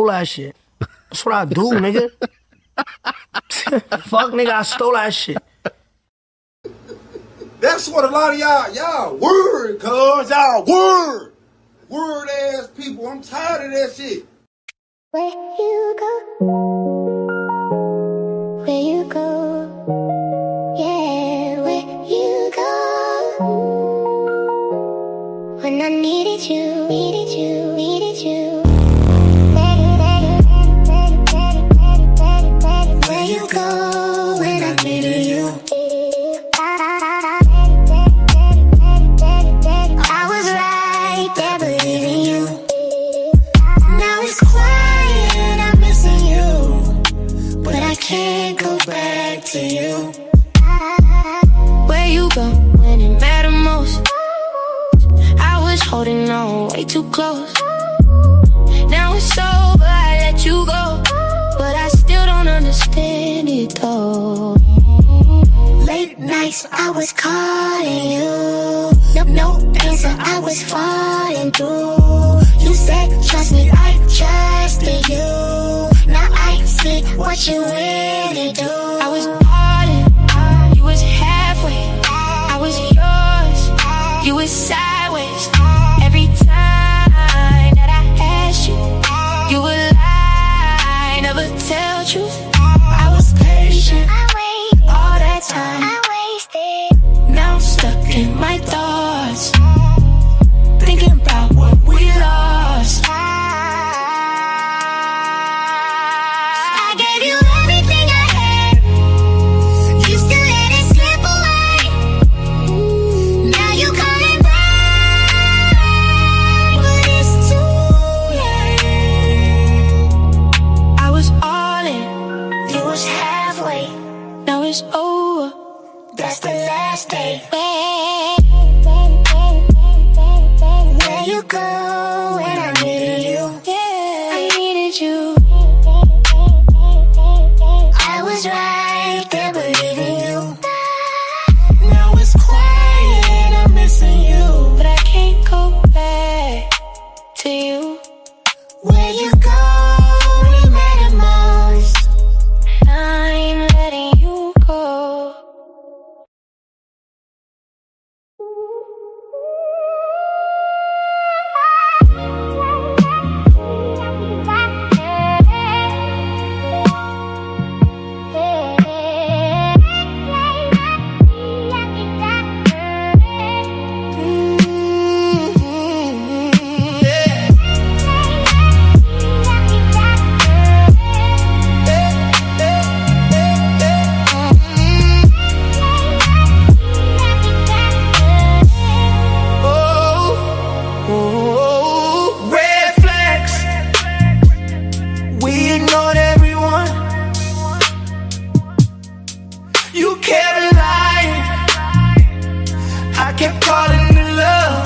stole that shit. That's what I do, nigga. Fuck, nigga, I stole that shit. That's what a lot of y'all word, cuz. Y'all word ass people. I'm tired of that shit. Where you go? Where you go? Yeah, where you go? When I needed you, needed you, needed you. Where you go when I needed you? I was right there believing you. Now it's quiet, I'm missing you, but I can't go back to you. Where you go when it mattered most? I was holding on way too close. Now it's over, I let you go, but I still don't understand it though. Late nights I was calling you, no answer, I was falling through. You said trust me, I trusted you. Now I see what you really do. I was all in, you was halfway. I was yours, you was sideways. Every time that I asked you, you would lie, never tell truth. I was patient, I waited all that time, I wasted. Now I'm stuck in my thoughts, thinking about what we lost. I gave you everything I had, you still let it slip away. Now you coming back, but it's too late. I was all in, you was halfway. Now it's over, that's the last day. Where you go when I needed you? Yeah, I needed you. I was right there believing you. Now it's quiet, I'm missing you, but I can't go back to you. Where you go when it mattered most? I'm letting you go. Red flags, we ignored everyone. You kept lying, I kept calling it love.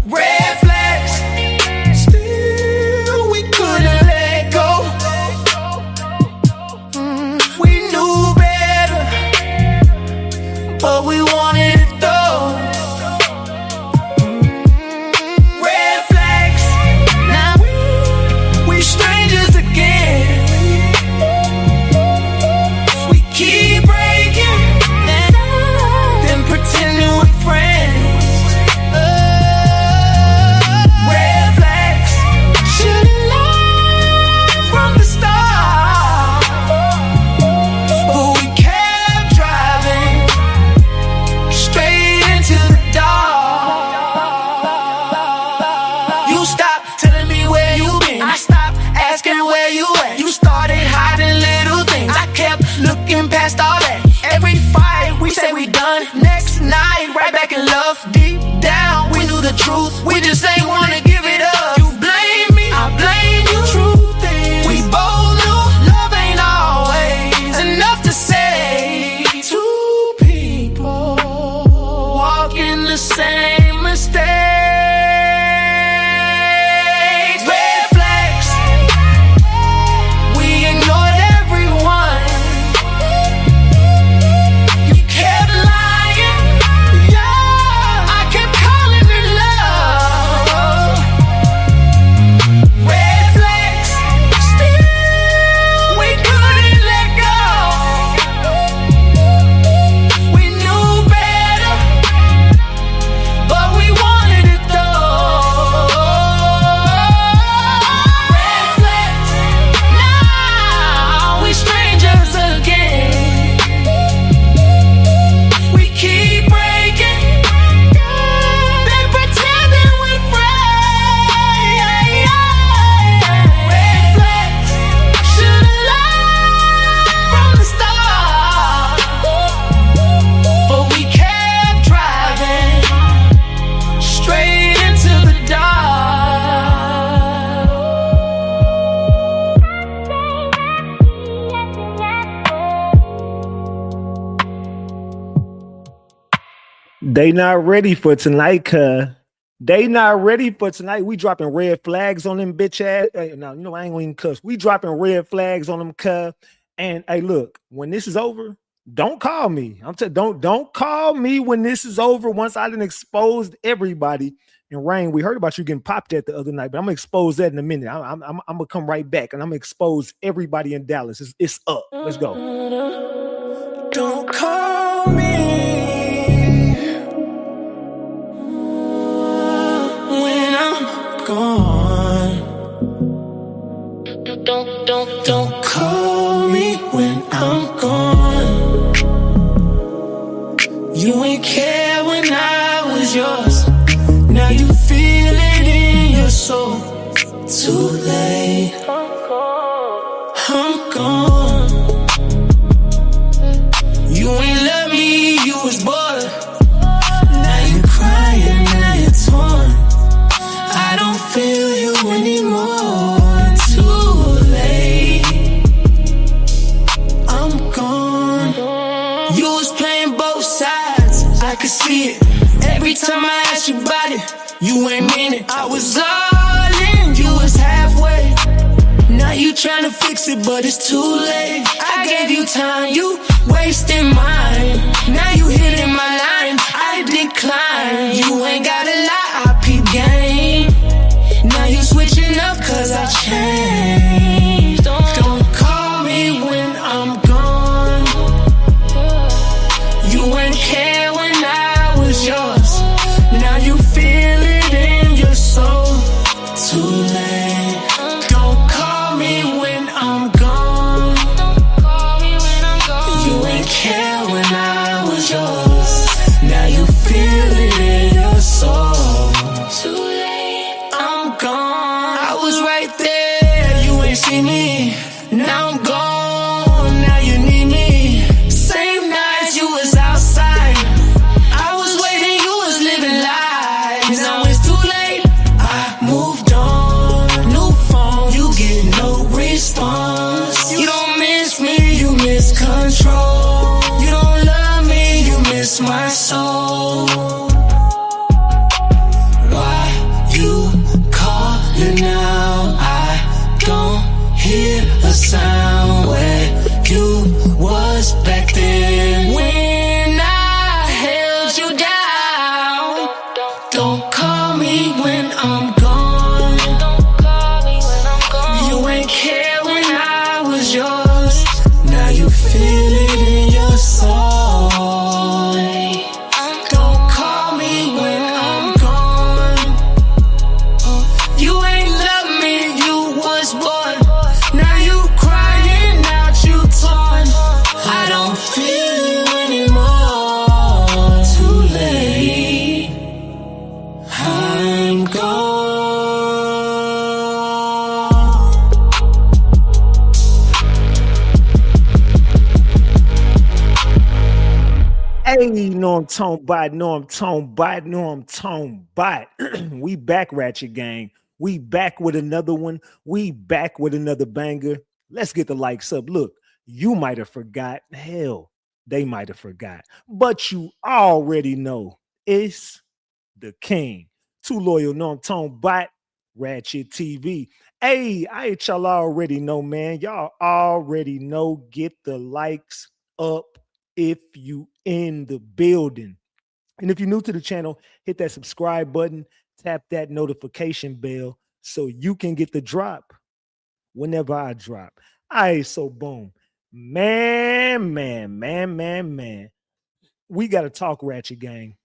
Red flags, still we couldn't let go. We knew better, but we wanted it though. Red flags, now we strangers again. We keep breaking, then pretending we're friends. Red flags, should've learned from the start, but we kept driving straight into the dark. You stopped telling me where you been, I stopped asking where you at. You started hiding little things, I kept looking past all that. Every fight we say we done, next night right back in love. Deep down we knew the truth, we just ain't wanna give it up. You blame me, I blame you. Truth is, we both knew love ain't always enough to say. Two people walking the same mistakes. Red flags, we ignored everyone. You kept lying, yeah, I kept calling it love. They not ready for tonight, cuz. They not ready for tonight. We dropping red flags on them bitch ass. Now, you know, I ain't gonna even cuss. We dropping red flags on them, cuz. And hey, look, when this is over, don't call me. I'm telling don't call me when this is over. Once I done exposed everybody. And Rain, we heard about you getting popped at the other night, but I'm gonna expose that in a minute. I'm gonna come right back and I'm gonna expose everybody in Dallas. It's up. Let's go. Don't call me when I'm gone. Don't call me when I'm gone. You ain't care when I was yours. Now you feel it in your soul. Too late. I'm gone. You ain't love me, you was bored. Now you crying, now you're torn. I don't feel you anymore. Too late. I'm gone. You was playing both sides, I could see it. Every time I asked you about it, you ain't mean it. I was all in, you was halfway. Now you tryna fix it, but it's too late. I gave you time, you wasting mine. Now you hitting my line, I decline. You ain't gotta lie, I peep game. Now you switching up cause I changed. Don't call me when I'm gone. You ain't care when I was yours. Now you feel it in your soul. Too late. Don't call me when I'm gone. You ain't care when I was yours. Now you feel it in your soul. Too late. I'm gone. I was right there. You ain't see me. Now I'm gone. Now you need me. Same nights you was outside. I was waiting. You was living life. Now it's too late. I moved on. New phone. You get no response. You don't miss me. You miss control. You don't love me. You miss my soul. Why you calling now? I don't hear a sound. Where you was back then when I held you down. Don't call me when I'm gone. You ain't care when I was yours. Now you feel it in your soul. Don't call me when I'm gone. You ain't love me, you was born. Now you crying out, you torn. I don't feel you anymore. Too late. I'm gone. Hey, know I'm tone bot, know I'm tone bot, know I'm tone bot. We back, Ratchet Gang. We back with another one. We back with another banger. Let's get the likes up. Look, you might have forgot. Hell, they might have forgot. But you already know it's the king. Too loyal, know I'm tone bot, Ratchet TV. Hey, y'all already know, man. Y'all already know. Get the likes up if you in the building. And if you're new to the channel, hit that subscribe button, tap that notification bell so you can get the drop whenever I drop. All right, so boom. Man. We got to talk, Ratchet Gang.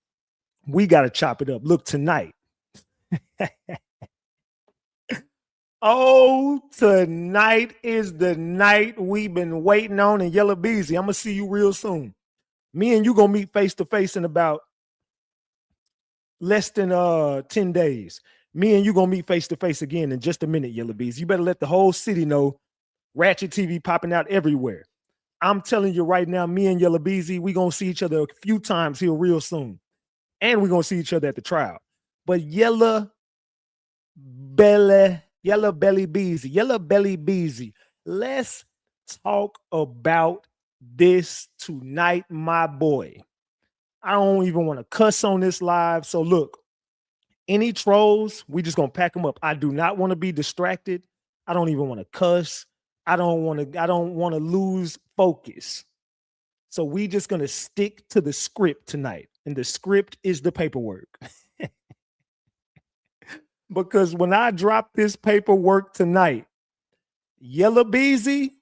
We got to chop it up. Look, tonight. Oh, tonight is the night we've been waiting on in Yellow Beezy. I'm going to see you real soon. Me and you going to meet face to face in about less than 10 days. Me and you going to meet face to face again in just a minute, Yellow Bees. You better let the whole city know Ratchet TV popping out everywhere. I'm telling you right now, me and Yellow Beezy, we going to see each other a few times here real soon. And we're going to see each other at the trial. But Yellow Belly Beezy, let's talk about this tonight, my boy. I don't even want to cuss on this live. So look, any trolls, we just gonna pack them up. I do not want to be distracted. I don't even want to cuss. I don't want to lose focus. So we just gonna stick to the script tonight. And the script is the paperwork. Because when I drop this paperwork tonight, Yellow Beezy,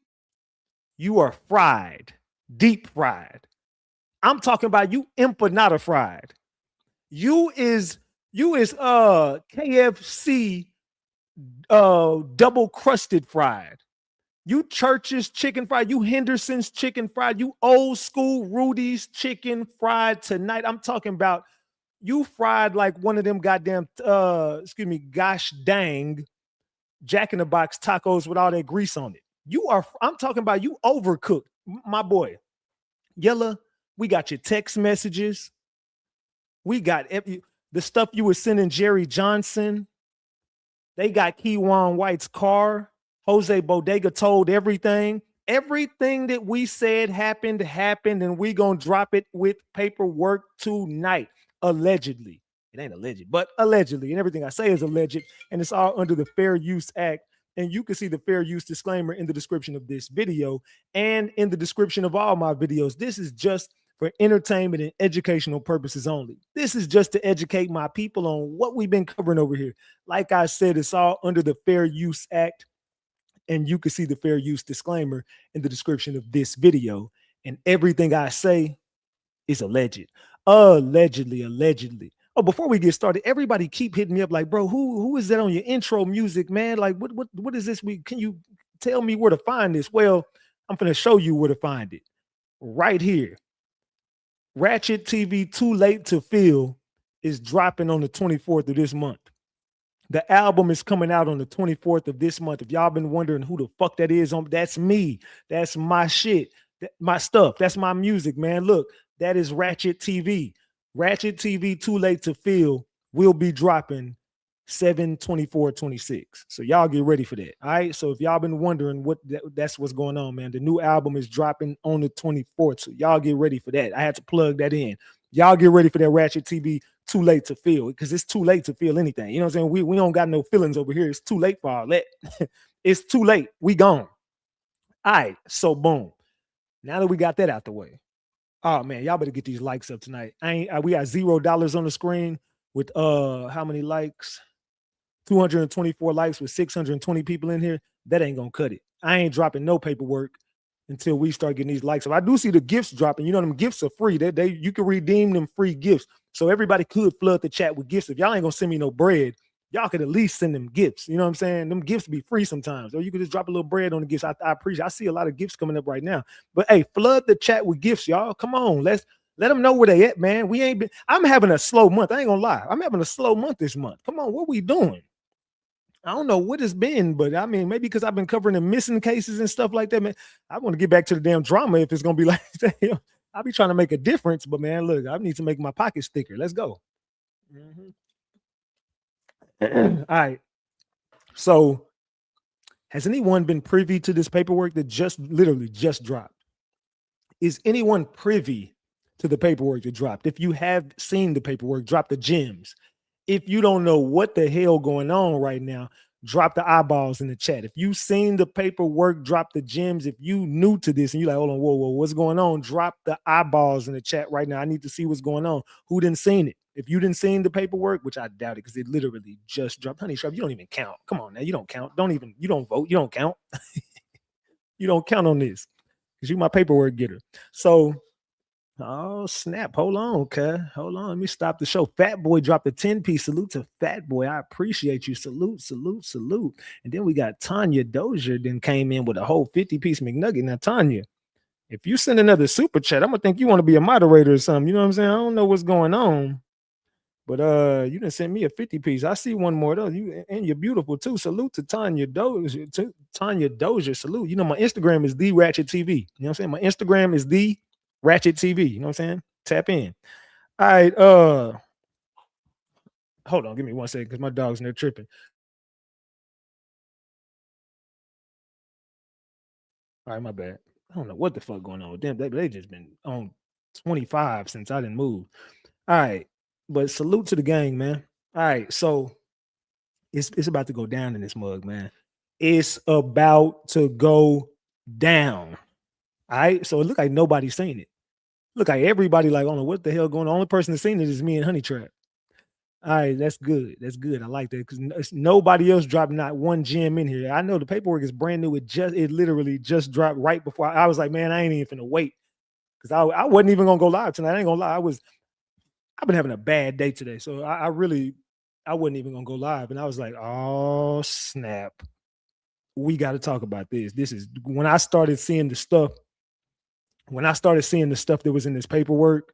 you are fried, deep fried. I'm talking about you empanada fried. You is KFC double crusted fried. You Church's chicken fried, you Henderson's chicken fried, you old school Rudy's chicken fried tonight. I'm talking about you fried like one of them goddamn gosh dang Jack in the Box tacos with all that grease on it. I'm talking about you overcooked, my boy. Yella, we got your text messages. We got the stuff you were sending Jerry Johnson. They got Keywan White's car. Jose Bodega told everything. Everything that we said happened, and we gonna drop it with paperwork tonight, allegedly. It ain't alleged, but allegedly, and everything I say is alleged, and it's all under the Fair Use Act. And you can see the fair use disclaimer in the description of this video and in the description of all my videos. This is just for entertainment and educational purposes only. This is just to educate my people on what we've been covering over here. Like I said, it's all under the Fair Use Act. And you can see the fair use disclaimer in the description of this video. And everything I say is alleged. Allegedly. Oh, before we get started, everybody keep hitting me up like, bro, who is that on your intro music, man? Like, what is this? Can you tell me where to find this? Well, I'm going to show you where to find it. Right here. Ratchet TV Too Late to Feel is dropping on the 24th of this month. The album is coming out on the 24th of this month. If y'all been wondering who the fuck that is, that's me. That's my shit. My stuff. That's my music, man. Look, that is Ratchet TV. Ratchet TV Too Late to Feel will be dropping 7/24/26. So y'all get ready for that. All right. So if y'all been wondering that's what's going on, man. The new album is dropping on the 24th. So y'all get ready for that. I had to plug that in. Y'all get ready for that Ratchet TV Too Late to Feel, because it's too late to feel anything. You know what I'm saying? We don't got no feelings over here. It's too late for all that. It's too late. We gone. All right. So boom. Now that we got that out the way. Oh man, y'all better get these likes up tonight. We got $0 on the screen with how many likes? 224 likes with 620 people in here. That ain't gonna cut it. I ain't dropping no paperwork until we start getting these likes. If I do see the gifts dropping, you know, them gifts are free. You can redeem them free gifts. So everybody could flood the chat with gifts. If y'all ain't gonna send me no bread, y'all could at least send them gifts. You know what I'm saying? Them gifts be free sometimes. Or you could just drop a little bread on the gifts. I appreciate. I see a lot of gifts coming up right now. But hey, flood the chat with gifts, y'all. Come on, let them know where they at, man. I'm having a slow month. I ain't gonna lie. I'm having a slow month this month. Come on, what we doing? I don't know what it's been, but I mean, maybe because I've been covering the missing cases and stuff like that, man. I want to get back to the damn drama if it's gonna be like that. I'll be trying to make a difference, but man, look, I need to make my pockets thicker. Let's go. All right. So, has anyone been privy to this paperwork that literally just dropped? Is anyone privy to the paperwork that dropped? If you have seen the paperwork, drop the gems. If you don't know what the hell going on right now, drop the eyeballs in the chat. If you've seen the paperwork, drop the gems. If you new to this and you're like, hold on, whoa, what's going on? Drop the eyeballs in the chat right now. I need to see what's going on. Who didn't seen it? If you didn't seen the paperwork, which I doubt it because it literally just dropped. Honey Sharp, you don't even count. Come on now, you don't count. You don't vote. You don't count. You don't count on this because you my paperwork getter. So, oh snap! Hold on, okay. Hold on. Let me stop the show. Fat Boy dropped a 10-piece. Salute to Fat Boy. I appreciate you. Salute. And then we got Tanya Dozier. Then came in with a whole 50-piece McNugget. Now Tanya, if you send another super chat, I'm gonna think you want to be a moderator or something. You know what I'm saying? I don't know what's going on, but you didn't send me a 50-piece. I see one more though. You're beautiful too. Salute to Tanya Dozier. Salute. You know my Instagram is the Ratchet TV. You know what I'm saying? My Instagram is the Ratchet TV, you know what I'm saying? Tap in. All right, hold on, give me 1 second because my dog's in there tripping. All right, my bad. I don't know what the fuck going on with them. They just been on 25 since I didn't move. All right. But salute to the gang, man. All right. So it's about to go down in this mug, man. It's about to go down. All right. So it look like nobody's seen it. Look like everybody like, I don't know what the hell going on. The only person that's seen it is me and Honey Trap. All right, that's good. That's good. I like that because nobody else dropped not one gem in here. I know the paperwork is brand new. It literally just dropped right before I was like, man, I ain't even finna wait because I wasn't even gonna go live tonight. I ain't gonna lie. I've been having a bad day today, so I wasn't even gonna go live, and I was like, oh snap, we got to talk about this. This is when I started seeing the stuff. When I started seeing the stuff that was in this paperwork.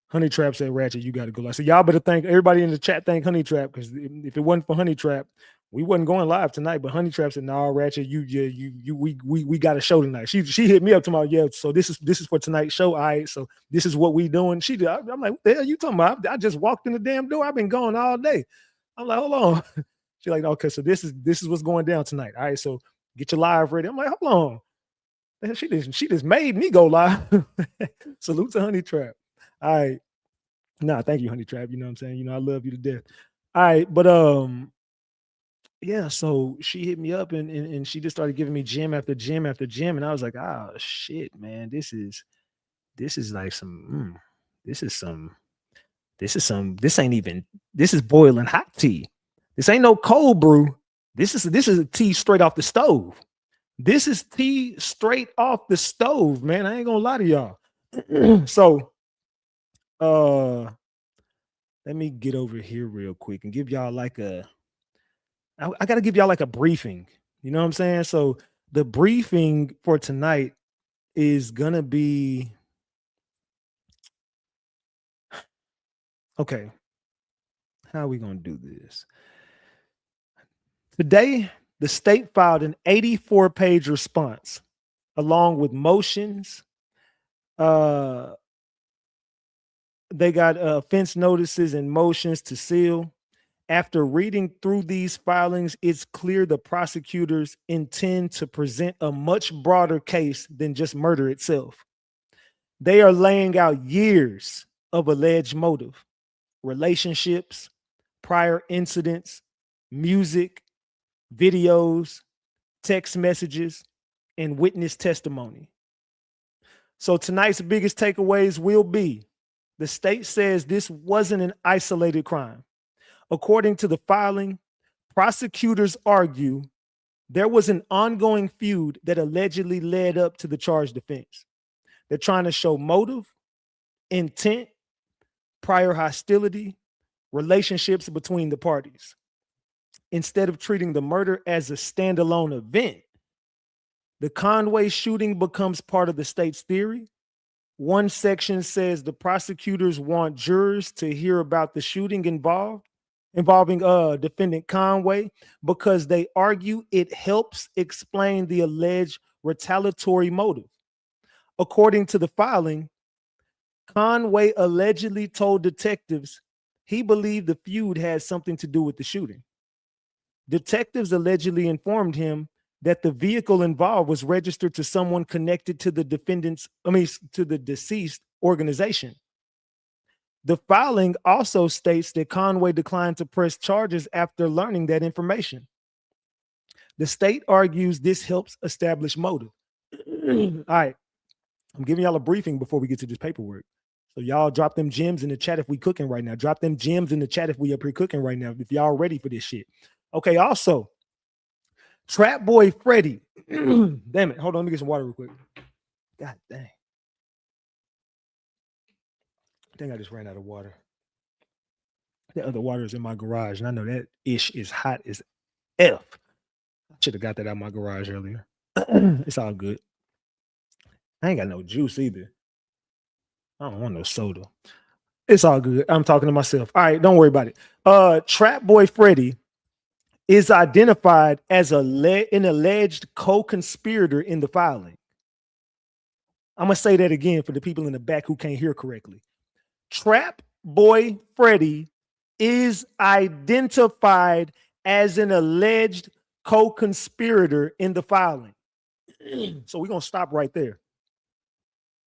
Honey Trap said, Ratchet, you got to go live. So y'all better thank everybody in the chat. Thank Honey Trap because if it wasn't for Honey Trap, we wasn't going live tonight. But Honey Trap said, "No, Ratchet, we got a show tonight." She hit me up tomorrow. Yeah, so this is for tonight's show. All right, so this is what we doing. She did. I'm like, what the hell you talking about? I just walked in the damn door. I've been gone all day. I'm like, hold on. She's like, okay, so this is what's going down tonight. All right, so get your live ready. I'm like, hold on. She just made me go live. Salute to Honey Trap. All right. Nah, thank you, Honey Trap. You know what I'm saying? You know, I love you to death. All right, but yeah, so she hit me up and she just started giving me gem after gem after gem. And I was like, oh shit, man, this is like some this is boiling hot tea. This ain't no cold brew. This is a tea straight off the stove. This is tea straight off the stove, man. I ain't gonna lie to y'all. So let me get over here real quick and give y'all like I gotta give y'all like a briefing. You know what I'm saying? So the briefing for tonight is gonna be okay. How are we gonna do this? Today, the state filed an 84-page response along with motions. They got offense notices and motions to seal. After reading through these filings, it's clear the prosecutors intend to present a much broader case than just murder itself. They are laying out years of alleged motive, relationships, prior incidents, music, videos, text messages, and witness testimony. So tonight's biggest takeaways will be the state says this wasn't an isolated crime. According to the filing, prosecutors argue there was an ongoing feud that allegedly led up to the charged offense. They're trying to show motive, intent, prior hostility, relationships between the parties. Instead of treating the murder as a standalone event, the Conway shooting becomes part of the state's theory. One section says the prosecutors want jurors to hear about the shooting involving defendant Conway because they argue it helps explain the alleged retaliatory motive. According to the filing, Conway allegedly told detectives he believed the feud had something to do with the shooting. Detectives allegedly informed him that the vehicle involved was registered to someone connected to the to the deceased organization. The filing also states that Conway declined to press charges after learning that information. The state argues this helps establish motive. All right, I'm giving y'all a briefing before we get to this paperwork. So y'all drop them gems in the chat if we cooking right now. Drop them gems in the chat if we up here cooking right now, if y'all ready for this shit. Okay, also, Trap Boy Freddy. Damn it. Hold on, let me get some water real quick. God dang. I think I just ran out of water. The other water is in my garage, and I know that ish is hot as F. I should have got that out of my garage earlier. It's all good. I ain't got no juice either. I don't want no soda. It's all good. I'm talking to myself. All right, don't worry about it. Trap Boy Freddy is identified as an alleged co-conspirator in the filing. I'm going to say that again for the people in the back who can't hear correctly. Trap Boy Freddy is identified as an alleged co-conspirator in the filing. So we're going to stop right there.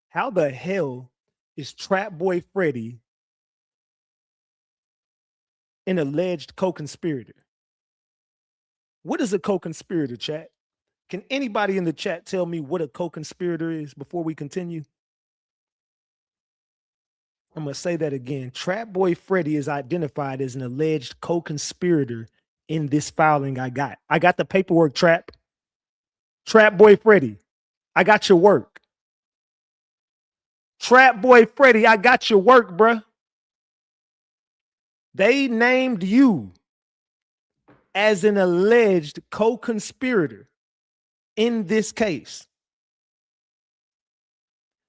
How the hell is Trap Boy Freddy an alleged co-conspirator? What is a co-conspirator, chat? Can anybody in the chat tell me what a co-conspirator is before we continue? I'm going to say that again. Trap Boy Freddy is identified as an alleged co-conspirator in this filing I got. I got the paperwork, Trap. Trap Boy Freddy, I got your work. Trap Boy Freddy, I got your work, bruh. They named you as an alleged co-conspirator in this case.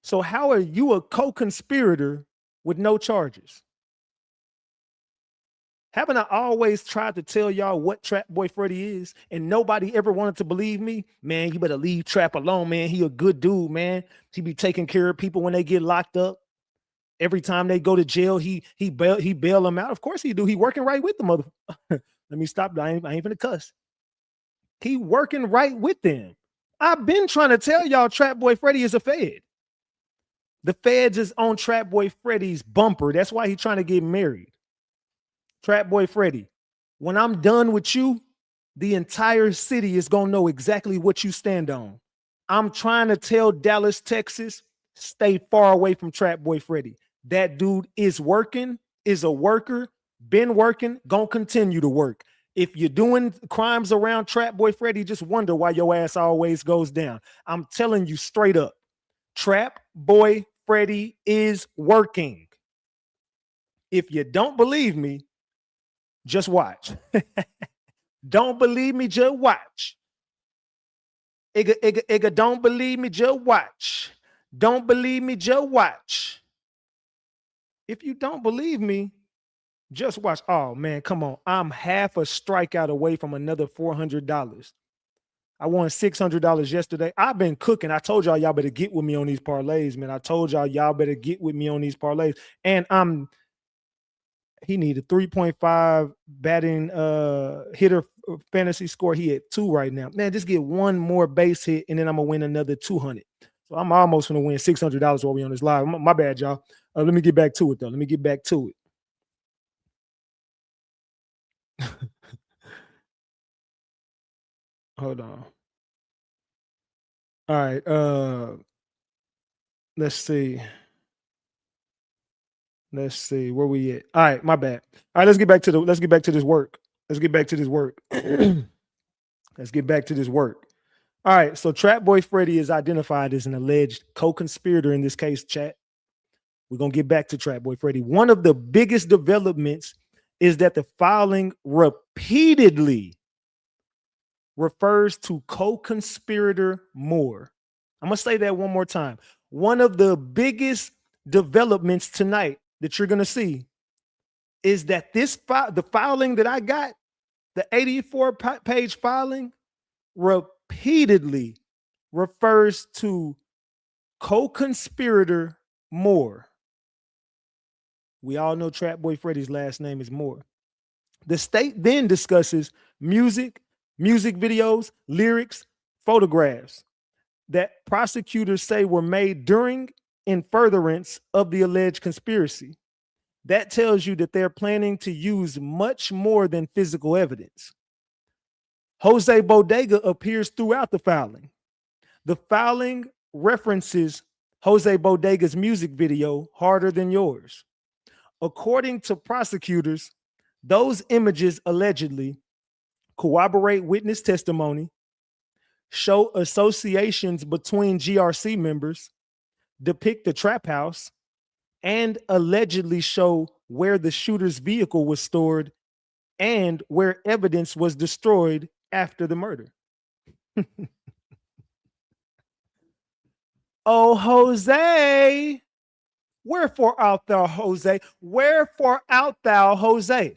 So how are you a co-conspirator with no charges? Haven't I always tried to tell y'all what Trap Boy Freddy is and nobody ever wanted to believe me? Man, you better leave Trap alone, man. He a good dude, man. He be taking care of people when they get locked up. Every time they go to jail, he bail them out. Of course he do. He working right with the mother. Let me stop. I ain't finna cuss. He working right with them. I've been trying to tell y'all Trap Boy Freddy is a Fed. The Feds is on Trap Boy Freddy's bumper. That's why he's trying to get married. Trap Boy Freddy, when I'm done with you, the entire city is going to know exactly what you stand on. I'm trying to tell Dallas, Texas, stay far away from Trap Boy Freddy. That dude is working, is a worker, been working, gonna continue to work. If you're doing crimes around Trap Boy Freddy, just wonder why your ass always goes down. I'm telling you straight up, Trap Boy Freddy is working. If you don't believe me, just watch. Don't believe me, just watch. Igga, don't believe me, just watch. Don't believe me, just watch. If you don't believe me, just watch. Oh, man, come on. I'm half a strikeout away from another $400. I won $600 yesterday. I've been cooking. I told y'all better get with me on these parlays, man. I told y'all better get with me on these parlays. And he needed 3.5 batting hitter fantasy score. He at 2 right now. Man, just get one more base hit, and then I'm going to win another 200. So I'm almost going to win $600 while we on this live. My bad, y'all. Let me get back to it, though. Let me get back to it. Hold on. All right. Let's see. Let's see where we at. All right, my bad. All right, let's get back to this work. Let's get back to this work. Let's get back to this work. All right, so Trap Boy Freddy is identified as an alleged co-conspirator in this case, chat. We're going to get back to Trap Boy Freddy. One of the biggest developments is that the filing repeatedly refers to co-conspirator Moore. I'm going to say that one more time. One of the biggest developments tonight that you're going to see is that the filing that I got, the 84-page filing, repeatedly refers to co-conspirator Moore. We all know Trap Boy Freddy's last name is Moore. The state then discusses music videos, lyrics, photographs that prosecutors say were made during in furtherance of the alleged conspiracy. That tells you that they're planning to use much more than physical evidence. Jose Bodega appears throughout the filing. The filing references Jose Bodega's music video, Harder Than Yours. According to prosecutors, those images allegedly corroborate witness testimony, show associations between GRC members, depict the trap house, and allegedly show where the shooter's vehicle was stored and where evidence was destroyed after the murder. Oh, Jose, wherefore art thou, Jose? Wherefore art thou, Jose?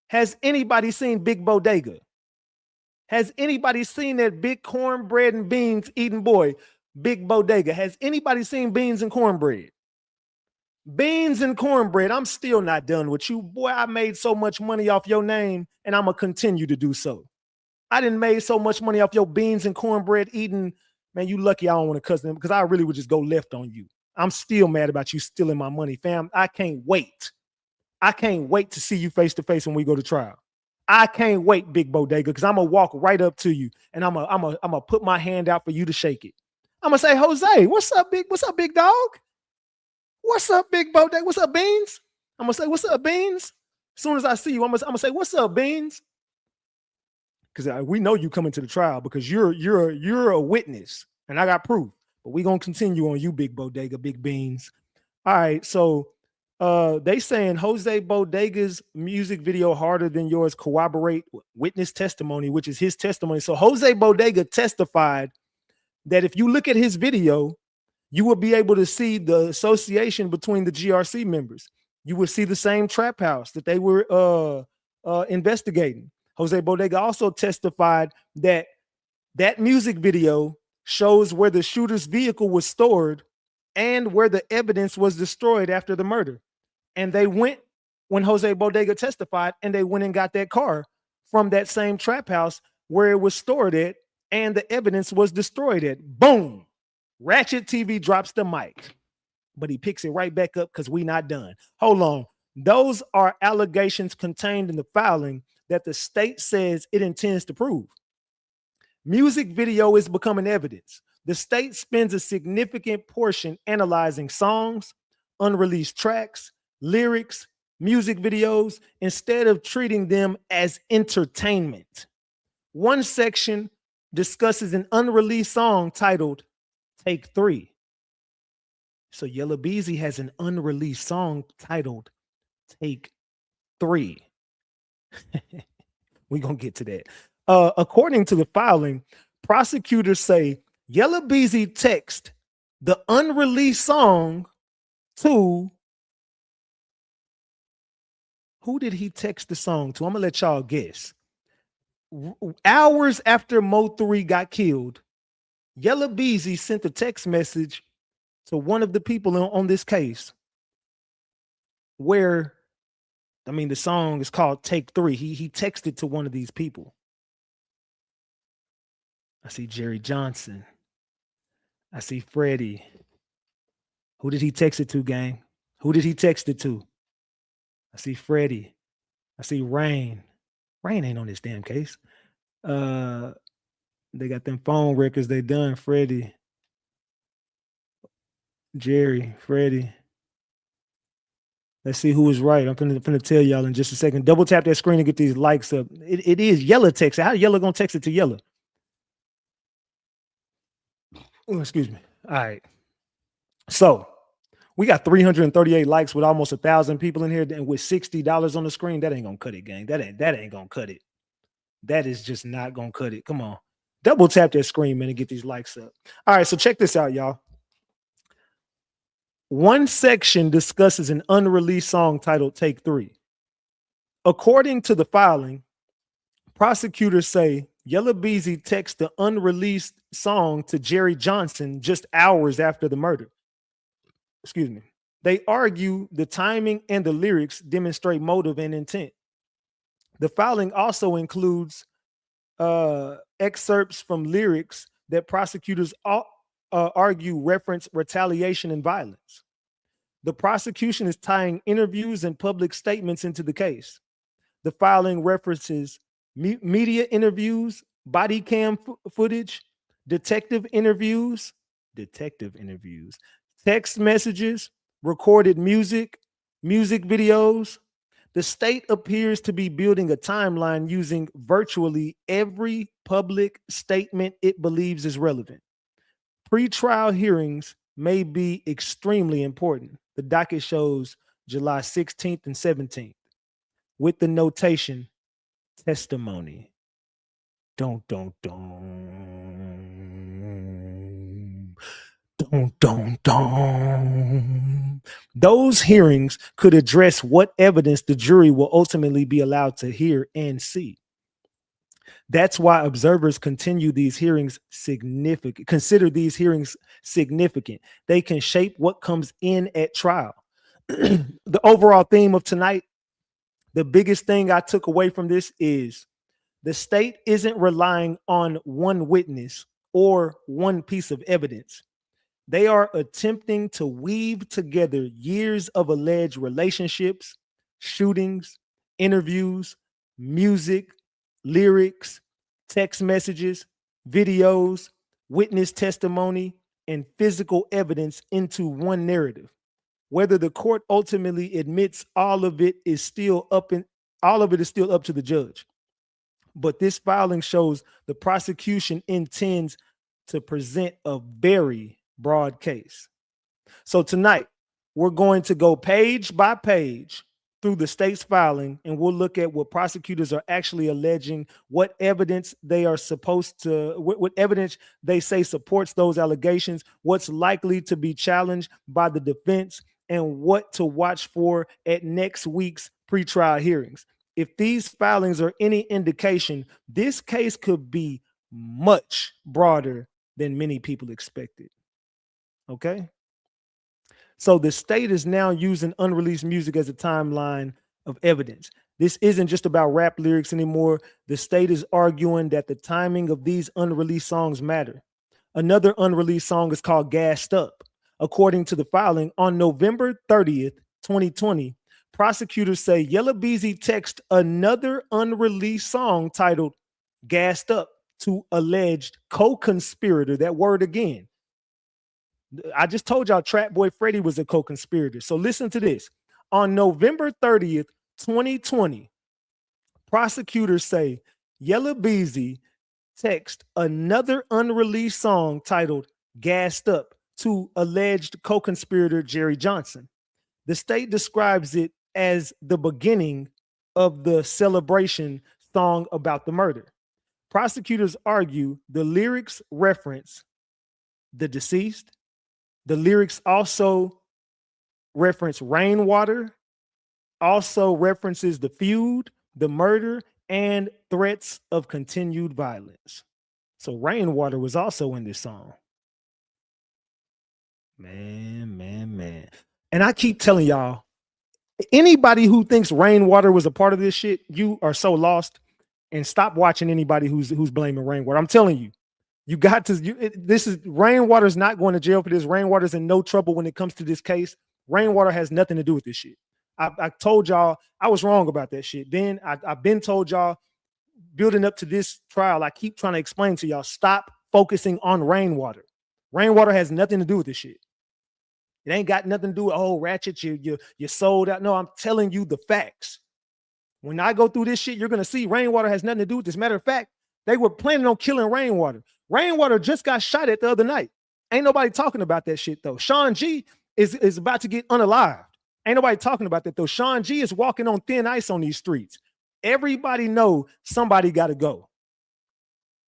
Has anybody seen Big Bodega? Has anybody seen that big cornbread and beans eating boy, Big Bodega? Has anybody seen beans and cornbread? Beans and cornbread. I'm still not done with you. Boy, I made so much money off your name, and I'm going to continue to do so. I didn't made so much money off your beans and cornbread eating. Man, you lucky I don't want to cuss them because I really would just go left on you. I'm still mad about you stealing my money, fam. I can't wait. I can't wait to see you face to face when we go to trial. I can't wait, Big Bodega, because I'm gonna walk right up to you and I'm gonna put my hand out for you to shake it. I'm gonna say, Jose, what's up, big dog? What's up, Big Bodega? What's up, Beans? I'm gonna say, what's up, Beans? As soon as I see you, I'm gonna say, what's up, Beans? Because we know you coming to the trial because you're a witness and I got proof. But we're gonna continue on you, Big Bodega, Big Beans. All right, so they saying Jose Bodega's music video Harder Than Yours corroborate witness testimony, which is his testimony. So Jose Bodega testified that if you look at his video, you will be able to see the association between the GRC members. You will see the same trap house that they were investigating. Jose Bodega also testified that that music video shows where the shooter's vehicle was stored and where the evidence was destroyed after the murder. And they went, when Jose Bodega testified, and they went and got that car from that same trap house where it was stored at and the evidence was destroyed at. Boom. Ratchet TV drops the mic, but he picks it right back up because we not done. Hold on. Those are allegations contained in the filing that the state says it intends to prove. Music video is becoming evidence. The state spends a significant portion analyzing songs, unreleased tracks, lyrics, music videos, instead of treating them as entertainment. One section discusses an unreleased song titled Take 3. So Yella Beezy has an unreleased song titled Take 3. We're going to get to that. According to the filing, prosecutors say Yella Beezy text the unreleased song to, who did he text the song to? I'm going to let y'all guess. Hours after MO3 got killed, Yella Beezy sent a text message to one of the people on this case where, I mean, the song is called Take 3. He texted to one of these people. I see Jerry Johnson. I see Freddie. Who did he text it to, gang? Who did he text it to? I see Freddie. I see Rain. Rain ain't on this damn case. They got them phone records. They done. Freddie. Jerry. Freddie. Let's see who is right. I'm finna tell y'all in just a second. Double tap that screen and get these likes up. It is Yella text. How Yella gonna text it to Yella? Oh, excuse me. All right. So we got 338 likes with almost 1,000 people in here, and with $60 on the screen. That ain't gonna cut it, gang. That ain't gonna cut it. That is just not gonna cut it. Come on. Double tap that screen, man, and get these likes up. All right, so check this out, y'all. One section discusses an unreleased song titled Take 3. According to the filing, prosecutors say Yella Beezy texted the unreleased song to Jerry Johnson just hours after the murder. Excuse me. They argue the timing and the lyrics demonstrate motive and intent. The filing also includes excerpts from lyrics that prosecutors argue reference retaliation and violence. The prosecution is tying interviews and public statements into the case. The filing references media interviews, body cam footage, detective interviews, text messages, recorded music videos. The state appears to be building a timeline using virtually every public statement it believes is relevant. Pre-trial hearings may be extremely important. The docket shows July 16th and 17th with the notation testimony. Don't. Those hearings could address what evidence the jury will ultimately be allowed to hear and see. That's why observers consider these hearings significant. They can shape what comes in at trial. The overall theme of tonight, the biggest thing I took away from this is the state isn't relying on one witness or one piece of evidence. They are attempting to weave together years of alleged relationships, shootings, interviews, music, lyrics, text messages, videos, witness testimony, and physical evidence into one narrative. Whether the court ultimately admits all of it is still up to the judge. But this filing shows the prosecution intends to present a very broad case. So tonight, we're going to go page by page through the state's filing, and we'll look at what prosecutors are actually alleging, what evidence they are supposed to, what evidence they say supports those allegations, what's likely to be challenged by the defense, and what to watch for at next week's pretrial hearings. If these filings are any indication, this case could be much broader than many people expected. Okay? So the state is now using unreleased music as a timeline of evidence. This isn't just about rap lyrics anymore. The state is arguing that the timing of these unreleased songs matter. Another unreleased song is called Gassed Up. According to the filing, on November 30th, 2020, prosecutors say Yella Beezy texted another unreleased song titled Gassed Up to alleged co-conspirator. That word again. I just told y'all Trap Boy Freddy was a co-conspirator. So listen to this. On November 30th, 2020, prosecutors say Yella Beezy text another unreleased song titled Gassed Up to alleged co-conspirator Jerry Johnson. The state describes it as the beginning of the celebration song about the murder. Prosecutors argue the lyrics reference the deceased. The lyrics also reference rainwater, also references the feud, the murder, and threats of continued violence. So rainwater was also in this song. Man. And I keep telling y'all, anybody who thinks rainwater was a part of this shit, you are so lost. And stop watching anybody who's blaming rainwater. I'm telling you. You got to, this is, Rainwater is not going to jail for this. Rainwater's in no trouble when it comes to this case. Rainwater has nothing to do with this shit. I told y'all I was wrong about that shit. Then I've been told y'all building up to this trial. I keep trying to explain to y'all, stop focusing on Rainwater. Rainwater has nothing to do with this shit. It ain't got nothing to do with, oh, Ratchet, you sold out. No, I'm telling you the facts. When I go through this shit, you're going to see Rainwater has nothing to do with this. Matter of fact, they were planning on killing Rainwater. Rainwater just got shot at the other night. Ain't nobody talking about that shit, though. Sean G is about to get unalived. Ain't nobody talking about that, though. Sean G is walking on thin ice on these streets. Everybody know somebody got to go.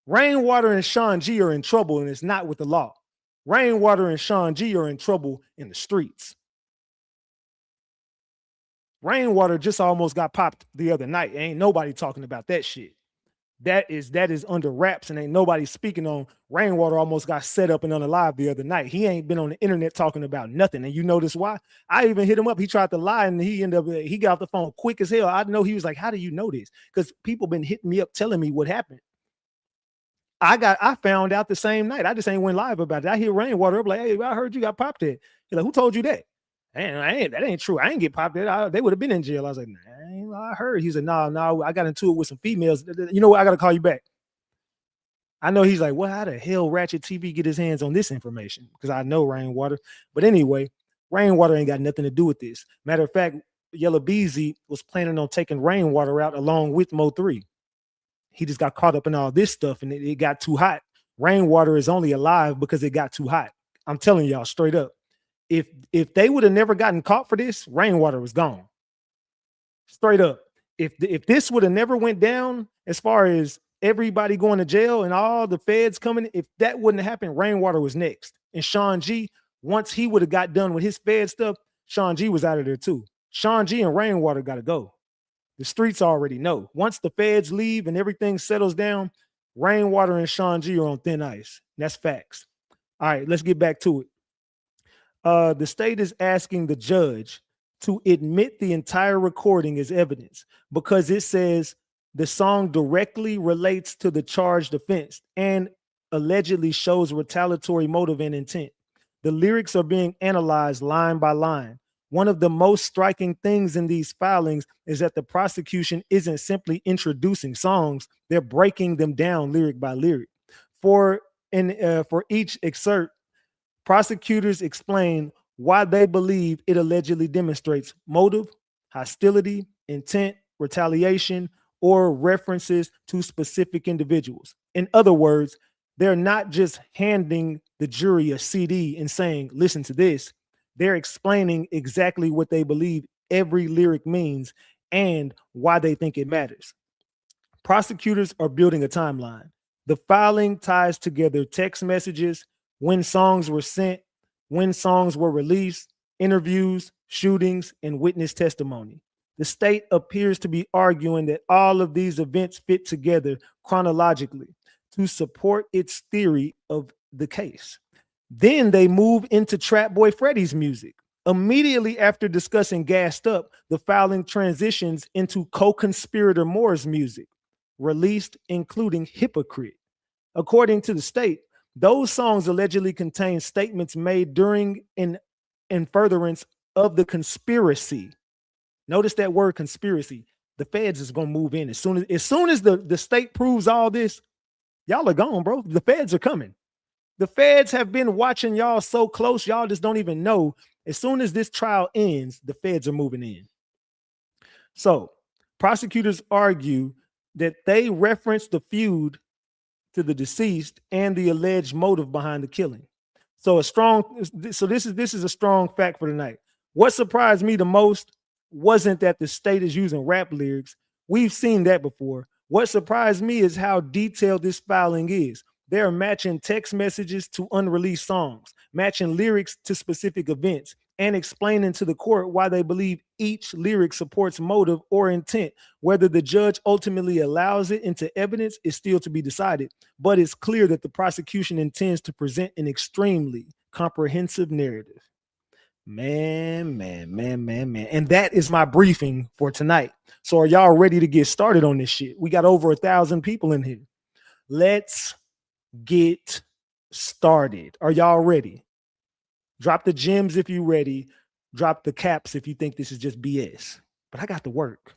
Rainwater and Sean G are in trouble, and it's not with the law. Rainwater and Sean G are in trouble in the streets. Rainwater just almost got popped the other night. Ain't nobody talking about that shit. That is under wraps, and ain't nobody speaking on. Rainwater almost got set up and unalive the other night. He ain't been on the internet talking about nothing. And you notice why? I even hit him up. He tried to lie, and he got off the phone quick as hell. I know he was like, how do you know this? Because people been hitting me up telling me what happened. I found out the same night. I just ain't went live about it. I hear Rainwater up like, hey, I heard you got popped at. He's like, who told you that? That ain't true. I ain't get popped at. They would have been in jail. I was like, nah, I heard. He said, no, I got into it with some females. You know what? I got to call you back. I know he's like, well, how the hell Ratchet TV get his hands on this information? Because I know Rainwater. But anyway, Rainwater ain't got nothing to do with this. Matter of fact, Yella Beezy was planning on taking Rainwater out along with MO3. He just got caught up in all this stuff, and it got too hot. Rainwater is only alive because it got too hot. I'm telling y'all straight up. If they would have never gotten caught for this, Rainwater was gone. Straight up. If this would have never went down, as far as everybody going to jail and all the feds coming, if that wouldn't have happened, Rainwater was next. And Sean G, once he would have got done with his fed stuff, Sean G was out of there too. Sean G and Rainwater got to go. The streets already know. Once the feds leave and everything settles down, Rainwater and Sean G are on thin ice. That's facts. All right, let's get back to it. The state is asking the judge to admit the entire recording as evidence because it says the song directly relates to the charged offense and allegedly shows retaliatory motive and intent. The lyrics are being analyzed line by line. One of the most striking things in these filings is that the prosecution isn't simply introducing songs, they're breaking them down lyric by lyric. For each excerpt, prosecutors explain why they believe it allegedly demonstrates motive, hostility, intent, retaliation, or references to specific individuals. In other words, they're not just handing the jury a CD and saying, listen to this. They're explaining exactly what they believe every lyric means and why they think it matters. Prosecutors are building a timeline. The filing ties together text messages, when songs were sent, when songs were released, interviews, shootings, and witness testimony. The state appears to be arguing that all of these events fit together chronologically to support its theory of the case. Then they move into Trap Boy Freddy's music. Immediately after discussing Gassed Up, the filing transitions into co-conspirator Moore's music, released including Hypocrite. According to the state, those songs allegedly contain statements made during and in furtherance of the conspiracy. Notice that word conspiracy. The feds is gonna move in as soon as the state proves all this. Y'all are gone, bro. The feds are coming. The feds have been watching y'all so close, y'all just don't even know. As soon as this trial ends, the feds are moving in. So prosecutors argue that they reference the feud to the deceased and the alleged motive behind the killing. So this is a strong fact for tonight. What surprised me the most wasn't that the state is using rap lyrics. We've seen that before. What surprised me is how detailed this filing is. They're matching text messages to unreleased songs, matching lyrics to specific events, and explaining to the court why they believe each lyric supports motive or intent. Whether the judge ultimately allows it into evidence is still to be decided, but it's clear that the prosecution intends to present an extremely comprehensive narrative. Man. And that is my briefing for tonight. So are y'all ready to get started on this shit? We got over 1,000 people in here. Let's get started. Are y'all ready? Drop the gems if you're ready. Drop the caps if you think this is just BS. But I got the work.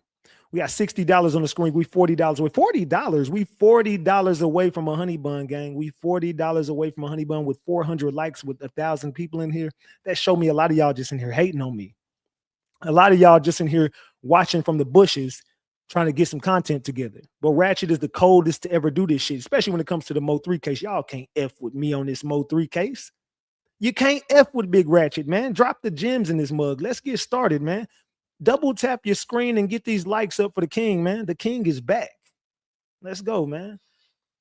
We got $60 on the screen. We $40 away. $40. We $40 away from a honey bun, gang. We $40 away from a honey bun with 400 likes with 1,000 people in here. That showed me a lot of y'all just in here hating on me. A lot of y'all just in here watching from the bushes, trying to get some content together. But Ratchet is the coldest to ever do this shit, especially when it comes to the MO3 case. Y'all can't F with me on this MO3 case. You can't F with Big Ratchet, man. Drop the gems in this mug. Let's get started, man. Double tap your screen and get these likes up for the king, man. The king is back. Let's go, man.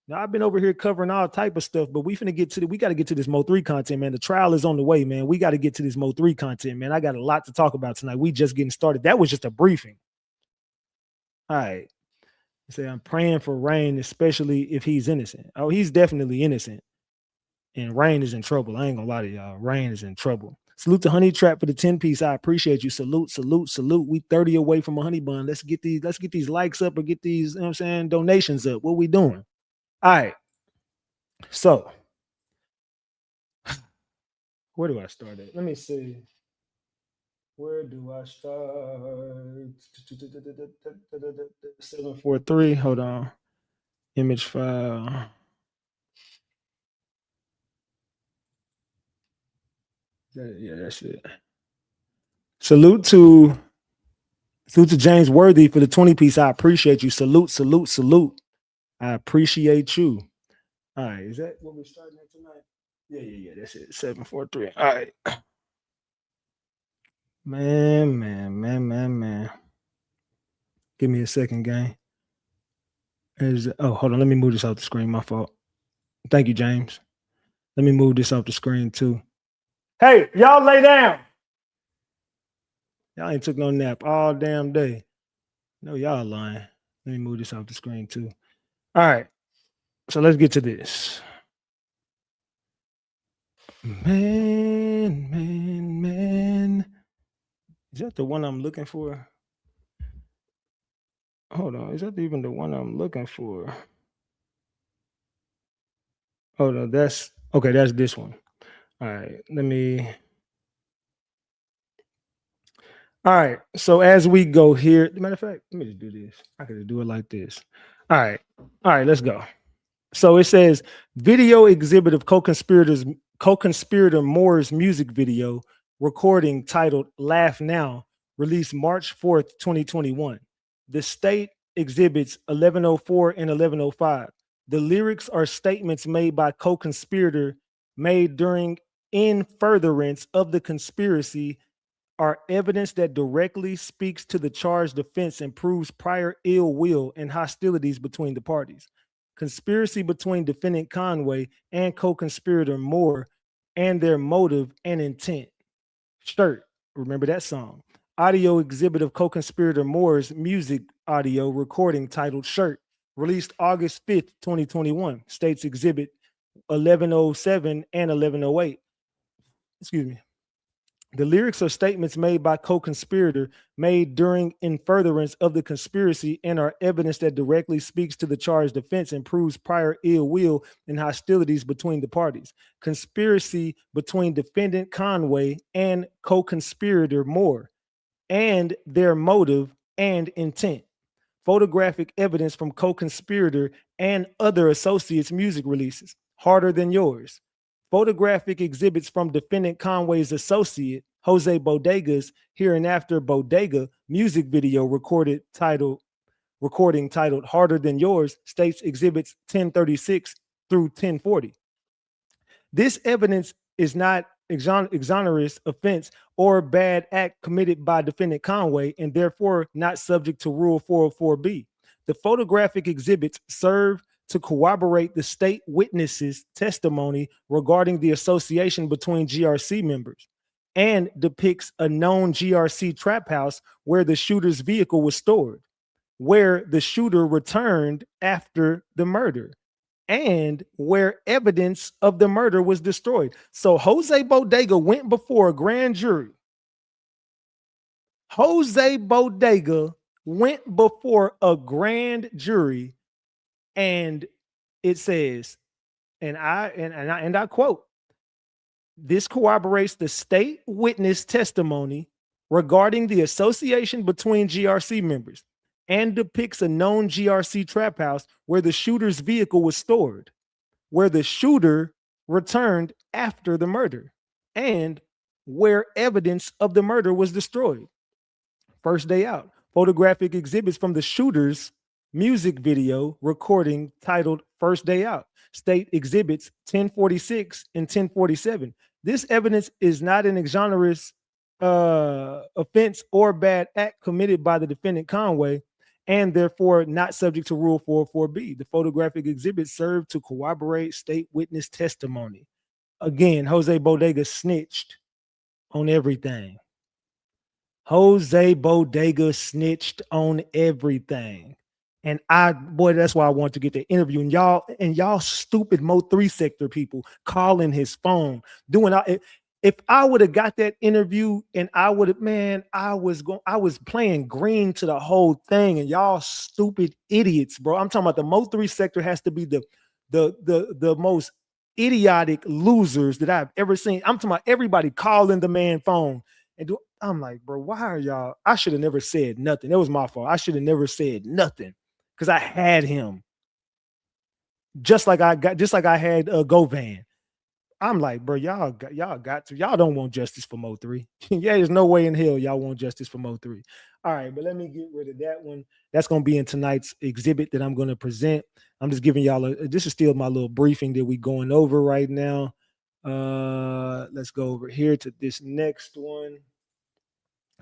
Now, I've been over here covering all type of stuff, but we got to get to this MO3 content, man. The trial is on the way, man. We got to get to this MO3 content, man. I got a lot to talk about tonight. We just getting started. That was just a briefing. All right. Say I'm praying for Rain, especially if he's innocent. Oh, he's definitely innocent. And Rain is in trouble. I ain't gonna lie to y'all. Rain is in trouble. Salute to Honey Trap for the 10-piece. I appreciate you. Salute. We 30 away from a honey bun. Let's get these likes up or get these, you know what I'm saying, donations up. What we doing? All right. So where do I start at? Let me see. Where do I start? 743. Hold on. Image file. Yeah, that's it. Salute to James Worthy for the 20-piece. I appreciate you. Salute. I appreciate you. All right, is that what we're starting at tonight? Yeah, that's it. 743. All right. Man. Give me a second, gang. Hold on. Let me move this off the screen. My fault. Thank you, James. Let me move this off the screen too. Hey, y'all lay down. Y'all ain't took no nap all damn day. No, y'all lying. Let me move this off the screen too. All right. So let's get to this. Man. Is that the one I'm looking for? Hold on. Is that even the one I'm looking for? Hold on. That's this one. All right, let me. All right, so as we go here, matter of fact, let me just do this. I could just do it like this. All right, let's go. So it says video exhibit of co-conspirator Moore's music video recording titled Laugh Now, released March 4th, 2021. The state exhibits 1104 and 1105. The lyrics are statements made by co-conspirator made during in furtherance of the conspiracy are evidence that directly speaks to the charged offense and proves prior ill will and hostilities between the parties. Conspiracy between defendant Conway and co-conspirator Moore and their motive and intent. Shirt, remember that song. Audio exhibit of co-conspirator Moore's music audio recording titled Shirt, released August 5th, 2021. States exhibit 1107 and 1108. Excuse me. The lyrics are statements made by co-conspirator made during in furtherance of the conspiracy and are evidence that directly speaks to the charged offense and proves prior ill will and hostilities between the parties. Conspiracy between defendant Conway and co-conspirator Moore and their motive and intent. Photographic evidence from co-conspirator and other associates' music releases. Harder Than Yours. Photographic exhibits from defendant Conway's associate, Jose Bodega's Hereinafter Bodega music video recording titled Harder Than Yours, states exhibits 1036 through 1040. This evidence is not exonerous offense or bad act committed by defendant Conway and therefore not subject to Rule 404B. The photographic exhibits serve to corroborate the state witnesses' testimony regarding the association between GRC members and depicts a known GRC trap house where the shooter's vehicle was stored, where the shooter returned after the murder, and where evidence of the murder was destroyed. So Jose Bodega went before a grand jury. Jose Bodega went before a grand jury, and it says, and I quote, this corroborates the state witness testimony regarding the association between GRC members and depicts a known GRC trap house where the shooter's vehicle was stored, where the shooter returned after the murder, and where evidence of the murder was destroyed. First day out. Photographic exhibits from the shooter's music video recording titled First Day Out. State exhibits 1046 and 1047. This evidence is not an exonerous offense or bad act committed by the defendant Conway and therefore not subject to Rule 404B. The photographic exhibits serve to corroborate state witness testimony. Again, Jose Bodega snitched on everything. Jose Bodega snitched on everything. And that's why I want to get the interview. And y'all stupid MO3 sector people calling his phone, doing if I would have got that interview and I would have, man, I was playing green to the whole thing, and y'all stupid idiots, bro. I'm talking about the MO3 sector has to be the most idiotic losers that I've ever seen. I'm talking about everybody calling the man phone. I'm like, bro, why are y'all? I should have never said nothing. It was my fault. I should have never said nothing because I had him. Just like I had Govan. I'm like, bro, y'all don't want justice for MO3. Yeah, there's no way in hell y'all want justice for MO3. All right, but let me get rid of that one. That's going to be in tonight's exhibit that I'm going to present. I'm just giving y'all this is still my little briefing that we're going over right now. Let's go over here to this next one.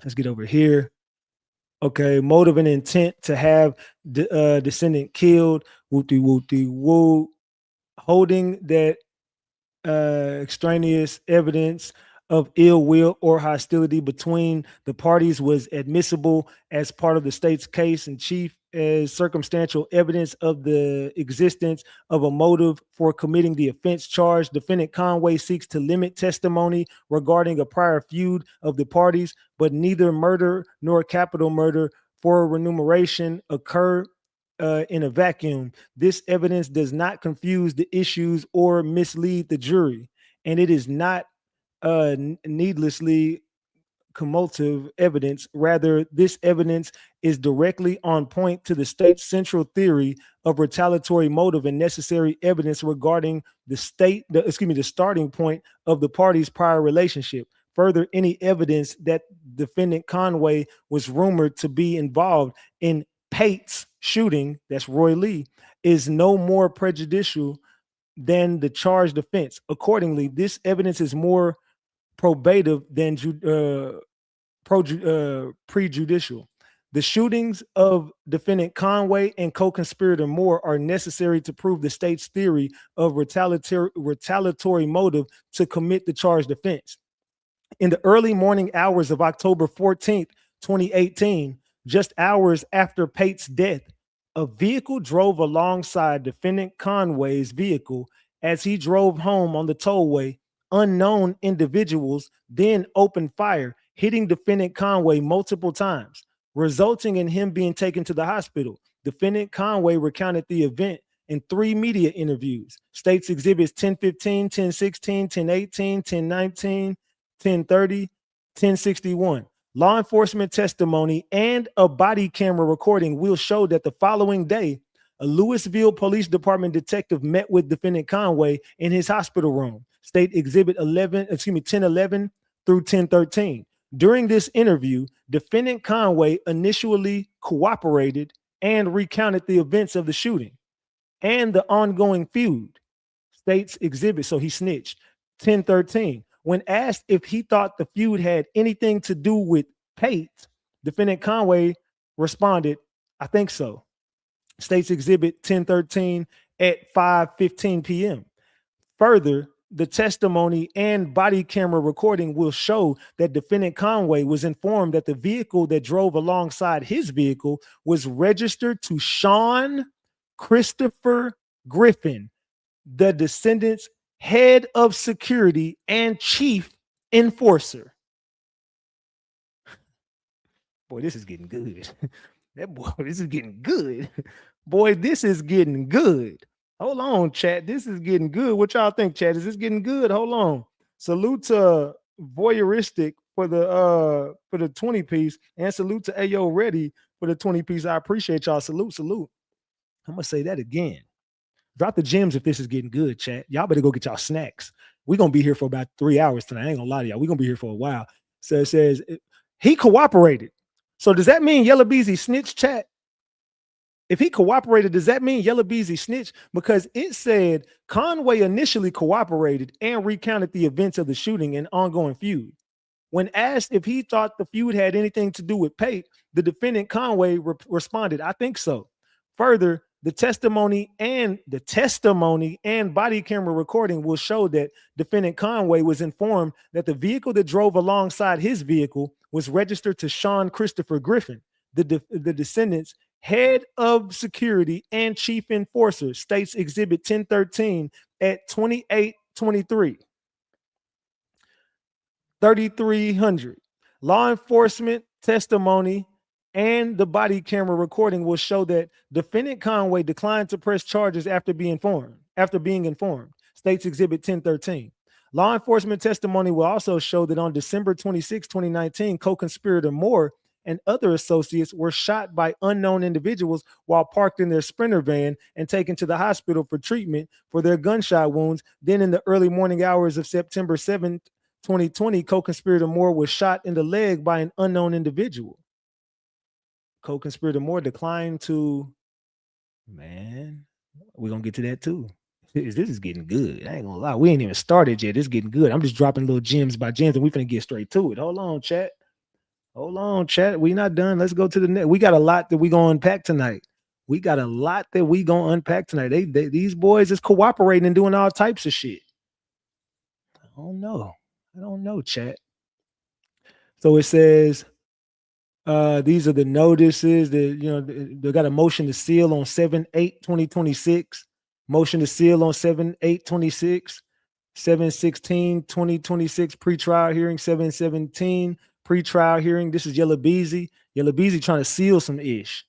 Let's get over here. Okay, motive and intent to have descendant killed. Whoopty whoopty whoop. Holding that extraneous evidence of ill will or hostility between the parties was admissible as part of the state's case in chief as circumstantial evidence of the existence of a motive for committing the offense charged. Defendant Conway seeks to limit testimony regarding a prior feud of the parties, but neither murder nor capital murder for remuneration occur in a vacuum. This evidence does not confuse the issues or mislead the jury. and it is not needlessly cumulative evidence. Rather, this evidence is directly on point to the state's central theory of retaliatory motive and necessary evidence regarding the starting point of the parties' prior relationship. Further, any evidence that defendant Conway was rumored to be involved in Pate's shooting, that's Roy Lee, is no more prejudicial than the charged offense. Accordingly, this evidence is more probative than prejudicial. The shootings of defendant Conway and co-conspirator Moore are necessary to prove the state's theory of retaliatory motive to commit the charged offense. In the early morning hours of October 14th, 2018, just hours after Pate's death, a vehicle drove alongside defendant Conway's vehicle as he drove home on the tollway. Unknown individuals then opened fire, hitting defendant Conway multiple times, resulting in him being taken to the hospital. Defendant Conway recounted the event in 3 media interviews. States exhibits 1015, 1016, 1018, 1019, 1030, 1061. Law enforcement testimony and a body camera recording will show that the following day, a Louisville Police Department detective met with defendant Conway in his hospital room. State exhibit 1011 through 1013. During this interview, defendant Conway initially cooperated and recounted the events of the shooting and the ongoing feud. State's exhibit, so he snitched. 1013. When asked if he thought the feud had anything to do with Pate, defendant Conway responded, "I think so." State's exhibit 1013 at 5:15 p.m. Further, the testimony and body camera recording will show that defendant Conway was informed that the vehicle that drove alongside his vehicle was registered to Sean Christopher Griffin, the descendant's head of security and chief enforcer. Boy, this is getting good. This is getting good. Boy, this is getting good. Hold on, chat. This is getting good. What y'all think, chat? Is this getting good? Hold on. Salute to Voyeuristic for the 20 piece, and salute to Ayo Ready for the 20 piece. I appreciate y'all. Salute. I'm gonna say that again. Drop the gems if this is getting good, chat. Y'all better go get y'all snacks. We're gonna be here for about 3 hours tonight. I ain't gonna lie to y'all. We're gonna be here for a while. So it says he cooperated. So does that mean Yellow Beezy snitch, chat? If he cooperated, does that mean Yellow Beezy snitch? Because it said Conway initially cooperated and recounted the events of the shooting and ongoing feud. When asked if he thought the feud had anything to do with Pate, the defendant Conway responded, "I think so." Further, the testimony and body camera recording will show that defendant Conway was informed that the vehicle that drove alongside his vehicle was registered to Sean Christopher Griffin, the descendant's head of security and chief enforcer. States exhibit 1013 at 2823. 3300. Law enforcement testimony and the body camera recording will show that defendant Conway declined to press charges after being informed. States exhibit 1013. Law enforcement testimony will also show that on December 26, 2019, co-conspirator Moore and other associates were shot by unknown individuals while parked in their Sprinter van and taken to the hospital for treatment for their gunshot wounds. Then in the early morning hours of September 7th, 2020, co-conspirator Moore was shot in the leg by an unknown individual. Co-conspirator Moore declined to, man, we're going to get to that too. This is getting good. I ain't gonna lie. We ain't even started yet. It's getting good. I'm just dropping little gems by gems and we finna get straight to it. Hold on, chat. We not done. Let's go to the next. We got a lot that we gonna unpack tonight. These boys is cooperating and doing all types of shit. I don't know, chat. So it says, these are the notices that, they got a motion to seal on 7/8/2026. Motion to seal on 7/8/26, 7/16/2026 pretrial hearing, 7/17 pretrial hearing. This is Yellow Beezy. Yellow Beezy trying to seal some ish.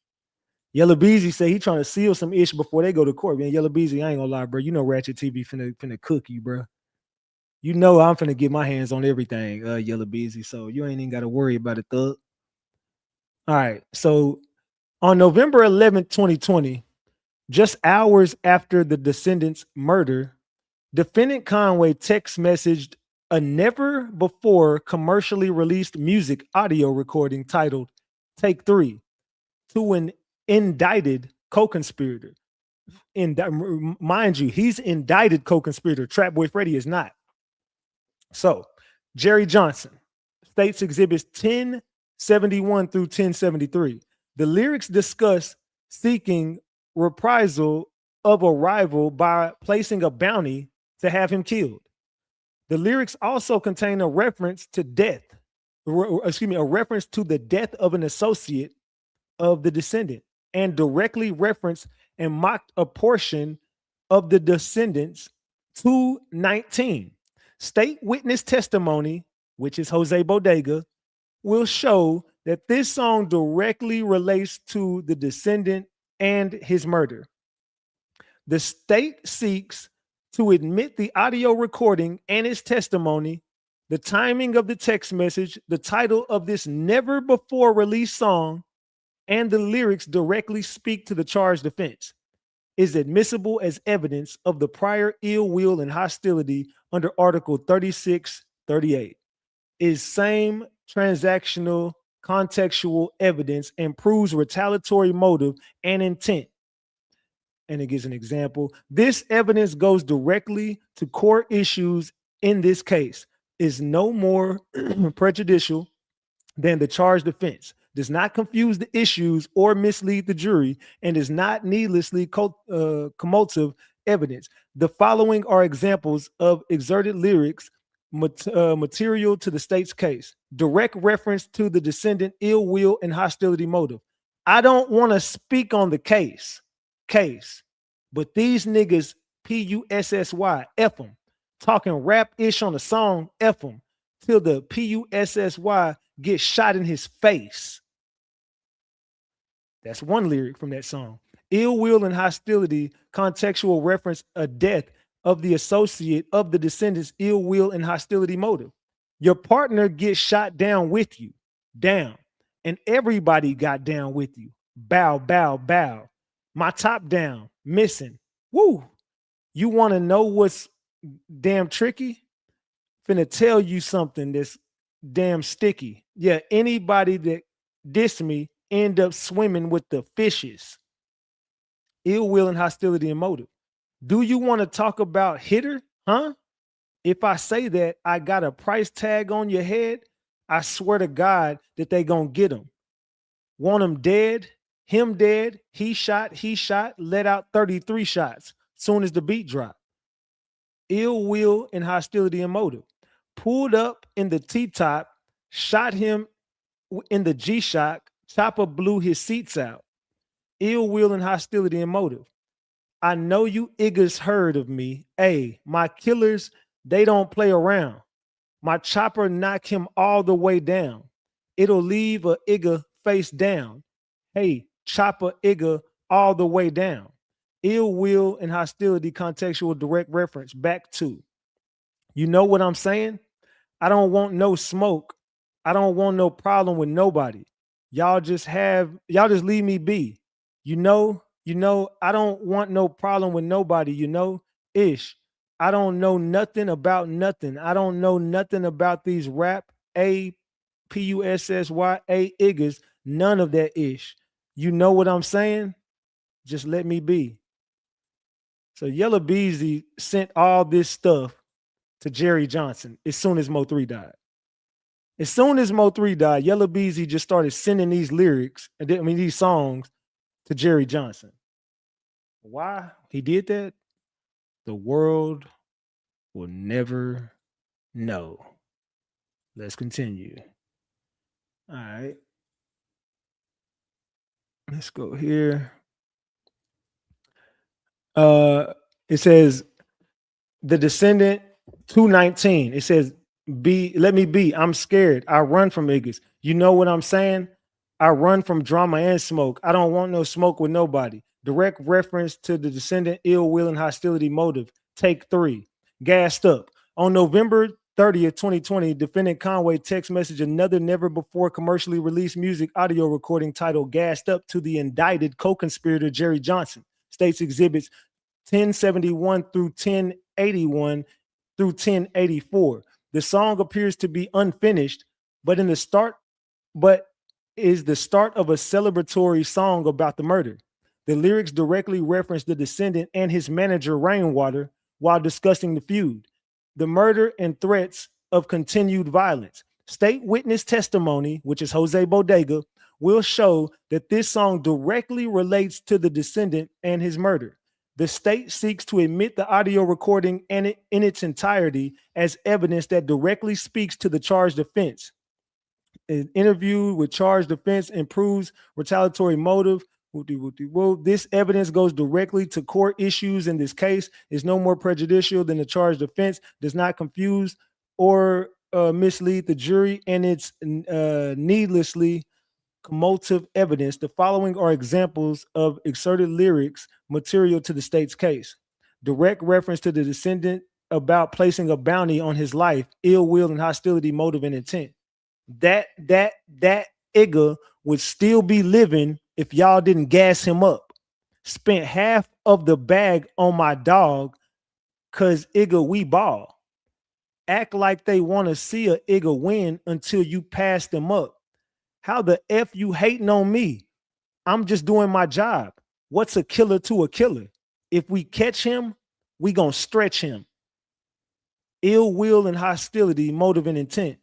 Yellow Beezy say he trying to seal some ish before they go to court. Man, Yellow Beezy, I ain't gonna lie, bro. You know Ratchet TV finna cook you, bro. You know I'm finna get my hands on everything, Yellow Beezy. So you ain't even got to worry about it, thug. All right. So on November 11th, 2020, just hours after the descendants' murder, defendant Conway text messaged a never before commercially released music audio recording titled Take Three to an indicted co-conspirator. Mind you, he's indicted co-conspirator. Trap Boy Freddy is not. So, Jerry Johnson, States Exhibits 1071 through 1073. The lyrics discuss seeking reprisal of a rival by placing a bounty to have him killed. The lyrics also contain a reference to death, a reference to the death of an associate of the descendant, and directly referenced and mocked a portion of the descendants 219. State witness testimony, which is Jose Bodega, will show that this song directly relates to the descendant and his murder. The state seeks to admit the audio recording and its testimony, the timing of the text message, the title of this never before released song, and the lyrics directly speak to the charged offense, is admissible as evidence of the prior ill will and hostility under Article 3638. Is same transactional contextual evidence and proves retaliatory motive and intent. And it gives an example. This evidence goes directly to core issues in this case, is no more prejudicial than the charged offense, does not confuse the issues or mislead the jury, and is not needlessly cumulative evidence. The following are examples of exerted lyrics material to the state's case. Direct reference to the descendant ill will and hostility motive. I don't want to speak on the case, but these niggas, P-U-S-S-Y, F them, talking rap-ish on the song, F them, till the P-U-S-S-Y get shot in his face. That's one lyric from that song. Ill will and hostility, contextual reference, a death of the associate of the descendants, ill will and hostility motive. Your partner gets shot down with you, down, and everybody got down with you. Bow, bow, bow. My top down, missing. Woo. You want to know what's damn tricky? Finna tell you something that's damn sticky. Yeah, anybody that diss me end up swimming with the fishes. Ill will and hostility and motive. Do you want to talk about hitter? Huh? If I say that I got a price tag on your head, I swear to God that they gonna get him. Want him dead, he shot, let out 33 shots soon as the beat dropped. Ill will and hostility and motive. Pulled up in the T-top, shot him in the G-Shock, chopper blew his seats out. Ill will and hostility and motive. I know you niggas heard of me. Hey, my killers, they don't play around. My chopper knock him all the way down. It'll leave a nigga face down. Hey, chopper nigga all the way down. Ill will and hostility, contextual direct reference back to. You know what I'm saying? I don't want no smoke. I don't want no problem with nobody. Y'all just leave me be. You know, I don't want no problem with nobody, ish. I don't know nothing about nothing. I don't know nothing about these rap P-U-S-S-Y-A iggers. None of that ish. You know what I'm saying? Just let me be. So Yellow Beezy sent all this stuff to Jerry Johnson as soon as MO3 died. As soon as MO3 died, Yellow Beezy just started sending these lyrics, these songs to Jerry Johnson. Why he did that? The world will never know. Let's continue. All right. Let's go here. It says the descendant 219. It says, let me be. I'm scared. I run from niggas. You know what I'm saying? I run from drama and smoke. I don't want no smoke with nobody. Direct reference to the descendant ill will and hostility motive. Take 3. Gassed up. On November 30th, 2020, defendant Conway text messaged another never before commercially released music audio recording titled Gassed Up to the indicted co-conspirator Jerry Johnson. States exhibits 1071 through 1081 through 1084. The song appears to be unfinished, but is the start of a celebratory song about the murder. The lyrics directly reference the descendant and his manager Rainwater while discussing the feud, the murder, and threats of continued violence. State witness testimony, which is Jose Bodega, will show that this song directly relates to the descendant and his murder. The state seeks to admit the audio recording in its entirety as evidence that directly speaks to the charged offense. An interview with charged offense improves retaliatory motive. This evidence goes directly to court issues in this case, is no more prejudicial than the charged offense, does not confuse or mislead the jury, and it's needlessly cumulative evidence. The following are examples of excerpted lyrics material to the state's case. Direct reference to the descendant about placing a bounty on his life, ill will and hostility, motive, and intent. That Igga would still be living if y'all didn't gas him up. Spent half of the bag on my dog because Igga, we ball. Act like they want to see a Igga win until you pass them up. How the F you hating on me? I'm just doing my job. What's a killer to a killer? If we catch him, we gonna stretch him. Ill will and hostility, motive and intent.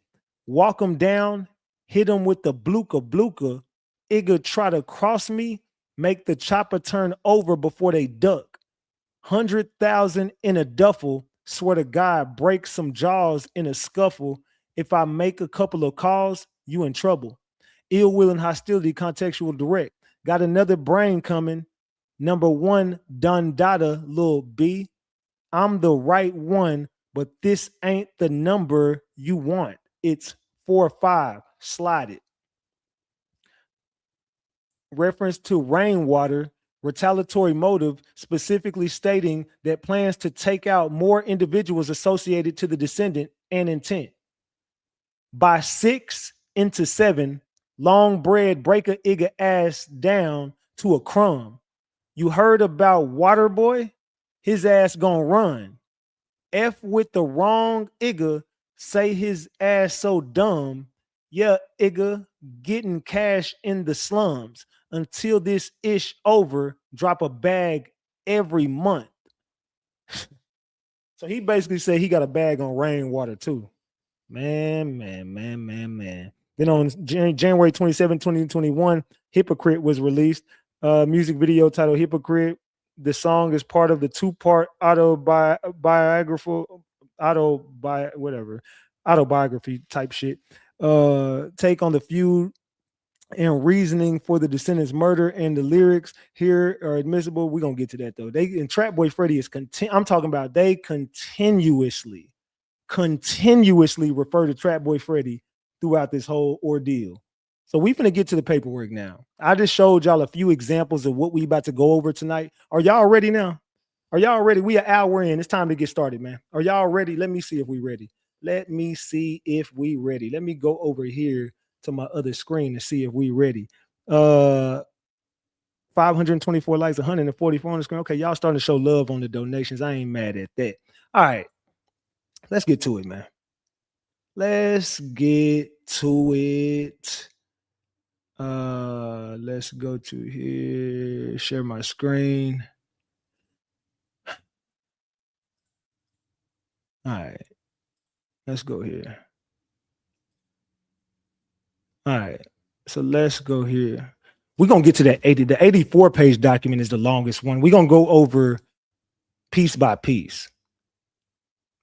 Walk him down, hit him with the bluka. Igga try to cross me, make the chopper turn over before they duck. 100,000 in a duffel, swear to God, break some jaws in a scuffle. If I make a couple of calls, you in trouble. Ill will and hostility, contextual direct. Got another brain coming. Number one, Don Dada, Lil B. I'm the right one, but this ain't the number you want. It's 4-5. Slide it. Reference to Rainwater, retaliatory motive, specifically stating that plans to take out more individuals associated to the descendant and intent. By 6 into 7, long bread break a Igga ass down to a crumb. You heard about Waterboy? His ass gonna run. F with the wrong Igga, say his ass so dumb. Yeah, Igga, getting cash in the slums. Until this ish over, drop a bag every month. So he basically said he got a bag on Rainwater too. Man. Then on January 27, 2021, Hypocrite was released. Music video titled Hypocrite. The song is part of the two-part autobiography type shit. Take on the feud and reasoning for the descendants' murder, and the lyrics here are admissible. We're gonna get to that though. Trap Boy Freddy is I'm talking about they continuously refer to Trap Boy Freddy throughout this whole ordeal. So we finna get to the paperwork now. I just showed y'all a few examples of what we about to go over tonight. Are y'all ready now? Are y'all ready? We an hour in. It's time to get started, man. Are y'all ready? Let me see if we ready. Let me go over here to my other screen to see if we ready. 524 likes, 144 on the screen. Okay, y'all starting to show love on the donations. I ain't mad at that. All right, let's get to it, man. Let's get to it. Let's go to here, share my screen. All right, let's go here. All right, so let's go here. We're going to get to that 80. The 84-page document is the longest one. We're going to go over piece by piece.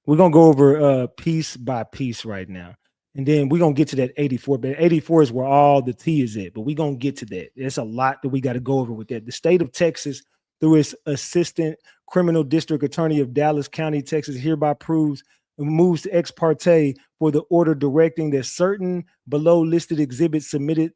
We're going to go over piece by piece right now. And then we're going to get to that 84. But 84 is where all the tea is at. But we're going to get to that. There's a lot that we got to go over with that. The state of Texas, through its assistant criminal district attorney of Dallas County, Texas, hereby moves to ex parte for the order directing that certain below listed exhibits submitted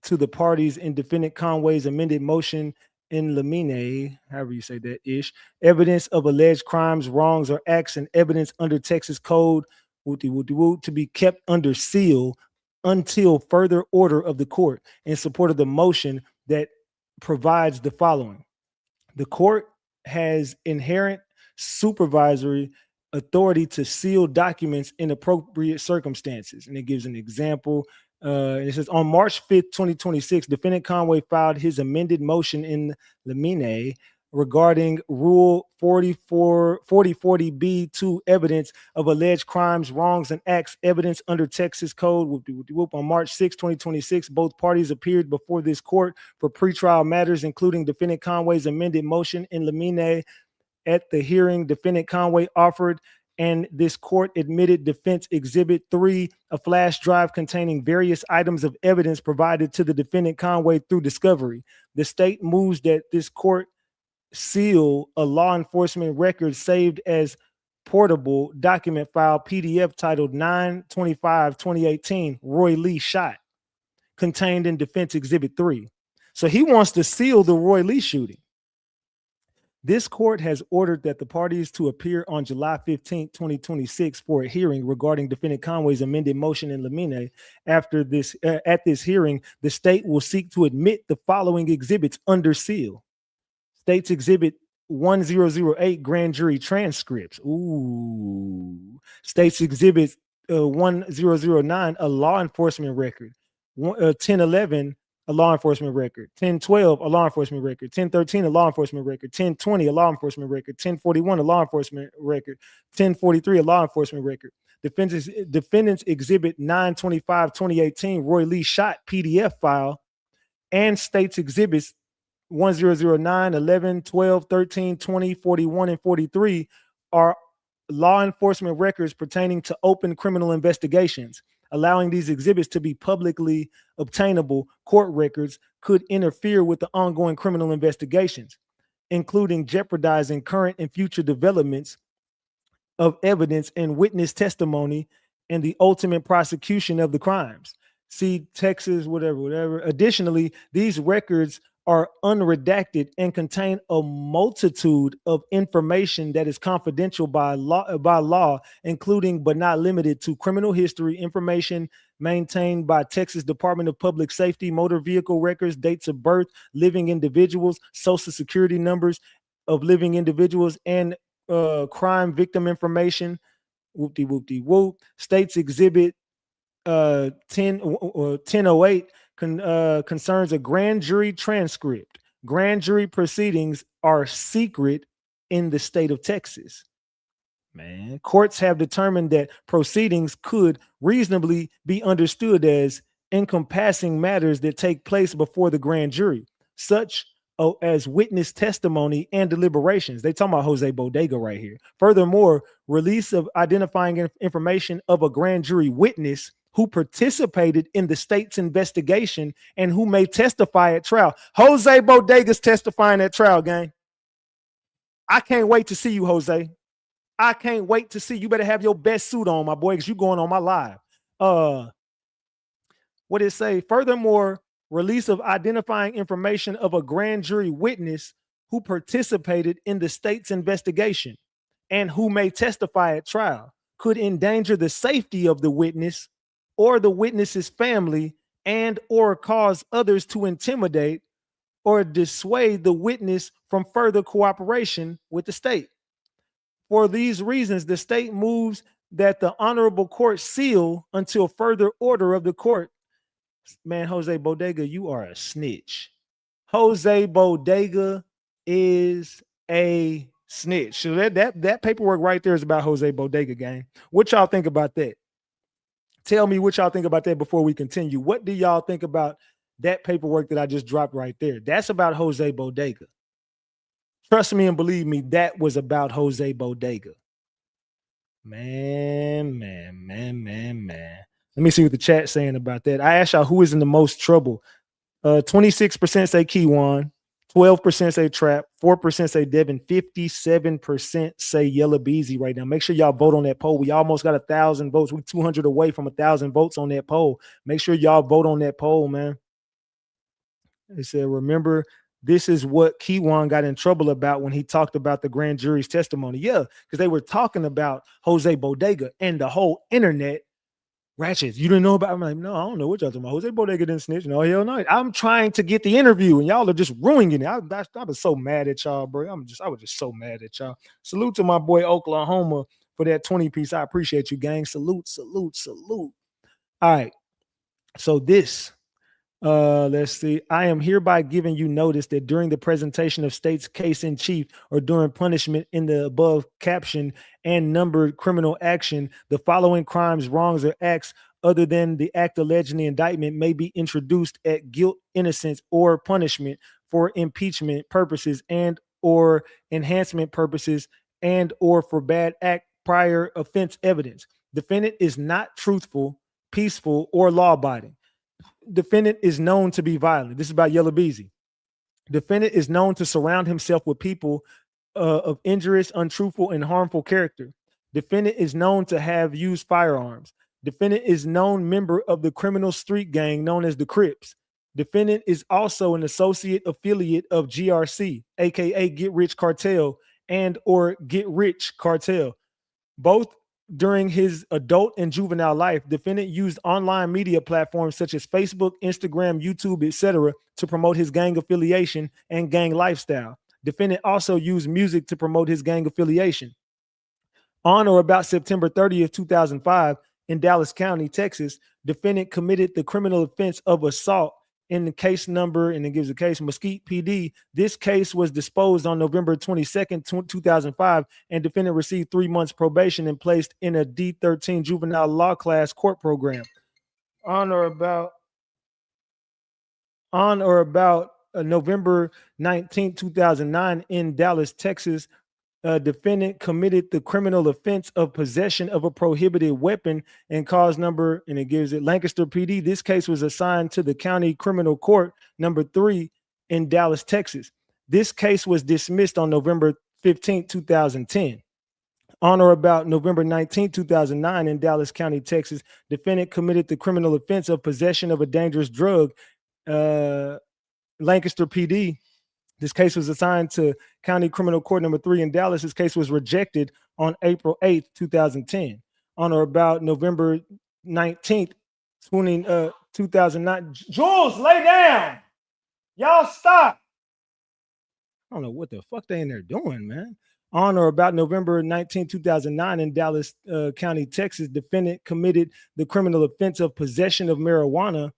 to the parties in defendant Conway's amended motion in limine, however you say that ish, evidence of alleged crimes, wrongs, or acts, and evidence under Texas Code to be kept under seal until further order of the court in support of the motion that provides the following. The court has inherent supervisory authority to seal documents in appropriate circumstances. And it gives an example. It says on March 5th, 2026, Defendant Conway filed his amended motion in limine regarding Rule 4040B2 evidence of alleged crimes, wrongs, and acts, evidence under Texas Code. On March 6, 2026, both parties appeared before this court for pretrial matters, including Defendant Conway's amended motion in limine. At the hearing, Defendant Conway offered and this court admitted Defense Exhibit 3, a flash drive containing various items of evidence provided to the Defendant Conway through discovery. The state moves that this court seal a law enforcement record saved as portable document file PDF titled 9/25/2018, Roy Lee shot, contained in Defense Exhibit 3. So he wants to seal the Roy Lee shooting. This court has ordered that the parties to appear on July 15, 2026 for a hearing regarding Defendant Conway's amended motion in limine. After this, at this hearing, the state will seek to admit the following exhibits under seal. State's Exhibit 1008, grand jury transcripts. Ooh. State's Exhibit 1009, a law enforcement record. 1011, a law enforcement record. 1012, a law enforcement record. 1013, a law enforcement record. 1020, a law enforcement record. 1041, a law enforcement record. 1043, a law enforcement record. Defendant's Exhibit 9/25/2018, Roy Lee shot PDF file, and State's Exhibits 1009, 11, 12, 13, 20, 41, and 43 are law enforcement records pertaining to open criminal investigations. Allowing these exhibits to be publicly obtainable court records could interfere with the ongoing criminal investigations, including jeopardizing current and future developments of evidence and witness testimony and the ultimate prosecution of the crimes. See Texas, whatever. Additionally, these records are unredacted and contain a multitude of information that is confidential by law, including but not limited to criminal history information maintained by Texas Department of Public Safety, motor vehicle records, dates of birth, living individuals, social security numbers of living individuals, and crime victim information. Whoop-de-whoop-de-whoop. State's Exhibit 1008 concerns a grand jury transcript. Grand jury proceedings are secret in the state of Texas. Man, courts have determined that proceedings could reasonably be understood as encompassing matters that take place before the grand jury, such as witness testimony and deliberations. They talking about Jose Bodega right here. Furthermore, release of identifying information of a grand jury witness who participated in the state's investigation and who may testify at trial. Jose Bodega's testifying at trial, gang. I can't wait to see you, Jose. I can't wait to see you. Better have your best suit on, my boy, because you're going on my live. What did it say? Furthermore, release of identifying information of a grand jury witness who participated in the state's investigation and who may testify at trial could endanger the safety of the witness or the witness's family and or cause others to intimidate or dissuade the witness from further cooperation with the state. For these reasons, the state moves that the honorable court seal until further order of the court. Man, Jose Bodega, you are a snitch. Jose Bodega is a snitch. So that paperwork right there is about Jose Bodega, gang. What y'all think about that? Tell me what y'all think about that before we continue. What do y'all think about that paperwork that I just dropped right there? That's about Jose Bodega. Trust me and believe me, that was about Jose Bodega. Man. Let me see what the chat's saying about that. I asked y'all who is in the most trouble. 26% say Keywan, 12% say Trap, 4% say Devin, 57% say Yellow Beezy right now. Make sure y'all vote on that poll. We almost got 1,000 votes. We're 200 away from 1,000 votes on that poll. Make sure y'all vote on that poll, man. They said, remember This is what Kiwan got in trouble about when he talked about the grand jury's testimony. Yeah, because they were talking about Jose Bodega and the whole internet. Ratchets, you didn't know about? I'm like, no, I don't know what y'all talking about. Jose Bodega didn't snitch. No, hell no. I'm trying to get the interview, and y'all are just ruining it. I was so mad at y'all, bro. I was just so mad at y'all. Salute to my boy Oklahoma for that 20 piece. I appreciate you, gang. Salute, salute, salute. All right. So this, let's see. I am hereby giving you notice that during the presentation of state's case in chief or during punishment in the above caption and numbered criminal action, the following crimes, wrongs, or acts other than the act alleged in the indictment may be introduced at guilt, innocence, or punishment for impeachment purposes and or enhancement purposes and or for bad act prior offense evidence. Defendant is not truthful, peaceful, or law-abiding. Defendant is known to be violent. This is about Yellow Beezy. Defendant is known to surround himself with people of injurious, untruthful, and harmful character. Defendant is known to have used firearms. Defendant is known member of the criminal street gang known as the Crips. Defendant is also an associate affiliate of GRC, aka Get Rich Cartel, and or Get Rich Cartel. Both during his adult and juvenile life, defendant used online media platforms such as Facebook, Instagram, YouTube, etc. to promote his gang affiliation and gang lifestyle. Defendant also used music to promote his gang affiliation. On or about September 30th, 2005, in Dallas County, Texas, defendant committed the criminal offense of assault in the case number, and it gives a case, Mesquite PD. This case was disposed on November 22nd, 2005, and defendant received 3 months probation and placed in a D13 juvenile law class court program. On or about November 19, 2009, in Dallas, Texas, defendant committed the criminal offense of possession of a prohibited weapon and cause number, and it gives it Lancaster PD. This case was assigned to the County Criminal Court number 3 in Dallas, Texas. This case was dismissed on November 15, 2010. On or about November 19, 2009, in Dallas County, Texas, defendant committed the criminal offense of possession of a dangerous drug, Lancaster PD. This case was assigned to County Criminal Court number 3 in Dallas. This case was rejected on April 8th, 2010. On or about November 19th, 2009. Jules, lay down. Y'all stop. I don't know what the fuck they in there doing, man. On or about November 19, 2009, in Dallas County, Texas, defendant committed the criminal offense of possession of marijuana.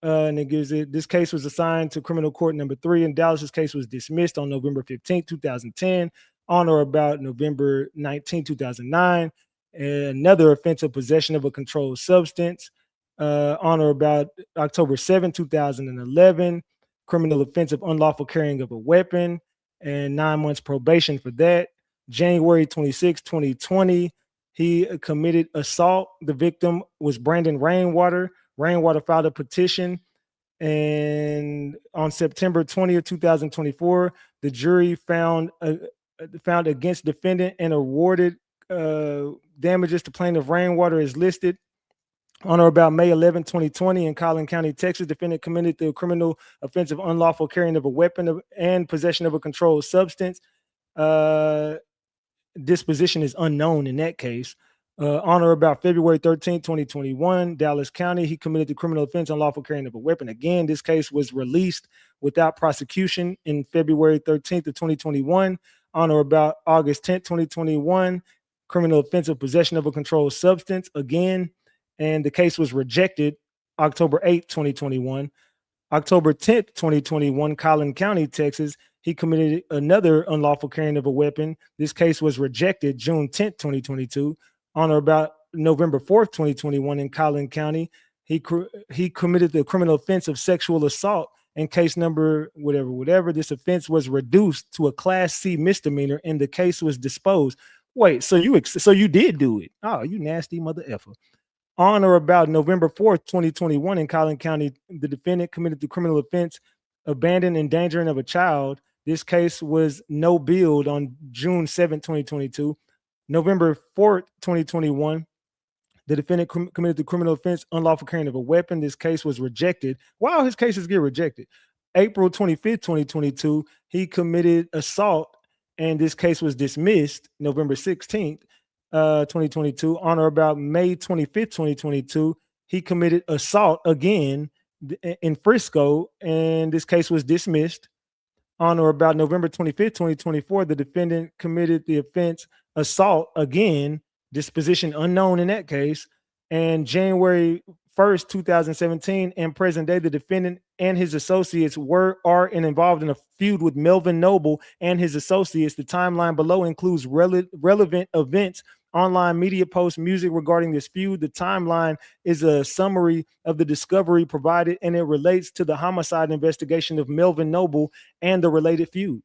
And it gives it, this case was assigned to criminal court number 3 in Dallas. This case was dismissed on November 15, 2010. On or about November 19, 2009, another offense of possession of a controlled substance. On or about October 7, 2011, criminal offense of unlawful carrying of a weapon and 9 months probation for that. January 26, 2020, he committed assault. The victim was Brandon Rainwater. Rainwater filed a petition, and on September 20th, 2024, the jury found against defendant and awarded damages to plaintiff. Rainwater is listed. On or about May 11, 2020, in Collin County, Texas, defendant committed the criminal offense of unlawful carrying of a weapon and possession of a controlled substance. Disposition is unknown in that case. On or about February 13, 2021, Dallas County, he committed the criminal offense unlawful carrying of a weapon. Again, this case was released without prosecution in February 13th of 2021. On or about August 10th, 2021, criminal offense of possession of a controlled substance again, and the case was rejected October 8th, 2021. October 10th, 2021, Collin County, Texas, he committed another unlawful carrying of a weapon. This case was rejected June 10th, 2022. On or about November 4th, 2021, in Collin County, he committed the criminal offense of sexual assault, and case number whatever. This offense was reduced to a Class C misdemeanor, and the case was disposed. Wait, so you did do it? Oh, you nasty mother effer. On or about November 4th, 2021, in Collin County, the defendant committed the criminal offense abandoned endangering of a child. This case was no billed on June 7th, 2022. November 4th, 2021, the defendant committed the criminal offense unlawful carrying of a weapon. This case was rejected. Wow, his cases get rejected. April 25th, 2022, he committed assault, and this case was dismissed November 16th, 2022. On or about May 25th, 2022, he committed assault again in Frisco, and this case was dismissed. On or about November 25th, 2024, the defendant committed the offense assault again, disposition unknown in that case. And January 1st, 2017, and present day, the defendant and his associates are involved in a feud with Melvin Noble and his associates. The timeline below includes relevant events, online media posts, music regarding this feud. The timeline is a summary of the discovery provided, and it relates to the homicide investigation of Melvin Noble and the related feud.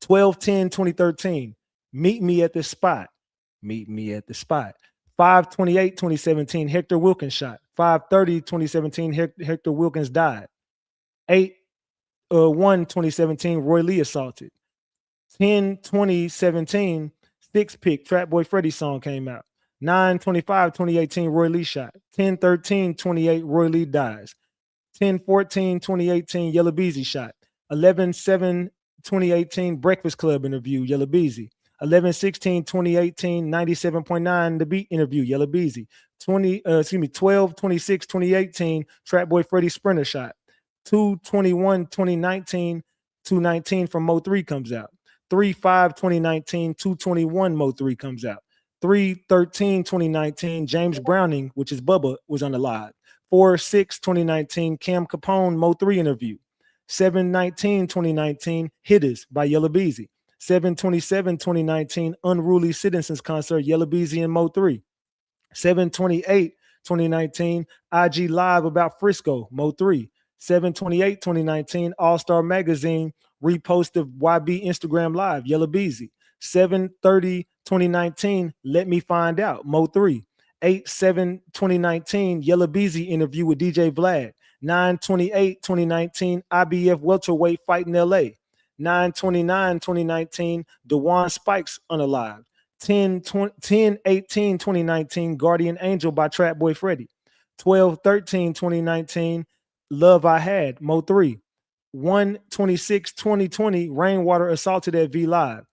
12/10/2013, meet me at the spot. Meet me at the spot. 5/28/2017, Hector Wilkins shot. 5/30/2017, Hector Wilkins died. 8/1/2017, Roy Lee assaulted. 10/2017, Six Pick, Trap Boy Freddy song came out. 9/25/2018, Roy Lee shot. 10/13/28, Roy Lee dies. 10/14/2018, Yella Beezy shot. 11/7/2018, Breakfast Club interview, Yella Beezy. 11/16/2018, 97.9 The Beat interview, Yella Beezy. 12/26/2018, Trap Boy Freddy Sprinter shot. 2/21/2019, 219 from MO3 comes out. 3/5/2019, 221 MO3 comes out. 3/13/2019, James Browning, which is Bubba, was on the live. 4/6/2019, Cam Capone MO3 interview. 7/19/2019, Hitters by Yella Beezy. 7/27/2019, Unruly Citizens concert, Yella Beezy and MO3. 7/28/2019, IG Live about Frisco, MO3. 7/28/2019, All-Star Magazine repost of YB Instagram Live, Yella Beezy. 7/30/2019, Let Me Find Out, Mo3. 8/7/2019, Yella Beezy interview with DJ Vlad. 9/28/2019, IBF welterweight fight in LA. 9/29/2019, Dewan Spikes unalive. 10/18/2019, Guardian Angel by Trap Boy Freddy. 12/13/2019, Love I Had, Mo3. 1/26/2020, Rainwater assaulted at V Live.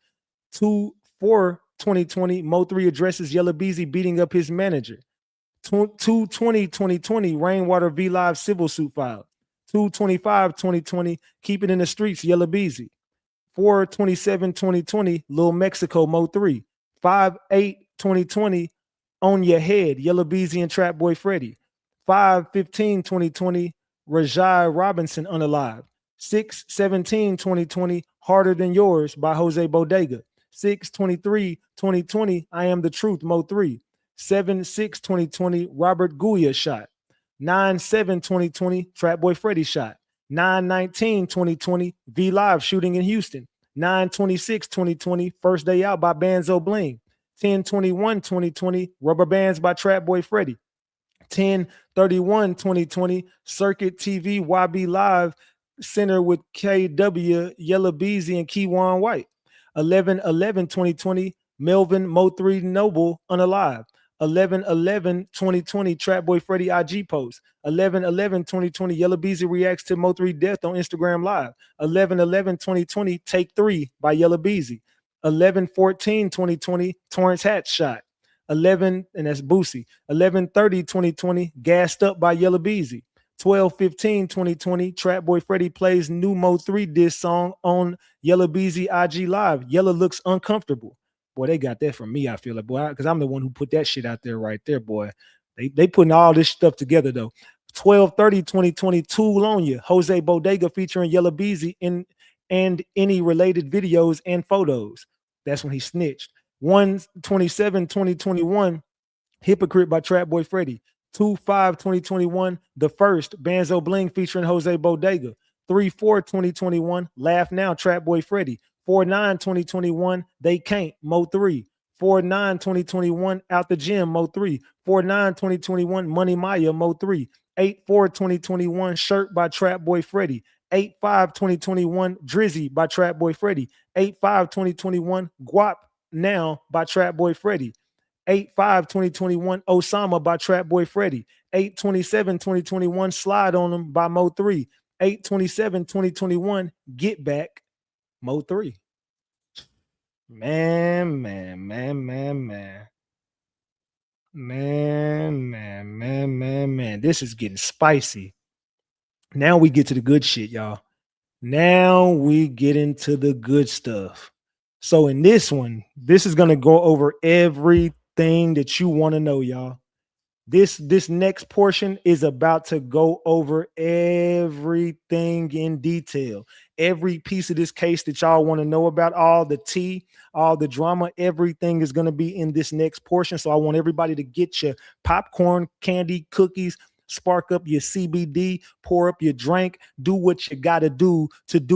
2/4/2020, Mo3 addresses Yella Beezy beating up his manager. 2/20/2020, Rainwater V Live civil suit filed. 2/25/2020, Keep It in the Streets, Yella Beezy. 4/27/2020, Lil Mexico, Mo3. 5/8/2020, On Your Head, Yella Beezy and Trap Boy Freddy. 5/15/2020, Rajai Robinson unalive. 6/17/2020, Harder Than Yours by Jose Bodega. 6/23/2020, I Am the Truth, Mo3. 7/6/2020, Robert Guya shot. 9/7/2020, Trap Boy Freddy shot. 9/19/2020, V Live shooting in Houston. 9/26/2020, First Day Out by Banzo Bling. 10/21/2020, Rubber Bands by Trap Boy Freddy. 10/31/2020, Circuit TV YB Live Center with KW, Yella Beezy, and Keywan White. 11/11/2020, Melvin Mo3 Noble unalive. 11/11/2020, Trap Boy Freddy IG post. 11/11/2020, Yella Beezy reacts to Mo3 death on Instagram Live. 11/11/2020, Take 3 by Yella Beezy. 11/14/2020, Torrance Hatch shot. 11, and that's Boosie. 11/30/2020, Gassed Up by Yella Beezy. 12/15/2020, Trap Boy Freddy plays new Mo3 diss song on Yella Beezy IG Live. Yella looks uncomfortable. Boy, they got that from me, I feel like, boy, because I'm the one who put that shit out there right there, boy. They putting all this stuff together, though. 12/30/2020, Tool on Ya, Jose Bodega featuring Yella Beezy and any related videos and photos. That's when he snitched. 1/27/2021, Hypocrite by Trap Boy Freddy. 2/5/2021, The First, Banzo Bling featuring Jose Bodega. 3/4/2021, Laugh Now, Trap Boy Freddy. 4/9/2021, They Can't, Mo3. 4/9/2021, Out the Gym, Mo3. 4/9/2021, Money Maya, Mo3. 8/4/2021, Shirt by Trap Boy Freddy. 8/5/2021, Drizzy by Trap Boy Freddy. 8/5/2021, Guap Now by Trap Boy Freddy. 8/5/2021, Osama by Trap Boy Freddy. 8/27/2021, Slide on Them by Mo3. 8/27/2021, get back MO3. Man. This is getting spicy. Now we get to the good shit, y'all. Now we get into the good stuff. So in this one, this is going to go over everything that you want to know, y'all. This next portion is about to go over everything in detail. Every piece of this case that y'all want to know about, all the tea, all the drama, everything is going to be in this next portion. So I want everybody to get your popcorn, candy, cookies, spark up your CBD, pour up your drink, do what you got to do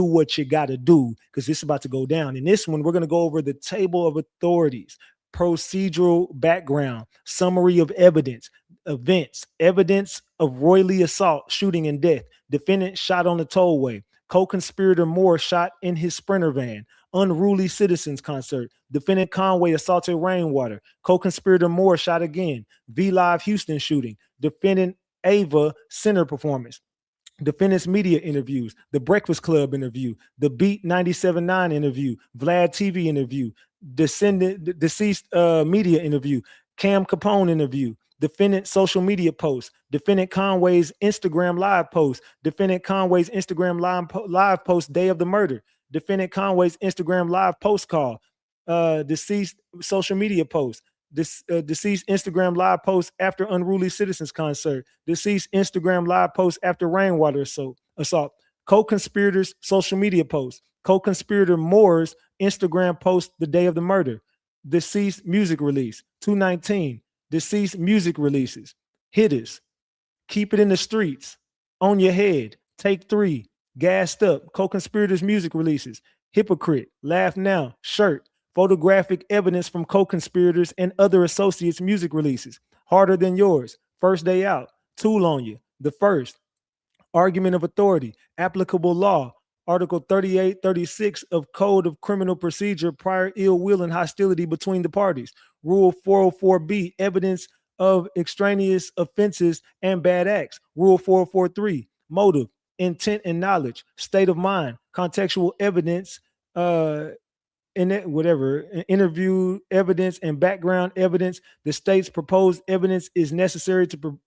what you got to do, because this is about to go down. In this one, we're going to go over the table of authorities, procedural background, summary of evidence, events, evidence of Roy assault, shooting, and death, defendant shot on the tollway, co-conspirator Moore shot in his Sprinter van, unruly citizens concert, defendant Conway assaulted Rainwater, co-conspirator Moore shot again, V-Live Houston shooting, defendant Ava center performance, defendant's media interviews, the Breakfast Club interview, the Beat 97.9 interview, Vlad TV interview, deceased media interview, Cam Capone interview, defendant social media post, defendant Conway's Instagram live post, defendant Conway's Instagram live post day of the murder, defendant Conway's Instagram live post call, deceased social media post, deceased Instagram live post after unruly citizens concert, deceased Instagram live post after Rainwater assault, co-conspirators social media post, co-conspirator Moore's Instagram post the day of the murder, deceased music release, 219, deceased music releases, hitters, keep it in the streets, on your head, take 3, gassed up, co-conspirators music releases, hypocrite, laugh now, shirt, photographic evidence from co-conspirators and other associates music releases, harder than yours, first day out, tool on you, the first, argument of authority, applicable law, Article 38, 36 of Code of Criminal Procedure, prior ill will and hostility between the parties. Rule 404B, evidence of extraneous offenses and bad acts. Rule 443, motive, intent and knowledge, state of mind, contextual evidence, interview evidence and background evidence. The state's proposed evidence is necessary to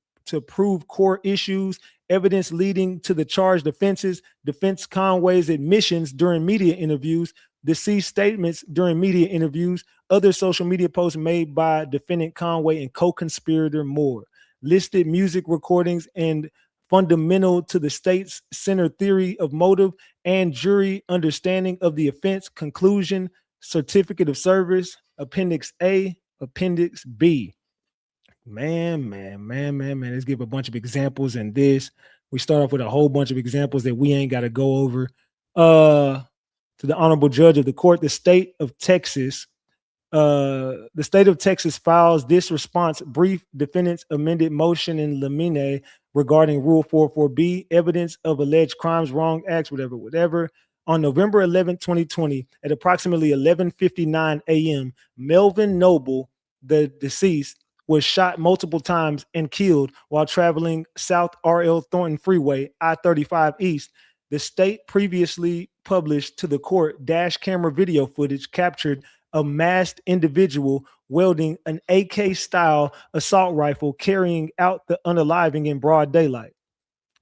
prove core issues, evidence leading to the charged offenses, defense Conway's admissions during media interviews, deceased statements during media interviews, other social media posts made by defendant Conway and co-conspirator Moore, listed music recordings, and fundamental to the state's center theory of motive and jury understanding of the offense, conclusion, certificate of service, Appendix A, Appendix B. Man. Let's give a bunch of examples in this. We start off with a whole bunch of examples that we ain't got to go over. To the honorable judge of the court, the state of Texas files this response brief, defendant's amended motion in limine regarding Rule 404B, evidence of alleged crimes, wrong acts, whatever. On November 11, 2020, at approximately 11:59 a.m., Melvin Noble, the deceased, was shot multiple times and killed while traveling South R.L. Thornton Freeway, I-35 East. The state previously published to the court dash camera video footage captured a masked individual wielding an AK-style assault rifle carrying out the unaliving in broad daylight.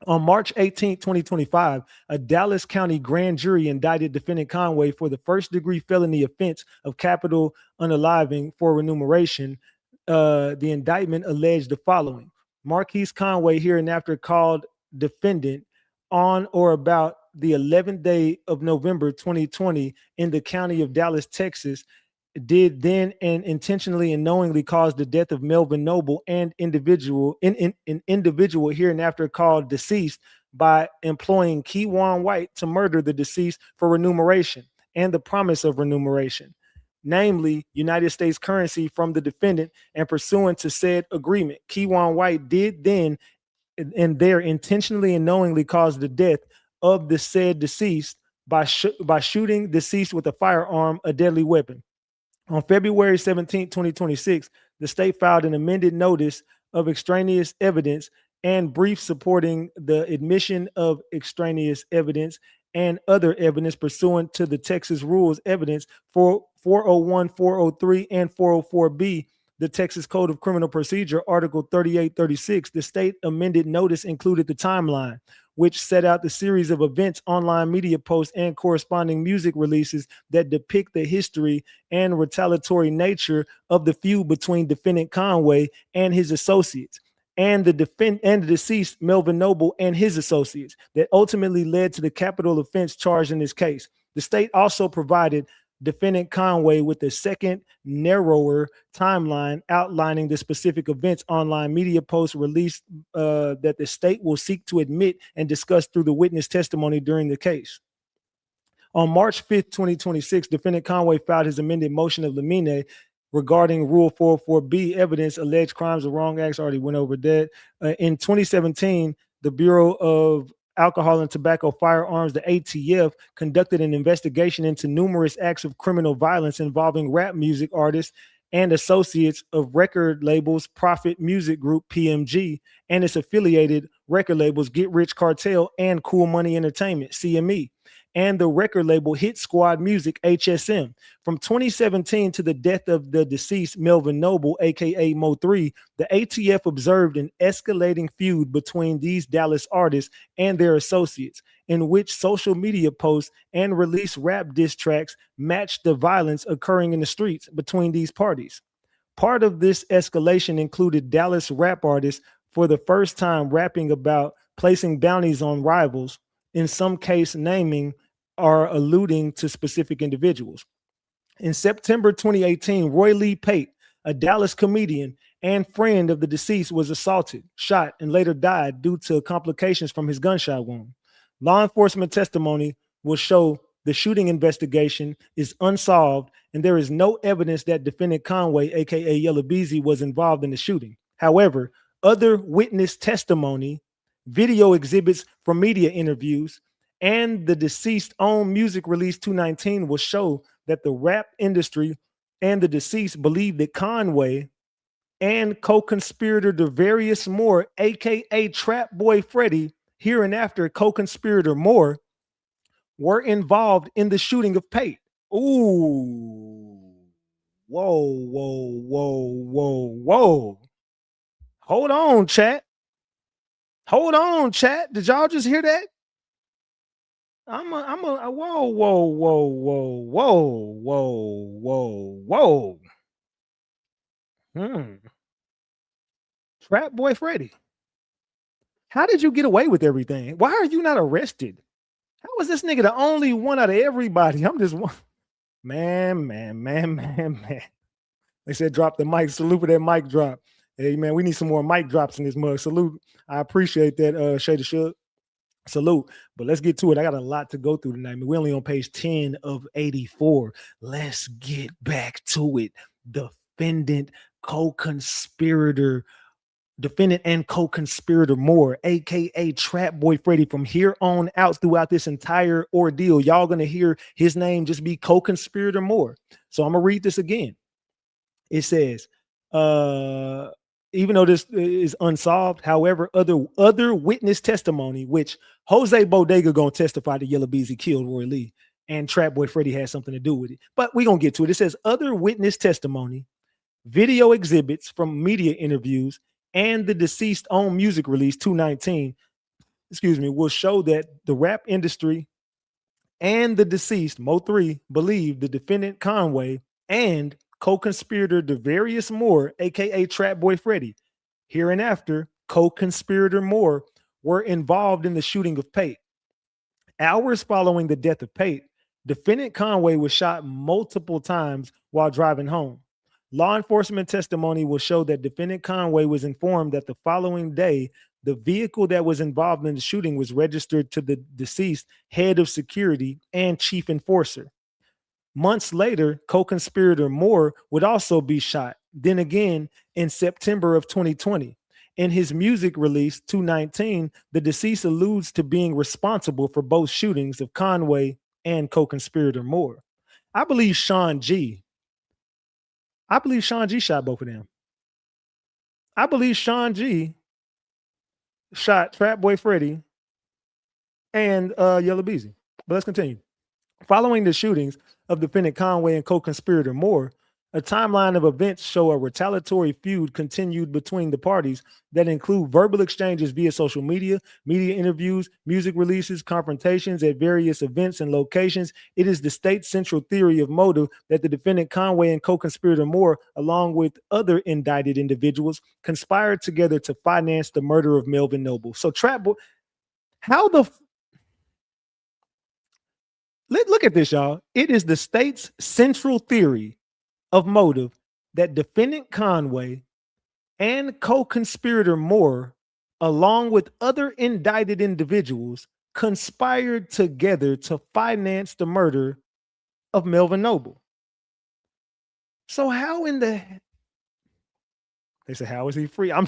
On March 18, 2025, a Dallas County grand jury indicted defendant Conway for the first-degree felony offense of capital unaliving for remuneration. The indictment alleged the following: Marquise Conway, hereinafter called defendant, on or about the 11th day of November 2020 in the county of Dallas, Texas, did then and intentionally and knowingly cause the death of Melvin Noble and individual hereinafter called deceased by employing Keywan White to murder the deceased for remuneration and the promise of remuneration, namely United States currency, from the defendant, and pursuant to said agreement, Keywan White did then and there intentionally and knowingly cause the death of the said deceased by shooting deceased with a firearm, a deadly weapon. On February 17, 2026, the state filed an amended notice of extraneous evidence and briefs supporting the admission of extraneous evidence and other evidence pursuant to the Texas Rules Evidence for 401, 403, and 404B, the Texas Code of Criminal Procedure, Article 3836. The state amended notice included the timeline, which set out the series of events, online media posts, and corresponding music releases that depict the history and retaliatory nature of the feud between defendant Conway and his associates, and the deceased Melvin Noble and his associates, that ultimately led to the capital offense charged in this case. The state also provided defendant Conway with a second, narrower timeline outlining the specific events, online media posts released that the state will seek to admit and discuss through the witness testimony during the case. On March 5th, 2026, defendant Conway filed his amended motion of limine regarding Rule 404B evidence, alleged crimes or wrong acts. Already went over that. In 2017, the Bureau of Alcohol and Tobacco Firearms, the ATF, conducted an investigation into numerous acts of criminal violence involving rap music artists and associates of record labels Profit Music Group, PMG, and its affiliated record labels Get Rich Cartel and Cool Money Entertainment, CME, and the record label Hit Squad Music, HSM. From 2017 to the death of the deceased Melvin Noble, aka MO3, the ATF observed an escalating feud between these Dallas artists and their associates, in which social media posts and released rap diss tracks matched the violence occurring in the streets between these parties. Part of this escalation included Dallas rap artists for the first time rapping about placing bounties on rivals, in some case naming or alluding to specific individuals. In September 2018, Roy Lee Pate, a Dallas comedian and friend of the deceased, was assaulted, shot, and later died due to complications from his gunshot wound. Law enforcement testimony will show the shooting investigation is unsolved and there is no evidence that defendant Conway, aka Yella Beezy, was involved in the shooting. However, other witness testimony, video exhibits from media interviews, and the deceased own music release 219 will show that the rap industry and the deceased believe that Conway and co-conspirator Devarius Moore, aka Trap Boy Freddy, hereinafter co-conspirator Moore, were involved in the shooting of Pate. Ooh. Whoa. Hold on, chat. Did y'all just hear that? Whoa. Trap Boy Freddy. How did you get away with everything? Why are you not arrested? How was this nigga the only one out of everybody? I'm just one. Man. They said drop the mic. Salute for that mic drop. Hey, man, we need some more mic drops in this mug. Salute. I appreciate that, Shada Shug. Salute. But let's get to it. I got a lot to go through tonight. I mean, we're only on page 10 of 84. Let's get back to it. Defendant and co-conspirator Moore, aka Trap Boy Freddy, from here on out throughout this entire ordeal, y'all gonna hear his name just be co-conspirator Moore. So I'm gonna read this again. It says, even though this is unsolved, however, other witness testimony, which Jose Bodega gonna testify that Yella Beezy killed Roy Lee and Trap Boy Freddy had something to do with it. But we're gonna get to it. It says other witness testimony, video exhibits from media interviews, and the deceased own music release 219, will show that the rap industry and the deceased MO3 believe the defendant Conway and co-conspirator Devarius Moore, aka Trap Boy Freddy, hereinafter co-conspirator Moore, were involved in the shooting of Pate. Hours following the death of Pate, defendant Conway was shot multiple times while driving home. Law enforcement testimony will show that defendant Conway was informed that the following day, the vehicle that was involved in the shooting was registered to the deceased head of security and chief enforcer. Months later, co-conspirator Moore would also be shot, then again in September of 2020. In his music release 219, the deceased alludes to being responsible for both shootings of Conway and co-conspirator Moore. I believe Sean G shot both of them. I believe Sean G shot Trap Boy Freddy and Yellow Beezy. But let's continue. Following the shootings of defendant Conway and co-conspirator Moore, a timeline of events show a retaliatory feud continued between the parties that include verbal exchanges via social media, media interviews, music releases, confrontations at various events and locations. It is the state's central theory of motive that the defendant Conway and co-conspirator Moore, along with other indicted individuals, conspired together to finance the murder of Melvin Noble. So Trap Boy, how the look at this, y'all. It is the state's central theory of motive that defendant Conway and co-conspirator Moore, along with other indicted individuals, conspired together to finance the murder of Melvin Noble. So how in the they say, how is he free? I'm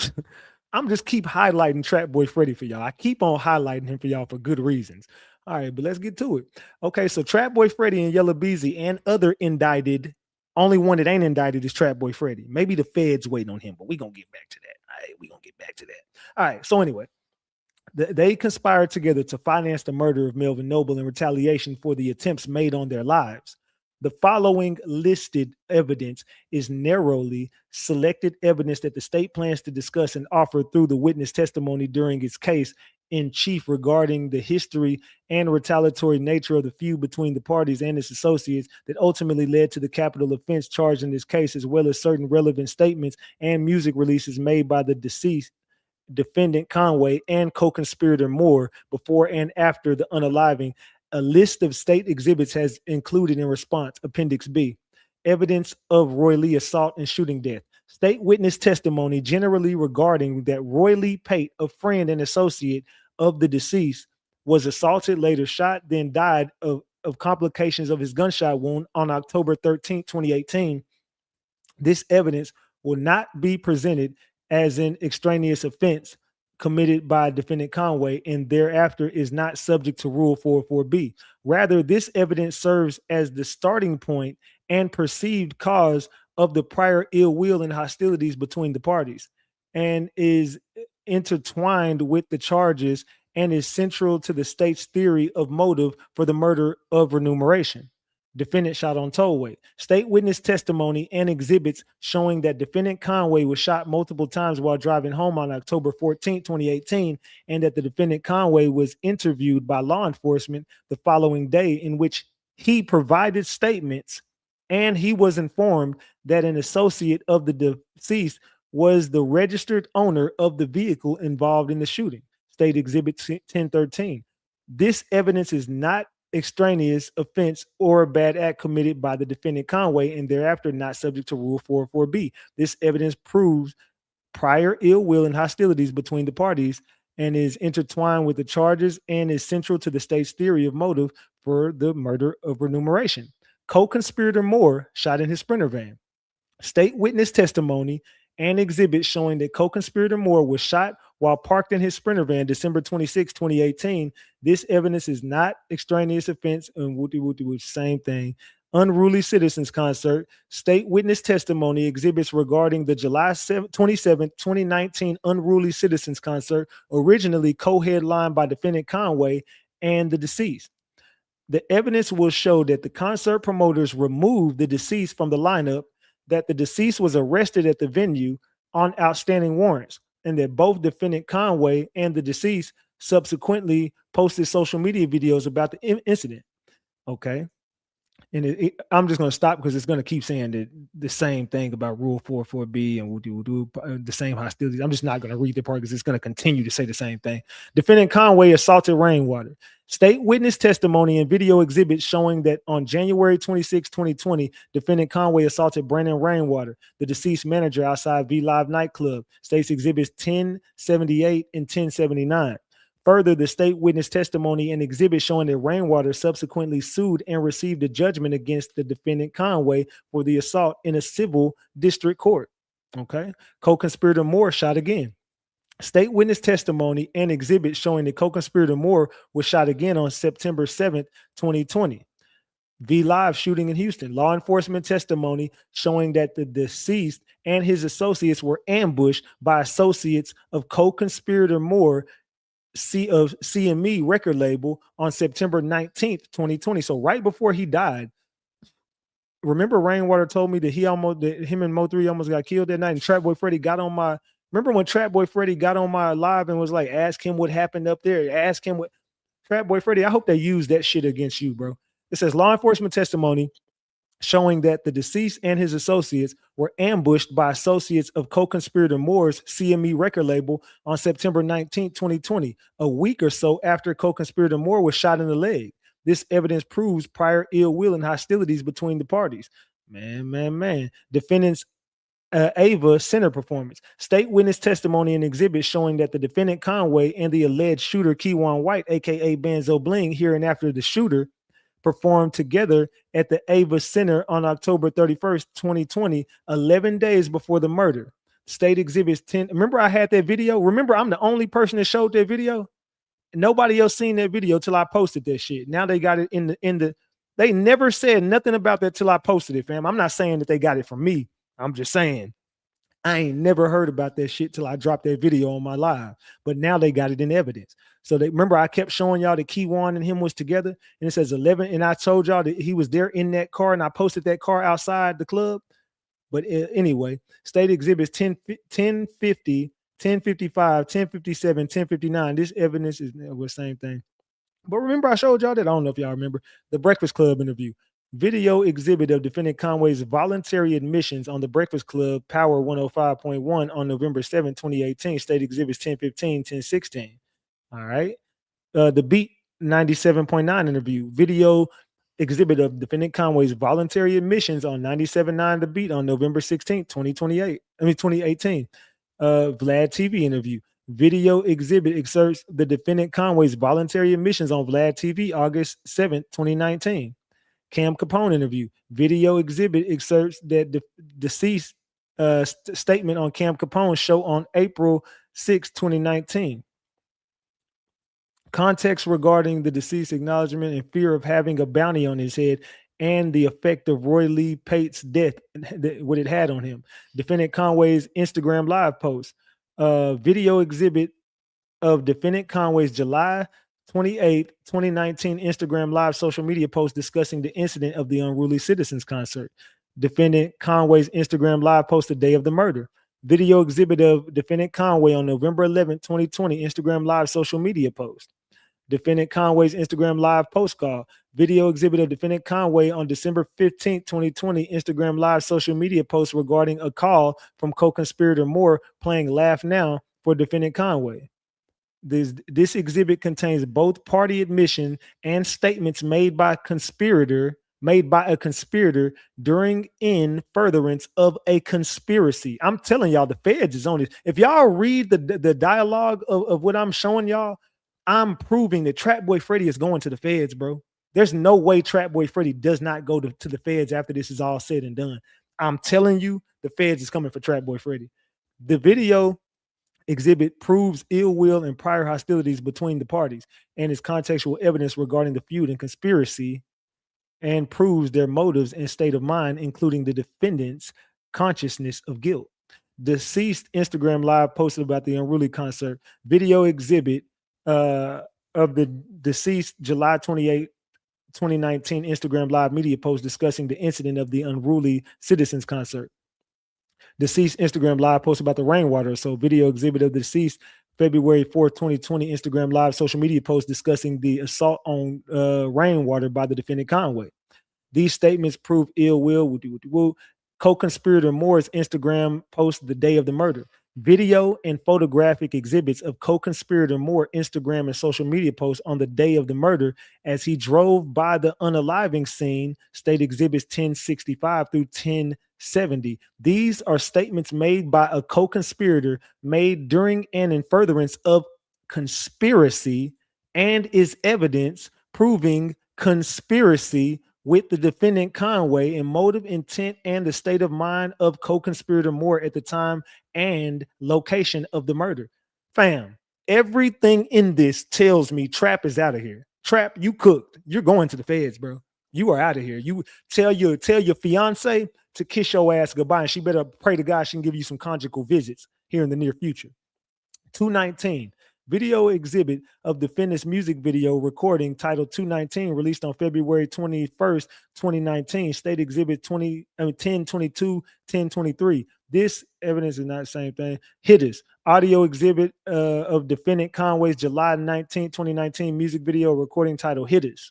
just keep highlighting Trap Boy Freddy for y'all. I keep on highlighting him for y'all for good reasons. All right, but let's get to it. Okay, so Trap Boy Freddy and Yellow Beezy and other indicted. Only one that ain't indicted is Trap Boy Freddy. Maybe the feds waiting on him, but we're going to get back to that. All right, we're going to get back to that. All right, so anyway, they conspired together to finance the murder of Melvin Noble in retaliation for the attempts made on their lives. The following listed evidence is narrowly selected evidence that the state plans to discuss and offer through the witness testimony during its case in chief regarding the history and retaliatory nature of the feud between the parties and its associates that ultimately led to the capital offense charged in this case, as well as certain relevant statements and music releases made by the deceased defendant Conway and co-conspirator Moore before and after the unaliving. A list of state exhibits has included in response. Appendix B. Evidence of Roy Lee assault and shooting death. State witness testimony generally regarding that Roy Lee Pate, a friend and associate of the deceased, was assaulted, later shot, then died of complications of his gunshot wound on October 13, 2018. This evidence will not be presented as an extraneous offense committed by defendant Conway and thereafter is not subject to Rule 404B. Rather, this evidence serves as the starting point and perceived cause of the prior ill will and hostilities between the parties and is intertwined with the charges and is central to the state's theory of motive for the murder of remuneration. Defendant shot on tollway. State witness testimony and exhibits showing that defendant Conway was shot multiple times while driving home on October 14, 2018, and that the defendant Conway was interviewed by law enforcement the following day, in which he provided statements and he was informed that an associate of the deceased was the registered owner of the vehicle involved in the shooting. State Exhibit 1013. This evidence is not extraneous offense or a bad act committed by the defendant Conway and thereafter not subject to Rule 404B. This evidence proves prior ill will and hostilities between the parties and is intertwined with the charges and is central to the state's theory of motive for the murder of remuneration. Co-conspirator Moore shot in his Sprinter van. State witness testimony and exhibits showing that co-conspirator Moore was shot while parked in his Sprinter van December 26, 2018. This evidence is not extraneous offense and same thing. Unruly Citizens Concert. State witness testimony exhibits regarding the July 27, 2019 Unruly Citizens Concert, originally co-headlined by defendant Conway and the deceased. The evidence will show that the concert promoters removed the deceased from the lineup, that the deceased was arrested at the venue on outstanding warrants, and that both defendant Conway and the deceased subsequently posted social media videos about the incident. Okay. And I'm just going to stop because it's going to keep saying the same thing about Rule 404B and the same hostilities. I'm just not going to read the part because it's going to continue to say the same thing. Defendant Conway assaulted Rainwater. State witness testimony and video exhibits showing that on January 26, 2020, defendant Conway assaulted Brandon Rainwater, the deceased manager, outside V Live nightclub. States exhibits 1078 and 1079. Further, the state witness testimony and exhibit showing that Rainwater subsequently sued and received a judgment against the defendant Conway for the assault in a civil district court. Okay. Co-conspirator Moore shot again. State witness testimony and exhibit showing that co-conspirator Moore was shot again on September 7th, 2020. V Live shooting in Houston. Law enforcement testimony showing that the deceased and his associates were ambushed by associates of co-conspirator Moore of CME record label on September 19th, 2020. So right before he died, remember Rainwater told me that him and MO3 almost got killed that night, and Trap Boy Freddy got on my, remember when Trap Boy Freddy got on my live and was like, ask him what happened up there, ask him what, Trap Boy Freddy, I hope they use that shit against you, bro. It says law enforcement testimony showing that the deceased and his associates were ambushed by associates of co-conspirator Moore's CME record label on September 19, 2020, a week or so after co-conspirator Moore was shot in the leg. This evidence proves prior ill will and hostilities between the parties. Man. Defendants Ava Center performance. State witness testimony and exhibits showing that the defendant Conway and the alleged shooter Keywan White, aka Benzo Bling, hereinafter the shooter, performed together at the Ava Center on October 31st, 2020, 11 days before the murder. State exhibits 10. Remember, I had that video. Remember, I'm the only person that showed that video. Nobody else seen that video till I posted that shit. Now they got it in the. They never said nothing about that till I posted it, fam. I'm not saying that they got it from me. I'm just saying I ain't never heard about that shit till I dropped that video on my live. But now they got it in evidence. So they remember I kept showing y'all that Keywan and him was together, and it says 11. And I told y'all that he was there in that car, and I posted that car outside the club. But anyway, state exhibits 1050, 1055, 1057, 1059. This evidence is the same thing. But remember, I showed y'all that. I don't know if y'all remember the Breakfast Club interview. Video exhibit of defendant Conway's voluntary admissions on the Breakfast Club Power 105.1 on November 7, 2018. State exhibits 1015, 1016. All right. The Beat 97.9 interview. Video exhibit of defendant Conway's voluntary admissions on 97.9 The Beat on November 16, 2018. Vlad TV interview. Video exhibit excerpts the defendant Conway's voluntary admissions on Vlad TV August 7, 2019. Cam Capone interview. Video exhibit excerpts that deceased statement on Cam Capone's show on April 6, 2019. Context regarding the deceased acknowledgement and fear of having a bounty on his head and the effect of Roy Lee Pate's death, what it had on him. Defendant Conway's Instagram live post. Video exhibit of defendant Conway's July 28, 2019 Instagram live social media post discussing the incident of the Unruly Citizens concert. Defendant Conway's Instagram live post the day of the murder. Video exhibit of defendant Conway on November 11, 2020 Instagram live social media post. Defendant Conway's Instagram live post call. Video exhibit of defendant Conway on December 15, 2020 Instagram live social media post regarding a call from co-conspirator Moore playing Laugh Now for defendant Conway. This exhibit contains both party admission and statements made by a conspirator during in furtherance of a conspiracy. I'm telling y'all, the feds is on this. If y'all read the dialogue of what I'm showing y'all, I'm proving that Trap Boy Freddy is going to the feds, bro. There's no way Trap Boy Freddy does not go to the feds after this is all said and done. I'm telling you, the feds is coming for Trap Boy Freddy. The video exhibit proves ill will and prior hostilities between the parties and is contextual evidence regarding the feud and conspiracy, and proves their motives and state of mind, including the defendant's consciousness of guilt. Deceased Instagram live posted about the Unruly concert. Video exhibit of the deceased July 28, 2019 Instagram live media post discussing the incident of the Unruly Citizens concert. Deceased Instagram live post about the Rainwater. So video exhibit of the deceased February 4th, 2020 Instagram live social media post discussing the assault on Rainwater by the defendant Conway. These statements prove ill will. Co-conspirator Moore's Instagram post the day of the murder. Video and photographic exhibits of co-conspirator Moore Instagram and social media posts on the day of the murder as he drove by the unaliving scene. State exhibits 1065 through 1070. These are statements made by a co-conspirator made during and in furtherance of conspiracy and is evidence proving conspiracy with the defendant Conway in motive, intent, and the state of mind of co-conspirator Moore at the time and location of the murder. Fam, everything in this tells me Trap is out of here. Trap, you cooked. You're going to the feds, bro. You are out of here. You tell your fiance to kiss your ass goodbye, and she better pray to God she can give you some conjugal visits here in the near future. 219. Video exhibit of defendant's music video recording titled 219, released on February 21st, 2019. State exhibit 1022, 1023. This evidence is not the same thing. Hitters. Audio exhibit of defendant Conway's July 2019 music video recording titled Hitters.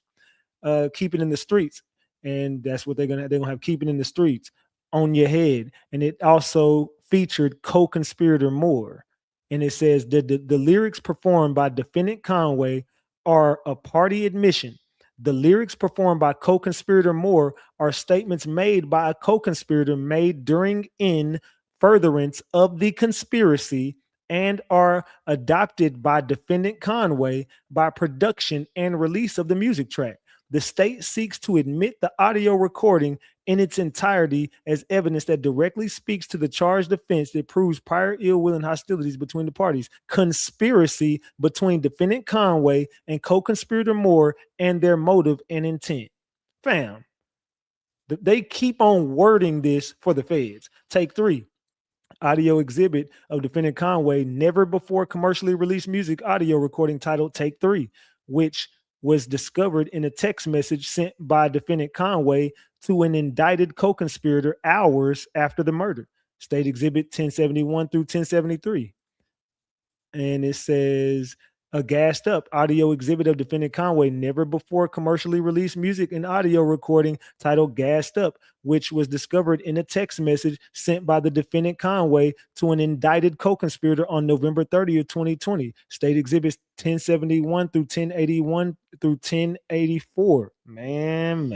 Keep it in the streets. And that's what they're gonna have, keep it in the streets on your head. And it also featured co-conspirator Moore. And it says the lyrics performed by defendant Conway are a party admission. The lyrics performed by co-conspirator Moore are statements made by a co-conspirator made during in furtherance of the conspiracy and are adopted by defendant Conway by production and release of the music track. The state seeks to admit the audio recording in its entirety as evidence that directly speaks to the charged offense that proves prior ill will and hostilities between the parties, conspiracy between defendant Conway and co-conspirator Moore, and their motive and intent. Fam, they keep on wording this for the feds. Take 3. Audio exhibit of defendant Conway never before commercially released music audio recording titled Take 3, which was discovered in a text message sent by defendant Conway to an indicted co-conspirator hours after the murder. State exhibit 1071 through 1073. And it says a gassed up audio exhibit of defendant Conway never before commercially released music and audio recording titled Gassed Up, which was discovered in a text message sent by the defendant Conway to an indicted co-conspirator on November 30th, 2020. State exhibits 1071 through 1081 through 1084. Man.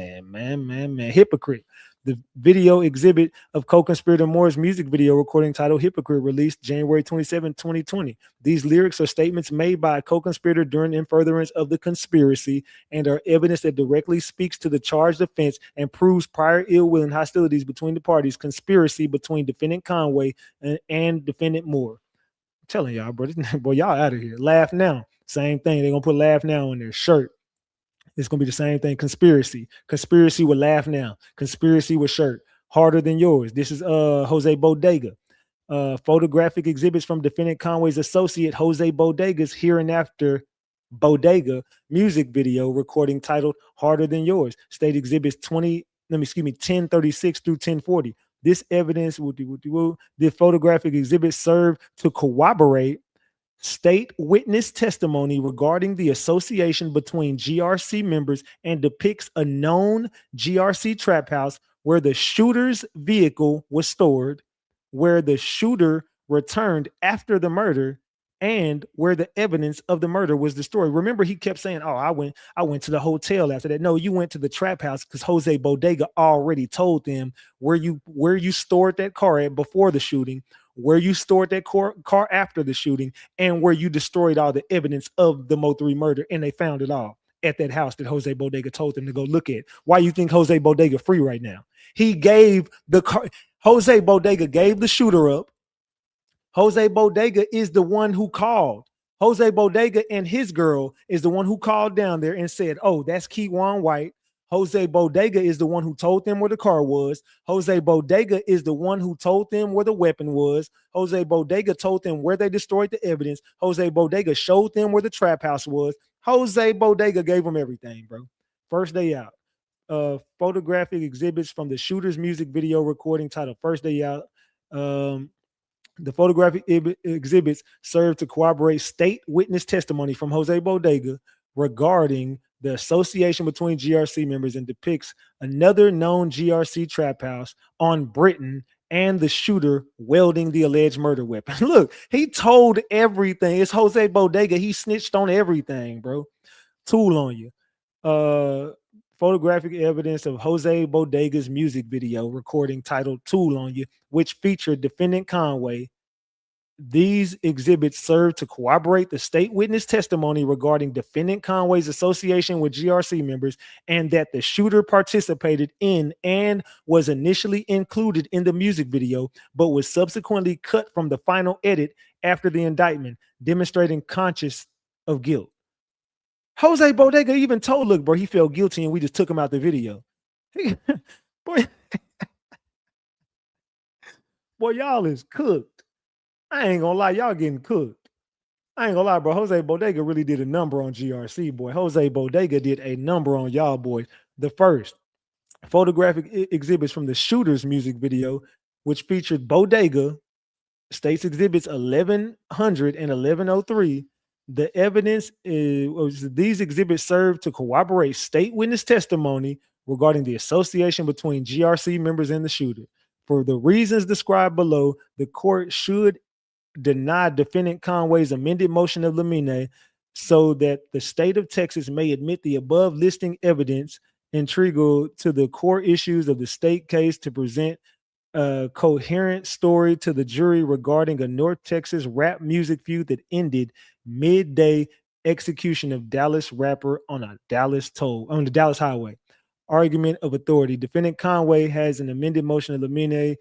Hypocrite. The video exhibit of co-conspirator Moore's music video recording titled Hypocrite, released January 27, 2020. These lyrics are statements made by a co-conspirator during and furtherance of the conspiracy and are evidence that directly speaks to the charged offense and proves prior ill will and hostilities between the parties, conspiracy between defendant Conway and defendant Moore. I'm telling y'all, bro, boy, y'all out of here. Laugh Now, same thing. They're going to put Laugh Now on their shirt. It's going to be the same thing. Conspiracy with Laugh Now. Conspiracy with shirt. Harder Than Yours. This is Jose Bodega. Photographic exhibits from defendant Conway's associate Jose Bodega's Hereinafter Bodega music video recording titled Harder Than Yours. State exhibits 1036 through 1040. This evidence, the photographic exhibits serve to corroborate state witness testimony regarding the association between GRC members and depicts a known GRC trap house where the shooter's vehicle was stored, where the shooter returned after the murder, and where the evidence of the murder was destroyed. Remember, he kept saying, "Oh, I went to the hotel after that." No, you went to the trap house because Jose Bodega already told them where you stored that car at before the shooting, where you stored that car after the shooting, and where you destroyed all the evidence of the MO3 murder, and they found it all at that house that Jose Bodega told them to go look at. Why you think Jose Bodega free right now? He gave the car. Jose Bodega gave the shooter up. Jose Bodega is the one who called. Jose Bodega and his girl is the one who called down there and said, "Oh, that's Keywan White." Jose Bodega is the one who told them where the car was. Jose Bodega is the one who told them where the weapon was. Jose Bodega told them where they destroyed the evidence. Jose Bodega showed them where the trap house was. Jose Bodega gave them everything, bro. First day out. Photographic exhibits from the shooter's music video recording titled First Day Out. The photographic exhibits serve to corroborate state witness testimony from Jose Bodega regarding the association between GRC members and depicts another known GRC trap house on Britain and the shooter wielding the alleged murder weapon. Look, he told everything. It's Jose Bodega. He snitched on everything, bro. Tool on you. Photographic evidence of Jose Bodega's music video recording titled Tool on You, which featured defendant Conway. These exhibits serve to corroborate the state witness testimony regarding defendant Conway's association with GRC members and that the shooter participated in and was initially included in the music video, but was subsequently cut from the final edit after the indictment, demonstrating conscious of guilt. Jose Bodega even told, look, bro, he felt guilty and we just took him out the video. boy, boy, y'all is cooked. I ain't gonna lie, y'all getting cooked. I ain't gonna lie, bro. Jose Bodega really did a number on GRC, boy. Jose Bodega did a number on y'all, boys. The first photographic exhibits from the Shooter's music video, which featured Bodega, States Exhibits 1100 and 1103. The evidence these exhibits serve to corroborate state witness testimony regarding the association between GRC members and the shooter. For the reasons described below, the court should deny defendant Conway's amended motion of limine so that the state of Texas may admit the above listing evidence integral to the core issues of the state case to present a coherent story to the jury regarding a North Texas rap music feud that ended midday execution of Dallas rapper on the Dallas highway. Argument of authority. Defendant Conway has an amended motion of limine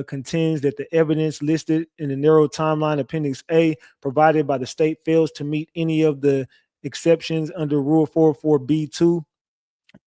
contends that the evidence listed in the narrow timeline appendix A provided by the state fails to meet any of the exceptions under Rule 404B2.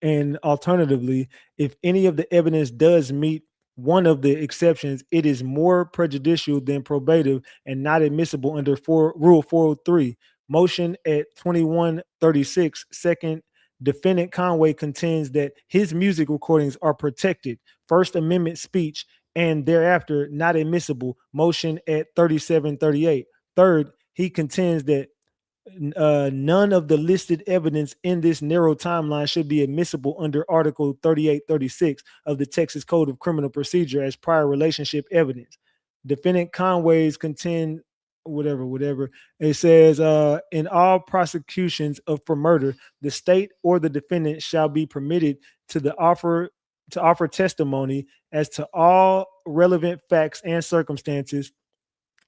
And alternatively, if any of the evidence does meet one of the exceptions, it is more prejudicial than probative and not admissible under Rule 403. Motion at 2136, second. Defendant Conway contends that his music recordings are protected First Amendment speech and thereafter not admissible. Motion at 3738. Third, he contends that none of the listed evidence in this narrow timeline should be admissible under Article 3836 of the Texas Code of Criminal Procedure as prior relationship evidence. Defendant Conway's contend whatever. It says in all prosecutions for murder, the state or the defendant shall be permitted to offer testimony as to all relevant facts and circumstances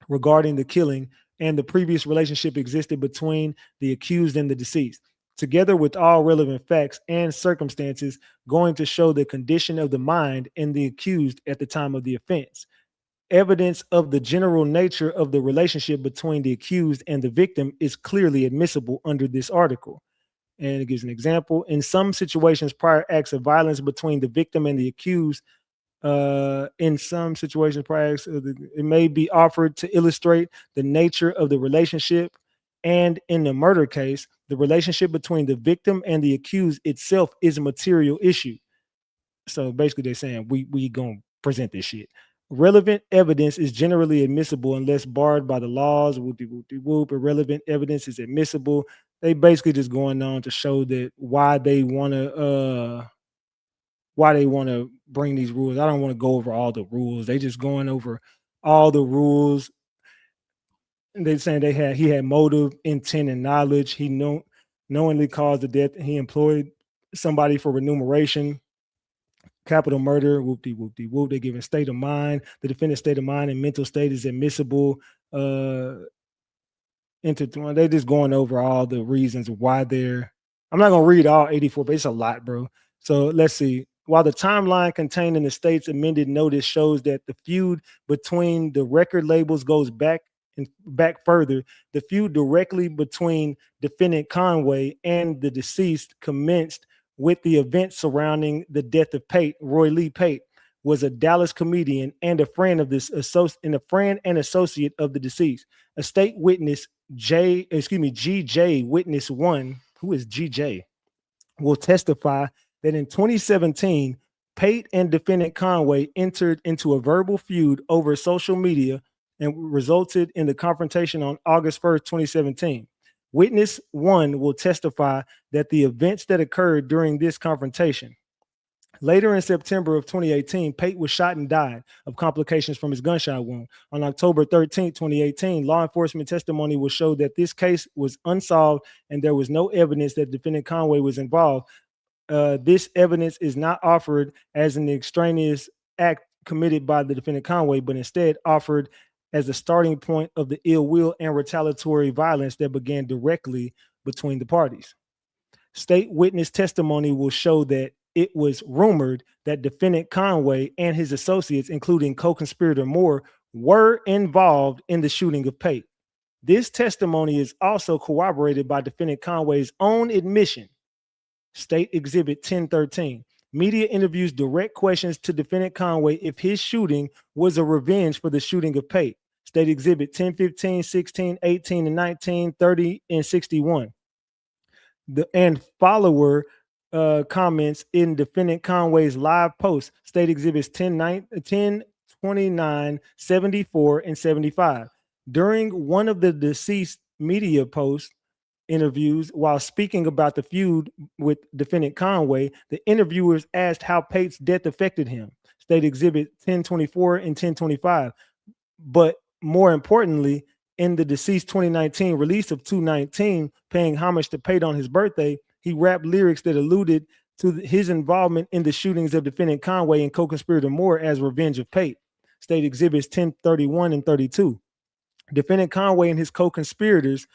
regarding the killing and the previous relationship existed between the accused and the deceased, together with all relevant facts and circumstances going to show the condition of the mind in the accused at the time of the offense. Evidence of the general nature of the relationship between the accused and the victim is clearly admissible under this article. And it gives an example. In some situations, prior acts of violence between the victim and the accused, in some situations, prior acts, it may be offered to illustrate the nature of the relationship. And in the murder case, the relationship between the victim and the accused itself is a material issue. So basically, they're saying we gonna present this shit. Relevant evidence is generally admissible unless barred by the laws. Whoop. Irrelevant evidence is admissible. They basically just going on to show that why they want to bring these rules. I don't want to go over all the rules. They just going over all the rules. They're saying he had motive, intent, and knowledge. He knowingly caused the death. He employed somebody for remuneration. Capital murder, whoop. They're giving state of mind. The defendant's state of mind and mental state is admissible. Intertwined. They're just going over all the reasons why they're. I'm not gonna read all 84, but it's a lot, bro. So let's see. While the timeline contained in the state's amended notice shows that the feud between the record labels goes back further, the feud directly between defendant Conway and the deceased commenced with the event surrounding the death of Pate. Roy Lee Pate was a Dallas comedian and a friend of this and associate of the deceased. A state witness, GJ witness 1, who is GJ, will testify that in 2017, Pate and defendant Conway entered into a verbal feud over social media and resulted in the confrontation on August 1st, 2017. Witness 1 will testify that the events that occurred during this confrontation. Later in September of 2018, Pate was shot and died of complications from his gunshot wound. On October 13, 2018, law enforcement testimony will show that this case was unsolved and there was no evidence that defendant Conway was involved. This evidence is not offered as an extraneous act committed by the defendant Conway, but instead offered as a starting point of the ill will and retaliatory violence that began directly between the parties. State witness testimony will show that it was rumored that defendant Conway and his associates, including co-conspirator Moore, were involved in the shooting of Pate. This testimony is also corroborated by defendant Conway's own admission. State Exhibit 1013. Media interviews direct questions to defendant Conway if his shooting was a revenge for the shooting of Pate. State Exhibit 10, 15, 16, 18, and 19, 30, and 61. And follower comments in defendant Conway's live post. State Exhibits 10, 10, 29, 74, and 75. During one of the deceased media posts, interviews while speaking about the feud with defendant Conway, the interviewers asked how Pate's death affected him. State Exhibit 1024 and 1025. But more importantly, in the deceased 2019 release of 219, paying homage to Pate on his birthday, he rapped lyrics that alluded to his involvement in the shootings of defendant Conway and co-conspirator Moore as revenge of Pate. State Exhibits 1031 and 32. Defendant Conway and his co-conspirators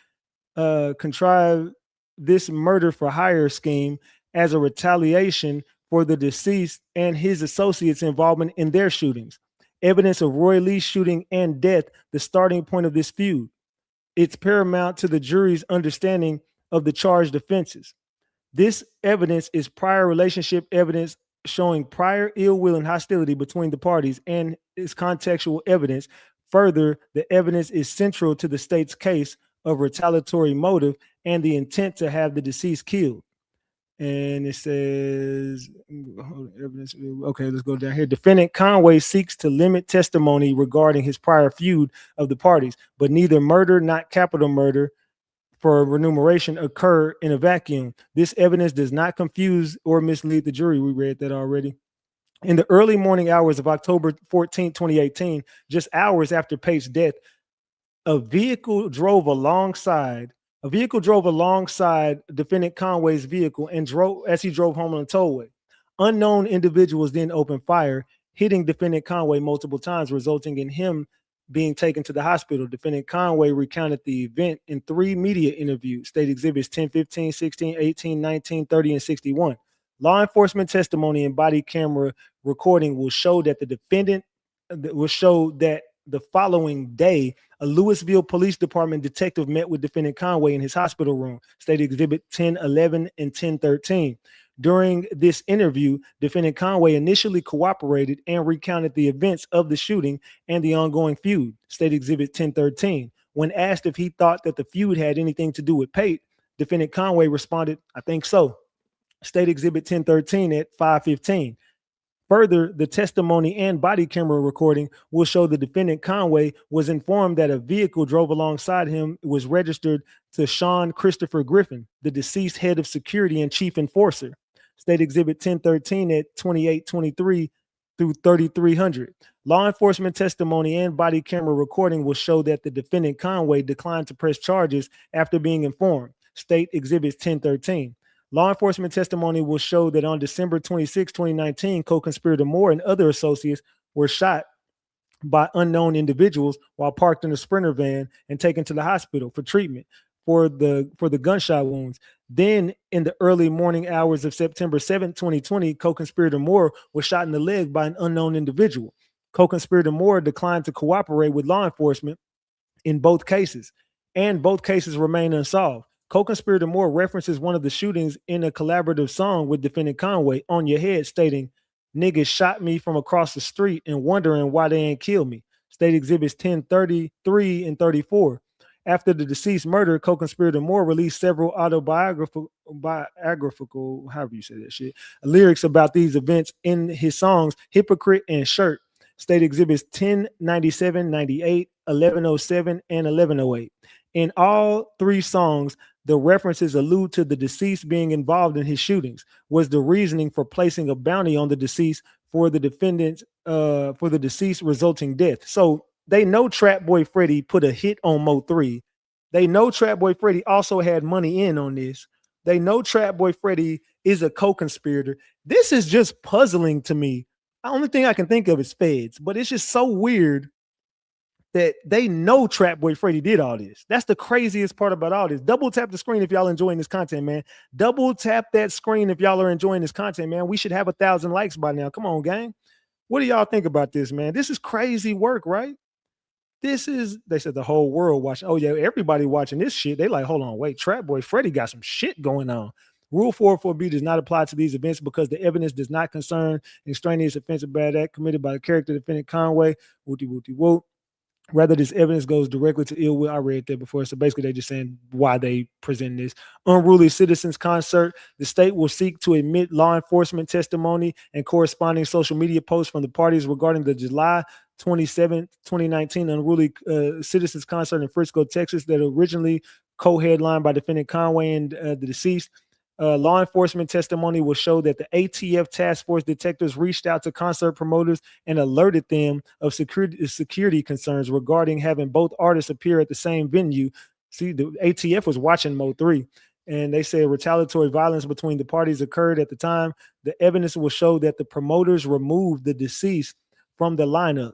contrived this murder for hire scheme as a retaliation for the deceased and his associates' involvement in their shootings. Evidence of Roy Lee's shooting and death, the starting point of this feud. It's paramount to the jury's understanding of the charged offenses. This evidence is prior relationship evidence showing prior ill will and hostility between the parties and is contextual evidence. Further, the evidence is central to the state's case of retaliatory motive and the intent to have the deceased killed. And it says, okay, let's go down here. Defendant Conway seeks to limit testimony regarding his prior feud of the parties, but neither murder, not capital murder, for remuneration occur in a vacuum. This evidence does not confuse or mislead the jury. We read that already. In the early morning hours of October 14, 2018, just hours after Pate's death, a vehicle drove alongside defendant Conway's vehicle and as he drove home on the tollway. Unknown individuals then opened fire, hitting defendant Conway multiple times, resulting in him being taken to the hospital. Defendant Conway recounted the event in 3 media interviews, State Exhibits 10, 15, 16, 18, 19, 30, and 61. Law enforcement testimony and body camera recording will show that the following day, a Louisville Police Department detective met with defendant Conway in his hospital room, State Exhibit 1011 and 1013. During this interview, defendant Conway initially cooperated and recounted the events of the shooting and the ongoing feud, State Exhibit 1013. When asked if he thought that the feud had anything to do with Pate, defendant Conway responded, "I think so." State Exhibit 1013 at 5:15. Further, the testimony and body camera recording will show the defendant Conway was informed that a vehicle drove alongside him. It was registered to Sean Christopher Griffin, the deceased head of security and chief enforcer. State Exhibit 1013 at 2823 through 3300. Law enforcement testimony and body camera recording will show that the defendant Conway declined to press charges after being informed. State Exhibits 1013. Law enforcement testimony will show that on December 26, 2019, co-conspirator Moore and other associates were shot by unknown individuals while parked in a Sprinter van and taken to the hospital for treatment for the gunshot wounds. Then in the early morning hours of September 7, 2020, co-conspirator Moore was shot in the leg by an unknown individual. Co-conspirator Moore declined to cooperate with law enforcement in both cases, and both cases remain unsolved. Co-conspirator Moore references one of the shootings in a collaborative song with defendant Conway, "On Your Head," stating, "Niggas shot me from across the street and wondering why they ain't killed me." State Exhibits 1033 and 34. After the deceased murder, co-conspirator Moore released several autobiographical, however you say that shit, lyrics about these events in his songs "Hypocrite" and "Shirt." State Exhibits 1097, 98, 1107, and 1108. In all 3 songs, the references allude to the deceased being involved in his shootings. Was the reasoning for placing a bounty on the deceased for the defendant's for the deceased resulting death? So they know Trap Boy Freddy put a hit on MO3. They know Trap Boy Freddy also had money in on this. They know Trap Boy Freddy is a co-conspirator. This is just puzzling to me. The only thing I can think of is feds, but it's just so weird that they know Trap Boy Freddy did all this. That's the craziest part about all this. Double tap the screen if y'all enjoying this content, man. Double tap that screen if y'all are enjoying this content, man. We should have 1,000 likes by now. Come on, gang. What do y'all think about this, man? This is crazy work, right? This is, they said the whole world watching. Oh, yeah, everybody watching this shit. They like, hold on, wait, Trap Boy Freddy got some shit going on. Rule 404B does not apply to these events because the evidence does not concern extraneous offensive bad act committed by the character defendant Conway. Wooty wooty whoop. Rather, this evidence goes directly to ill will. I read that before. So basically, they're just saying why they present this. Unruly citizens concert. The state will seek to admit law enforcement testimony and corresponding social media posts from the parties regarding the July 27, 2019 unruly citizens concert in Frisco, Texas, that originally co-headlined by defendant Conway and the deceased. Law enforcement testimony will show that the ATF task force detectives reached out to concert promoters and alerted them of security concerns regarding having both artists appear at the same venue. See, the ATF was watching MO3, and they say retaliatory violence between the parties occurred at the time. The evidence will show that the promoters removed the deceased from the lineup,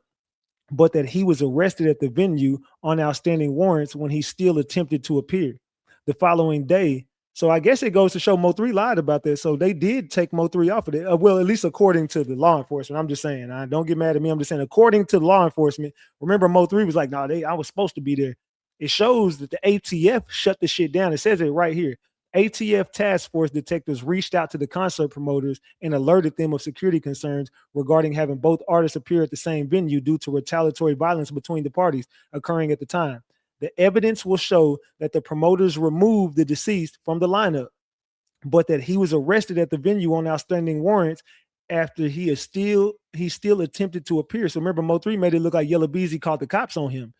but that he was arrested at the venue on outstanding warrants when he still attempted to appear. The following day, so I guess it goes to show Mo3 lied about that. So they did take Mo3 off of it. Well, at least according to the law enforcement. I'm just saying, don't get mad at me. I'm just saying, according to the law enforcement, remember Mo3 was like, no, I was supposed to be there. It shows that the ATF shut the shit down. It says it right here. ATF task force detectives reached out to the concert promoters and alerted them of security concerns regarding having both artists appear at the same venue due to retaliatory violence between the parties occurring at the time. The evidence will show that the promoters removed the deceased from the lineup, but that he was arrested at the venue on outstanding warrants after he still attempted to appear. So remember, Mo3 made it look like Yellow Beezy called the cops on him.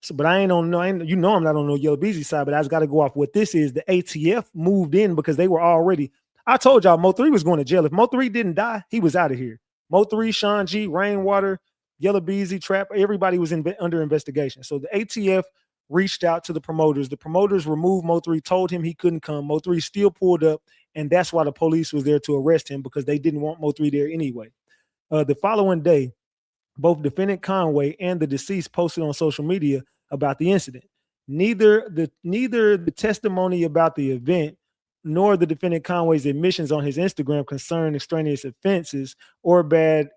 So, but I'm not on no Yellow Beezy side, but I just got to go off what this is. The ATF moved in because they were already. I told y'all Mo3 was going to jail. If Mo3 didn't die, he was out of here. Mo3, Sean G, Rainwater, Yellow Beezy, Trap, everybody was under investigation. So the ATF reached out to the promoters. The promoters removed Mo3, told him he couldn't come. Mo3 still pulled up, and that's why the police was there to arrest him, because they didn't want Mo3 there anyway. The following day, both defendant Conway and the deceased posted on social media about the incident. Neither the testimony about the event nor the defendant Conway's admissions on his Instagram concern extraneous offenses or bad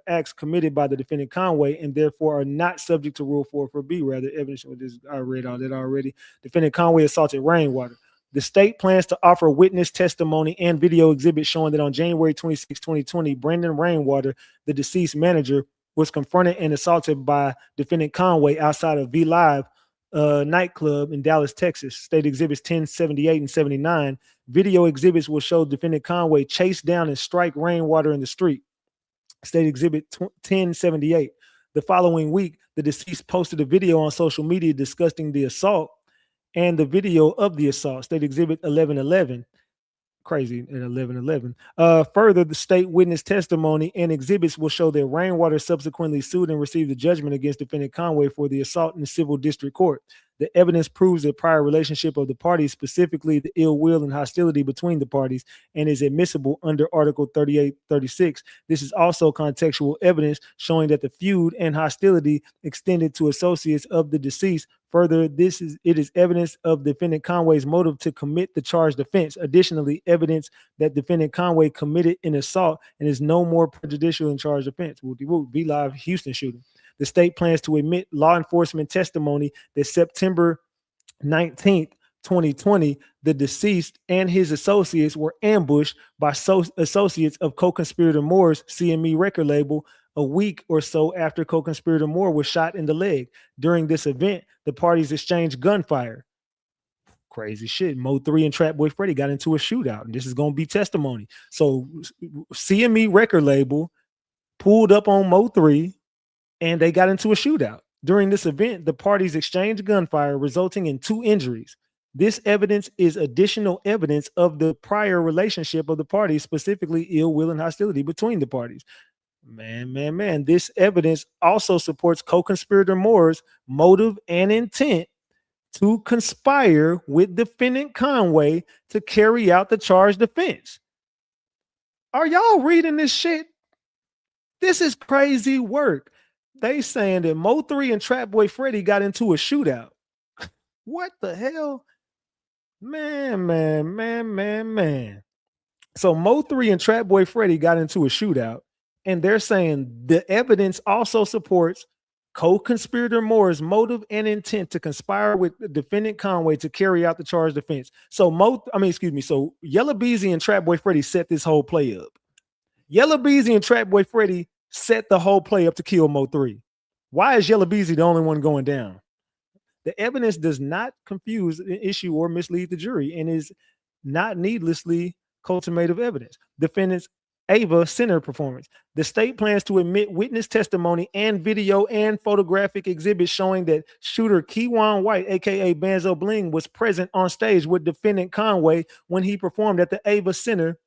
acts committed by the defendant Conway, and therefore are not subject to Rule 404B. Rather, evidence with this, I read all that already. Defendant Conway assaulted Rainwater. The state plans to offer witness testimony and video exhibits showing that on January 26, 2020, Brandon Rainwater, the deceased manager, was confronted and assaulted by defendant Conway outside of V Live nightclub in Dallas, Texas. State exhibits 1078 and 79. Video exhibits will show defendant Conway chase down and strike Rainwater in the street. State exhibit 1078. The following week, the deceased posted a video on social media discussing the assault and the video of the assault. State exhibit 1111. Crazy at 1111. Further, the state witness testimony and exhibits will show that Rainwater subsequently sued and received a judgment against defendant Conway for the assault in the civil district court. The evidence proves the prior relationship of the parties, specifically the ill will and hostility between the parties, and is admissible under Article 3836. This is also contextual evidence showing that the feud and hostility extended to associates of the deceased. Further, it is evidence of defendant Conway's motive to commit the charged offense. Additionally, evidence that defendant Conway committed an assault and is no more prejudicial than charged offense. Be Live Houston shooting. The state plans to admit law enforcement testimony that September 19th, 2020, the deceased and his associates were ambushed by associates of co-conspirator Moore's CME record label a week or so after co-conspirator Moore was shot in the leg. During this event, the parties exchanged gunfire. Crazy shit. Mo3 and Trap Boy Freddy got into a shootout, and this is going to be testimony. So CME record label pulled up on Mo3, and they got into a shootout. During this event, the parties exchanged gunfire, resulting in 2 injuries. This evidence is additional evidence of the prior relationship of the parties, specifically ill will and hostility between the parties. Man. This evidence also supports co-conspirator Moore's motive and intent to conspire with defendant Conway to carry out the charged offense. Are y'all reading this shit? This is crazy work. They saying that Mo3 and Trap Boy Freddy got into a shootout. What the hell? Man. So Mo3 and Trap Boy Freddy got into a shootout, and they're saying the evidence also supports Co-conspirator Moore's motive and intent to conspire with defendant Conway to carry out the charged offense. So so Yellow Beezy and Trap Boy Freddy set this whole play up. Yellow Beezy and Trap Boy Freddy set the whole play up to kill MO3. Why is Yellow Beezy the only one going down? The evidence does not confuse an issue or mislead the jury and is not needlessly cultivative evidence. Defendants Ava center performance. The state plans to admit witness testimony and video and photographic exhibits showing that shooter Keywan White, aka Banzo Bling, was present on stage with defendant Conway when he performed at the Ava Center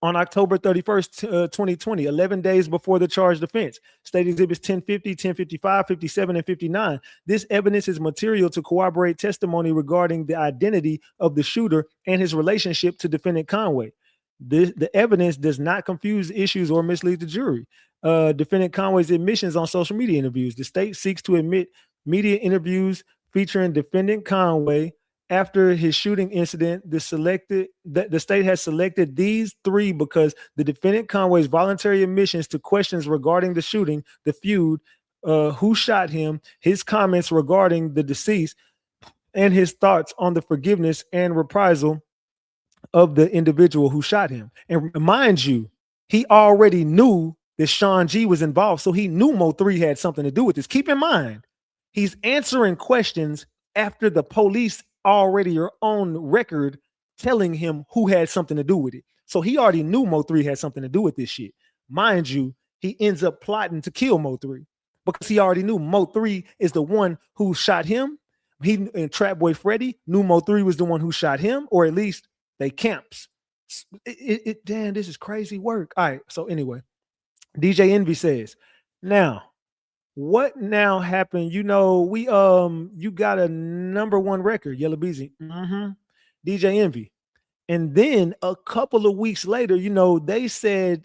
on October 31st, 2020, 11 days before the charged offense. State exhibits 1050, 1055, 57, and 59. This evidence is material to corroborate testimony regarding the identity of the shooter and his relationship to defendant Conway. The evidence does not confuse issues or mislead the jury. Defendant Conway's admissions on social media interviews. The state seeks to admit media interviews featuring defendant Conway after his shooting incident. The state has selected these three because the defendant Conway's voluntary admissions to questions regarding the shooting, the feud, who shot him, his comments regarding the deceased, and his thoughts on the forgiveness and reprisal of the individual who shot him. And mind you, he already knew that Sean G was involved, so he knew Mo3 had something to do with this. Keep in mind, he's answering questions after the police already are on record telling him who had something to do with it. So he already knew Mo3 had something to do with this shit. Mind you, he ends up plotting to kill Mo3 because he already knew Mo3 is the one who shot him. He and Trap Boy Freddy knew Mo3 was the one who shot him, or at least they camps. Damn, this is crazy work. All right. So anyway, DJ Envy says, now, what now happened? You know, you got a #1 record, Yellow Beezy. DJ Envy. And then a couple of weeks later, you know, they said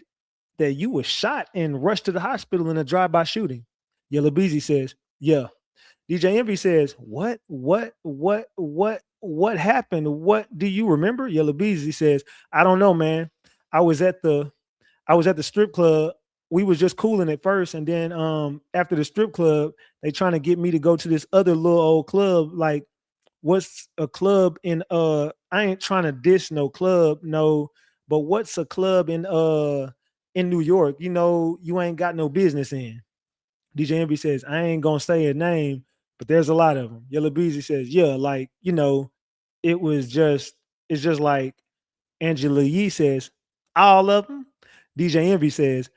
that you were shot and rushed to the hospital in a drive-by shooting. Yellow Beezy says, yeah. DJ Envy says, what happened? What do you remember? Yellow Beezy says, I don't know, man. I was at the strip club. We was just cooling at first, and then after the strip club, they trying to get me to go to this other little old club. Like, what's a club in I ain't trying to diss no club, no, but what's a club in New York? You know, you ain't got no business in. DJ Envy says, I ain't gonna say a name, but there's a lot of them. Yellow Beezy says, yeah, like, you know, it's just like Angela Yee says, all of them. DJ Envy says,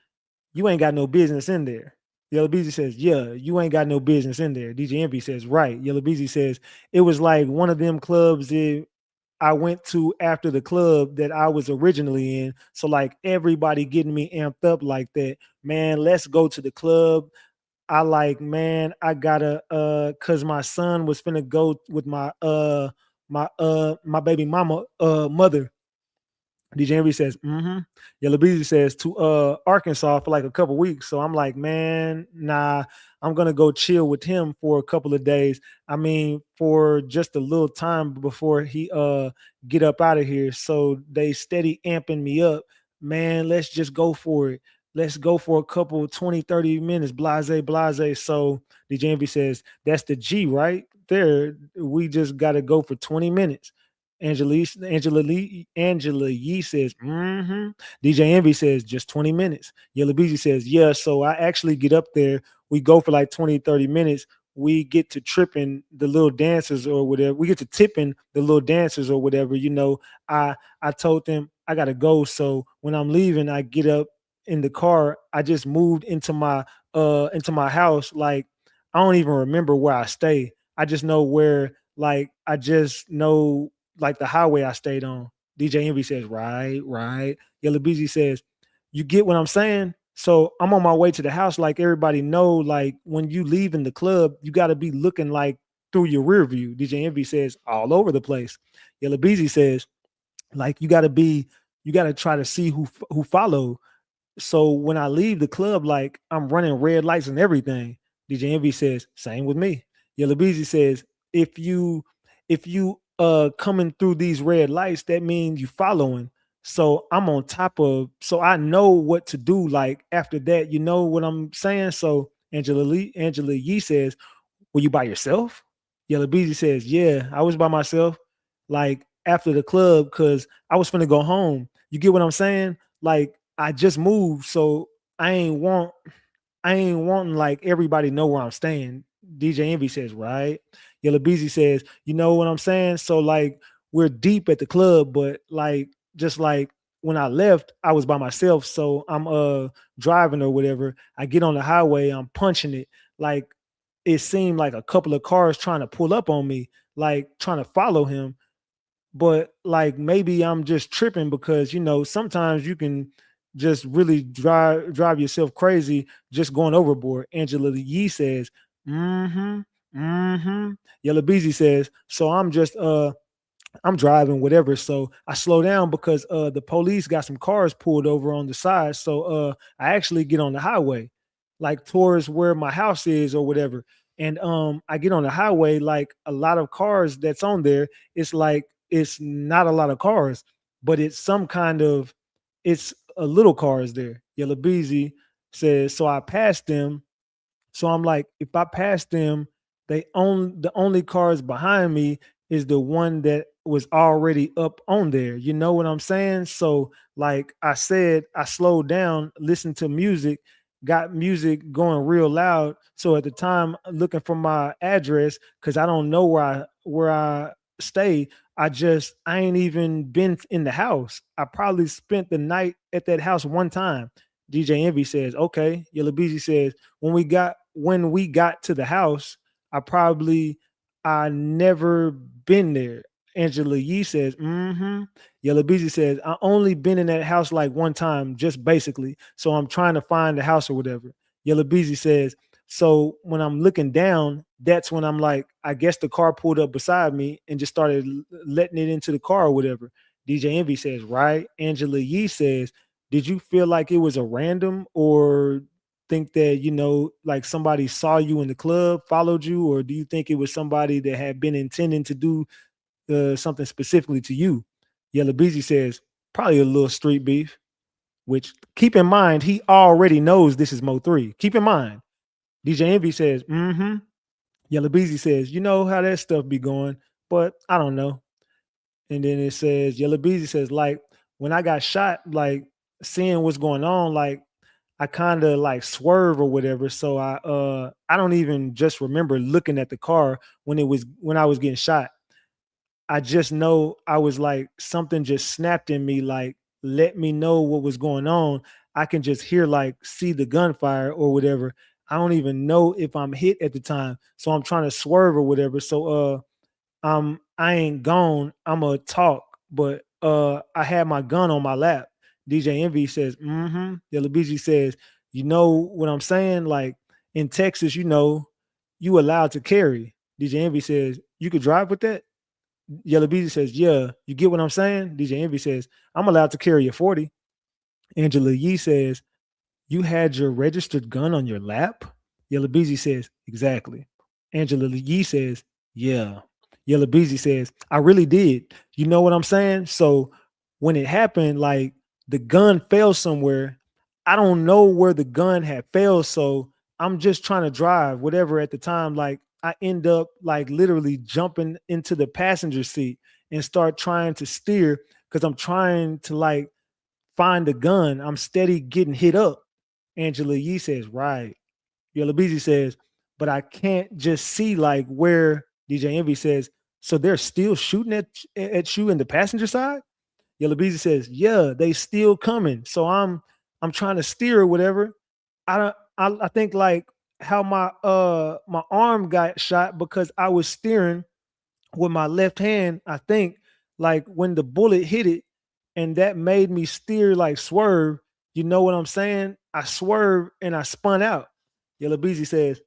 you ain't got no business in there. Yellow Beezy says, yeah, you ain't got no business in there. DJ Envy says, right. Yellow Beezy says, it was like one of them clubs I went to after the club that I was originally in. So like everybody getting me amped up like that. Man, let's go to the club. I like, man, I gotta cause my son was finna go with my baby mama mother. DJ Envy says, Yellow Beezy says, to Arkansas for like a couple weeks. So I'm like, man, nah, I'm gonna go chill with him for a couple of days. I mean, for just a little time before he get up out of here. So they steady amping me up. Man, let's just go for it. Let's go for a couple 20, 30 minutes. Blase. So DJ Envy says, that's the G right there. We just gotta go for 20 minutes. Angela Yee says, DJ Envy says, just 20 minutes. Yellow Beezy says, yeah. So I actually get up there. We go for like 20, 30 minutes. We get to tripping the little dancers or whatever. We get to tipping the little dancers or whatever. You know, I told them I got to go. So when I'm leaving, I get up in the car. I just moved into my house. Like, I don't even remember where I stay. I just know where, like, I just know like the highway I stayed on. DJ Envy says, right. Yellow Beezy says, you get what I'm saying? So I'm on my way to the house. Like everybody know, like when you leave in the club, you got to be looking like through your rear view. DJ Envy says, all over the place. Yellow Beezy says, like you got to try to see who followed. So when I leave the club, like I'm running red lights and everything. DJ Envy says, same with me. Yellow Beezy says, if you coming through these red lights, that means you following. So I'm on top of, so I know what to do. Like after that, you know what I'm saying? So Angela Yee says, were you by yourself? Yellow Beezy says, yeah, I was by myself. Like after the club, because I was finna go home. You get what I'm saying? Like I just moved, so I ain't want I ain't wanting like everybody know where I'm staying. DJ Envy says, right? Yellow Beezy says, you know what I'm saying? So like we're deep at the club, but like just like when I left, I was by myself. So I'm driving or whatever. I get on the highway, I'm punching it. Like it seemed like a couple of cars trying to pull up on me, like trying to follow him. But like maybe I'm just tripping because sometimes you can just really drive yourself crazy just going overboard. Angela Yee says, mm-hmm, mm-hmm. Yellow Beezy says, so I'm driving, whatever. So I slow down because the police got some cars pulled over on the side. So I actually get on the highway, like towards where my house is or whatever. And I get on the highway, like a lot of cars that's on there. It's like it's not a lot of cars, but it's some kind of it's a little cars there. Yellow Beezy says, so I passed them, so I'm like, if I pass them, the only cars behind me is the one that was already up on there. You know what I'm saying? So like I said, I slowed down, listened to music, got music going real loud. So at the time looking for my address, because I don't know where I stay, I ain't even been in the house. I probably spent the night at that house one time. DJ Envy says, okay. Yellow Beezy says, when we got to the house, I never been there. Angela Yee says, mm-hmm. Yellow Beezy says, I only been in that house like one time, just basically. So I'm trying to find the house or whatever. Yellow Beezy says, so when I'm looking down, that's when I'm like, I guess the car pulled up beside me and just started letting it into the car or whatever. DJ Envy says, right. Angela Yee says, did you feel like it was a random, or think that like somebody saw you in the club, followed you, or do you think it was somebody that had been intending to do something specifically to you? Yellow Beezy says probably a little street beef, which keep in mind he already knows this is MO3. Keep in mind. DJ Envy says, mm-hmm. Yellow Beezy says, you know how that stuff be going, but I don't know. And then it says, Yellow Beezy says, like when I got shot, like seeing what's going on, like I kind of like swerve or whatever. So I don't even just remember looking at the car when I was getting shot. I just know I was like something just snapped in me, like let me know what was going on. I can just hear like see the gunfire or whatever. I don't even know if I'm hit at the time. So I'm trying to swerve or whatever. So I ain't gone. I'ma talk, but I had my gun on my lap. DJ Envy says, mm-hmm. Yellow Beezy says, you know what I'm saying? Like in Texas, you allowed to carry. DJ Envy says, you could drive with that? Yellow Beezy says, yeah, you get what I'm saying? DJ Envy says, I'm allowed to carry a 40. Angela Yee says, you had your registered gun on your lap? Yellow Beezy says, exactly. Angela Yee says, yeah. Yellow Beezy says, I really did. You know what I'm saying? So when it happened, like the gun fell somewhere. I don't know where the gun had fell. So I'm just trying to drive, whatever at the time. Like I end up like literally jumping into the passenger seat and start trying to steer because I'm trying to like find the gun. I'm steady getting hit up. Angela Yee says, right. Yellow Beezy says, but I can't just see like where. DJ Envy says, so they're still shooting at you in the passenger side? Yellow Beezy says, yeah, they still coming. So I'm trying to steer or whatever. I think like how my arm got shot because I was steering with my left hand. I think like when the bullet hit it and that made me steer like swerve. You know what I'm saying? I swerved and I spun out. Yellow Beezy says,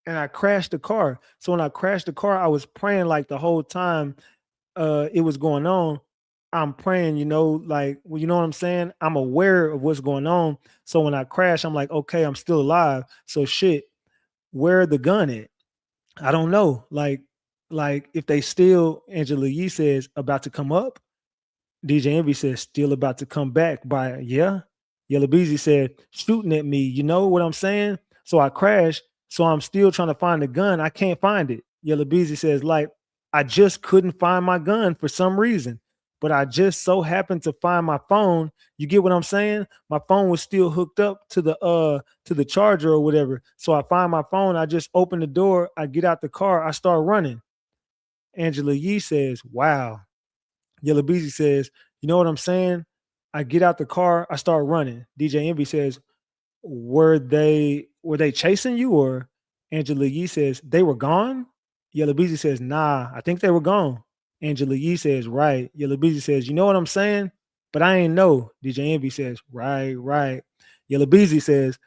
and I crashed the car. So when I crashed the car, I was praying like the whole time it was going on. I'm praying, like, well, you know what I'm saying? I'm aware of what's going on. So when I crash, I'm like, okay, I'm still alive. So shit, where the gun at? I don't know. Like if they still, Angela Yee says, about to come up. DJ Envy says, still about to come back by, yeah. Yellow Beezy said, shooting at me. You know what I'm saying? So I crashed. So I'm still trying to find the gun. I can't find it. Yellow Beezy says, like, I just couldn't find my gun for some reason. But I just so happened to find my phone. You get what I'm saying? My phone was still hooked up to the charger or whatever. So I find my phone. I just open the door. I get out the car. I start running. Angela Yee says, wow. Yellow Beezy says, you know what I'm saying? I get out the car. I start running. DJ Envy says, were they chasing you? Or Angela Yee says, they were gone? Yellow Beezy says, nah, I think they were gone. Angela Yee says, right. Yellow Beezy says, you know what I'm saying? But I ain't know. DJ Envy says, right, right. Yellow Beezy says,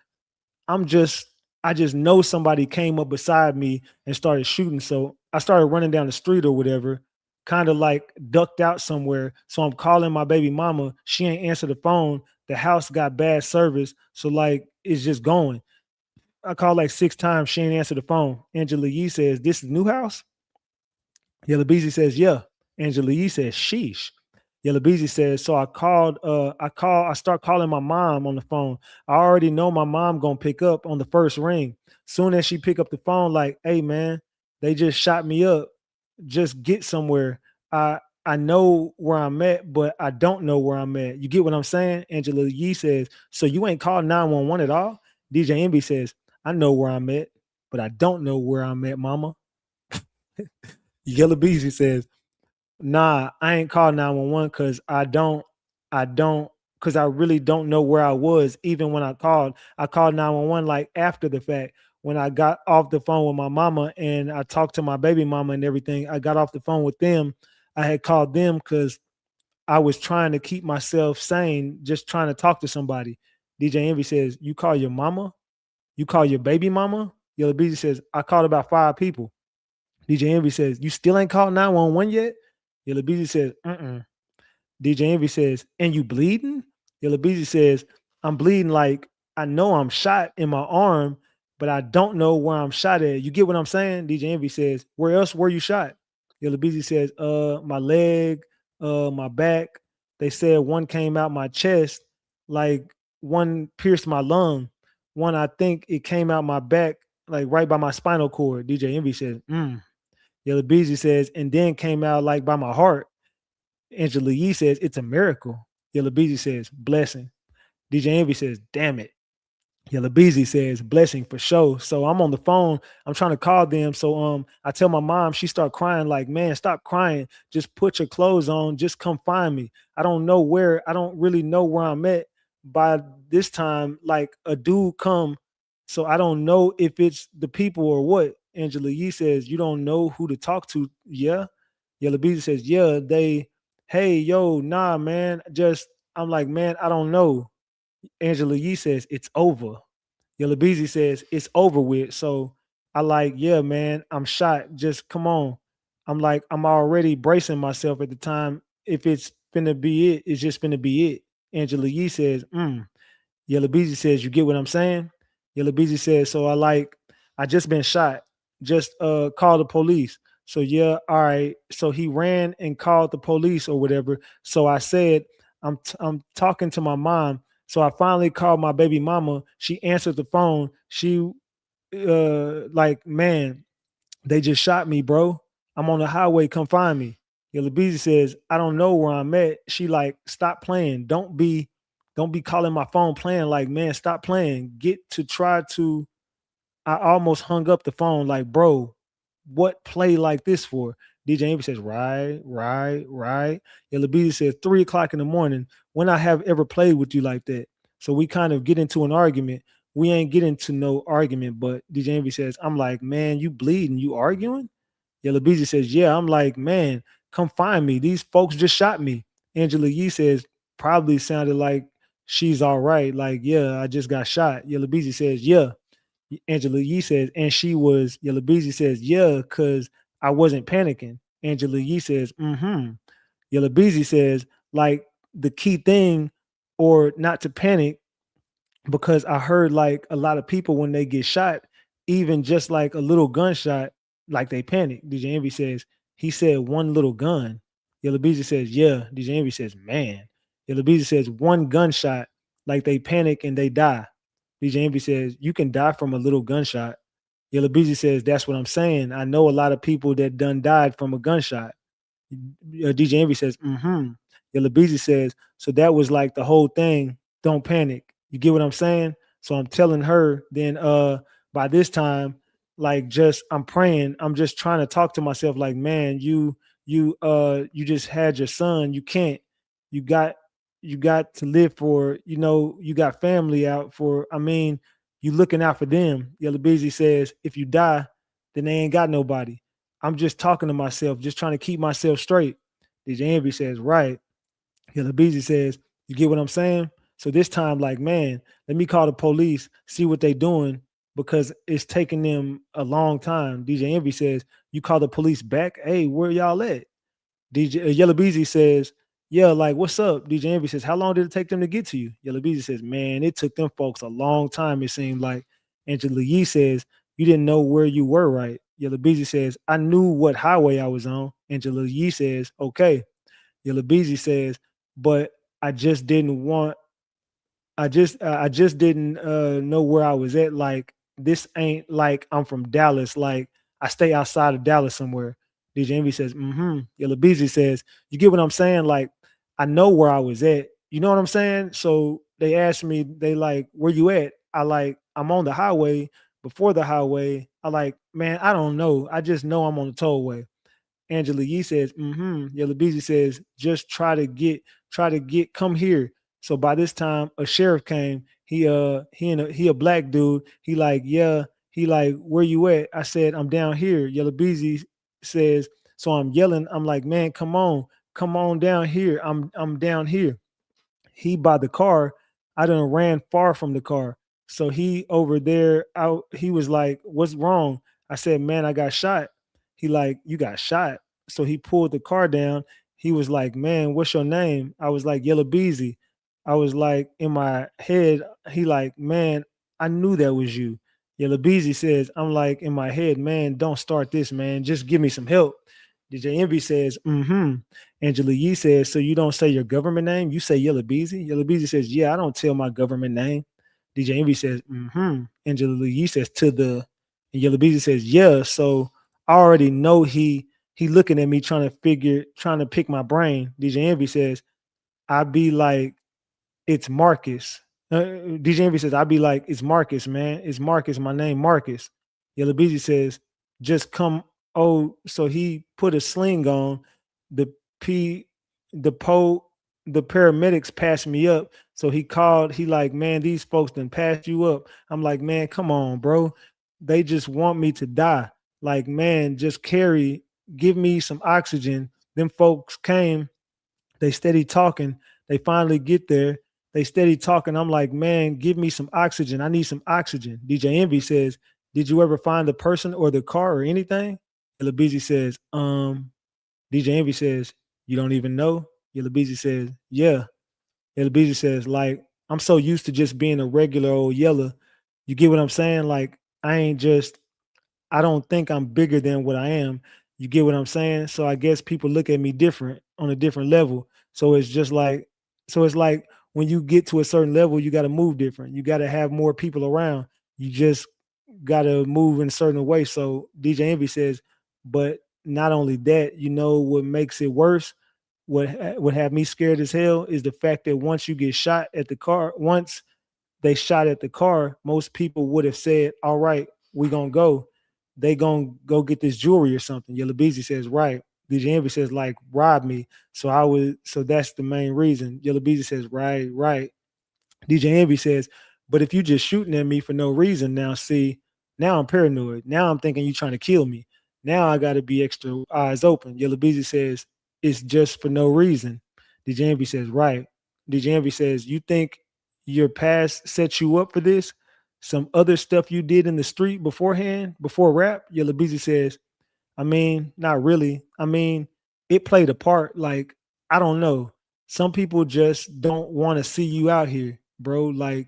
I'm just I just know somebody came up beside me and started shooting. So I started running down the street or whatever, kind of like ducked out somewhere. So I'm calling my baby mama. She ain't answer the phone. The house got bad service. So like it's just going. I called like 6 times. She ain't answer the phone. Angela Yee says, this is new house? Yellow Beezy says, yeah. Angela Yee says, sheesh. Yellow Beezy says, so I start calling my mom on the phone. I already know my mom gonna pick up on the first ring. Soon as she pick up the phone, like, hey man, they just shot me up. Just get somewhere. I know where I'm at, but I don't know where I'm at. You get what I'm saying? Angela Yee says, so you ain't called 911 at all? DJ Envy says, I know where I'm at, but I don't know where I'm at, mama. Yellow Beezy says, nah, I ain't called 911 because because I really don't know where I was. Even when I called 911 like after the fact. When I got off the phone with my mama and I talked to my baby mama and everything, I got off the phone with them. I had called them because I was trying to keep myself sane, just trying to talk to somebody. DJ Envy says, you call your mama? You call your baby mama? Yellow Beezy says, I called about 5 people. DJ Envy says, you still ain't called 911 yet? Yellow Beezy says, mm-mm. DJ Envy says, and you bleeding? Yellow Beezy says, I'm bleeding like I know I'm shot in my arm, but I don't know where I'm shot at. You get what I'm saying? DJ Envy says, where else were you shot? Yellow Beezy says, my leg, my back. They said one came out my chest, like one pierced my lung. One, I think it came out my back, like right by my spinal cord. DJ Envy says, Yellow Beezy says, and then came out like by my heart. Angela Yee says, it's a miracle. Yellow Beezy says, blessing. DJ Envy says, damn it. Yellow Beezy says, blessing for sure. So I'm on the phone. I'm trying to call them. So I tell my mom, she start crying like, man, stop crying. Just put your clothes on. Just come find me. I don't really know where I'm at. By this time, like a dude come. So I don't know if it's the people or what. Angela Yee says, you don't know who to talk to. Yeah. Yellow Beezy says, yeah, hey, yo, nah, man. I'm like, man, I don't know. Angela Yee says, it's over. Yellow Beezy says, it's over with. So I like, yeah, man, I'm shot. Just come on. I'm like, I'm already bracing myself at the time. If it's finna be it, it's just finna be it. Angela Yee says, Yellow Beezy says, you get what I'm saying? Yellow Beezy says, so I just been shot. Just call the police. So yeah, all right. So he ran and called the police or whatever. So I said, I'm talking to my mom. So I finally called my baby mama. She answered the phone. She like, man, they just shot me, bro. I'm on the highway. Come find me. Yellow Beezy says, I don't know where I'm at. She like, stop playing. Don't be calling my phone playing. Like, man, stop playing. I almost hung up the phone like, bro, what play like this for? DJ Envy says, right. Yellow Beezy says, 3 o'clock in the morning. When I have ever played with you like that? So we kind of get into an argument. We ain't get into no argument, but DJ Envy says, I'm like, man, you bleeding, you arguing? Yellow Beezy says, yeah. I'm like, man, come find me. These folks just shot me. Angela Yee says, probably sounded like she's all right. Like, yeah, I just got shot. Yellow Beezy says, yeah. Angela Yee says, and she was, Yellow Beezy says, yeah, because I wasn't panicking. Angela Yee says, Yellow Beezy says, like the key thing or not to panic, because I heard like a lot of people when they get shot, even just like a little gunshot, like they panic. DJ Envy says, he said one little gun. Yellow Beezy says, yeah. DJ Envy says, man. Yellow Beezy says one gunshot, like they panic and they die. DJ Envy says, you can die from a little gunshot. Yellow Beezy says, that's what I'm saying. I know a lot of people that done died from a gunshot. DJ Envy says, mm-hmm. Yellow Beezy says, so that was like the whole thing. Don't panic. You get what I'm saying? So I'm telling her, then by this time, like just I'm praying. I'm just trying to talk to myself, like, man, you just had your son. You can't, you got you got to live for, you got family out for. I mean, you looking out for them. Yellow Beezy says, if you die, then they ain't got nobody. I'm just talking to myself, just trying to keep myself straight. DJ Envy says, right. Yellow Beezy says, you get what I'm saying? So this time, like, man, let me call the police, see what they doing, because it's taking them a long time. DJ Envy says, you call the police back? Hey, where y'all at? DJ Yellow Beezy says, yeah, like, what's up? DJ Envy says, how long did it take them to get to you? Yellow Beezy says, man, it took them folks a long time, it seemed like. Angela Yee says, you didn't know where you were, right? Yellow Beezy says, I knew what highway I was on. Angela Yee says, okay. Yellow Beezy says, but I just didn't want I just didn't know where I was at. Like, this ain't like I'm from Dallas. Like, I stay outside of Dallas somewhere. DJ Envy says, mm-hmm. Yellow Beezy says, you get what I'm saying? Like, I know where I was at. You know what I'm saying? So they asked me, they like, where you at? I like, I'm on the highway. Before the highway, I like, man, I don't know. I just know I'm on the tollway. Angela Yee says, mm-hmm. Yellow Beezy says, just try to get, come here. So by this time, a sheriff came. He a black dude. He like, yeah, he like, where you at? I said, I'm down here. Yellow Beezy says, so I'm yelling. I'm like, man, come on down here. I'm down here. He by the car. I done ran far from the car. So he over there out, he was like, what's wrong? I said, man, I got shot. He like, you got shot. So he pulled the car down. He was like, man, what's your name? I was like, Yellow Beezy. I was like, in my head, he like, man, I knew that was you. Yellow Beezy says, I'm like, in my head, man, don't start this, man. Just give me some help. DJ Envy says, mm-hmm. Angela Yee says, so you don't say your government name? You say Yellow Beezy? Yellow Beezy says, yeah, I don't tell my government name. DJ Envy says, mm-hmm. Angela Yee says, and Yellow Beezy says, yeah. So I already know he looking at me trying to pick my brain. DJ Envy says, I be like, it's Marcus. DJ Envy says, I'd be like, it's Marcus, man. It's Marcus. My name, Marcus. Yellow Beezy says, just come. Oh, so he put a sling on. The P, the po, the paramedics passed me up. So he called, he like, man, these folks done passed you up. I'm like, man, come on, bro. They just want me to die. Like, man, just give me some oxygen. Them folks came, they steady talking. They finally get there. They steady talking. I'm like, man, give me some oxygen. I need some oxygen. DJ Envy says, did you ever find the person or the car or anything? Yellow Beezy says, DJ Envy says, you don't even know? Yellow Beezy says, yeah. Yellow Beezy says, like, I'm so used to just being a regular old yellow. You get what I'm saying? Like, I don't think I'm bigger than what I am. You get what I'm saying? So I guess people look at me different on a different level. So it's just like, so it's like when you get to a certain level, you got to move different. You got to have more people around. You just got to move in a certain way. So DJ Envy says, but not only that, you know what makes it worse? What would have me scared as hell is the fact that once you get shot at the car, once they shot at the car, most people would have said, all right, we gonna go. They gonna go get this jewelry or something. Yellow Beezy says, right. DJ Envy says, like, rob me. So that's the main reason. Yellow Beezy says, right, right. DJ Envy says, but if you just shooting at me for no reason, now see, now I'm paranoid. Now I'm thinking you trying to kill me. Now I gotta be extra eyes open. Yellow Beezy says, it's just for no reason. DJ Envy says, right. DJ Envy says, you think your past set you up for this? Some other stuff you did in the street beforehand, before rap? Yellow Beezy says, I mean, not really. I mean, it played a part. Like, I don't know. Some people just don't want to see you out here, bro. Like,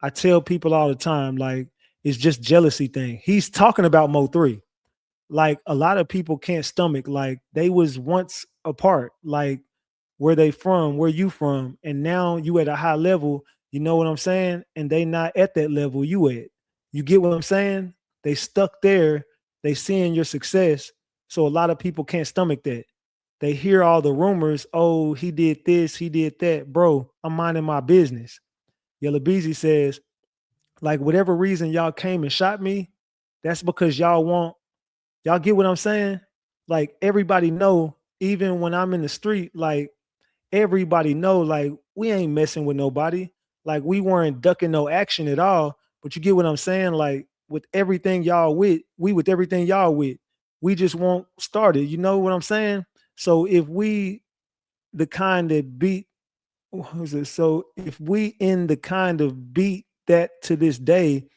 I tell people all the time, like, it's just jealousy thing. He's talking about Mo3. Like, a lot of people can't stomach, like, they was once apart. Like, where they from, where you from, and now you at a high level, You know what I'm saying? And they not at that level you at. You get what I'm saying? They stuck there. They seeing your success. So a lot of people can't stomach that. They hear all the rumors. Oh, he did this, he did that. Bro, I'm minding my business. Yella Beezy says, like, whatever reason y'all came and shot me, that's because y'all get what I'm saying? Like, everybody know, even when I'm in the street, like, everybody know, like, we ain't messing with nobody. Like, we weren't ducking no action at all. But you get what I'm saying? Like, with everything y'all with everything y'all with, we just won't start it. You know what I'm saying? So if we the kind that beat what was it? So if we in the kind of beat that to this day,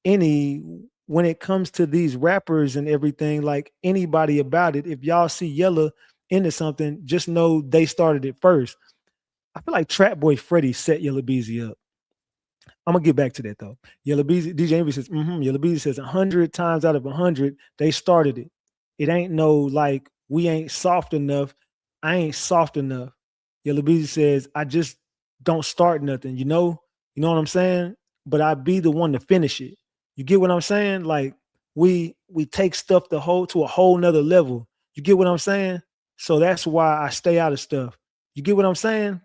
any when it comes to these rappers and everything, like anybody about it, if y'all see Yella into something, just know they started it first. I feel like Trap Boy Freddy set Yella Beezy up. I'm gonna get back to that though. Yella Beezy, DJ Envy says, Yella Beezy says 100 times out of 100, they started it. It ain't no like we ain't soft enough. I ain't soft enough. Yella Beezy says, I just don't start nothing, You know what I'm saying? But I be the one to finish it. You get what I'm saying? Like we take stuff to a whole nother level. You get what I'm saying? So that's why I stay out of stuff. You get what I'm saying?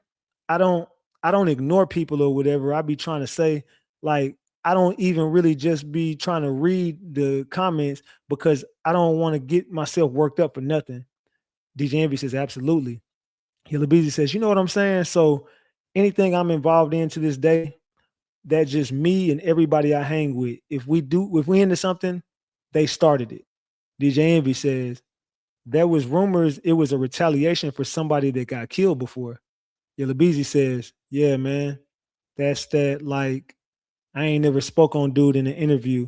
I don't I don't ignore people or whatever. I be trying to say, like, I don't even really just be trying to read the comments because I don't want to get myself worked up for nothing. DJ Envy says, absolutely. Hilla Beezy says, you know what I'm saying? So anything I'm involved in to this day, that's just me and everybody I hang with. If we into something, they started it. DJ Envy says, there was rumors it was a retaliation for somebody that got killed before. Yella Beezy says, yeah, man. That's that, like, I ain't never spoke on dude in an interview.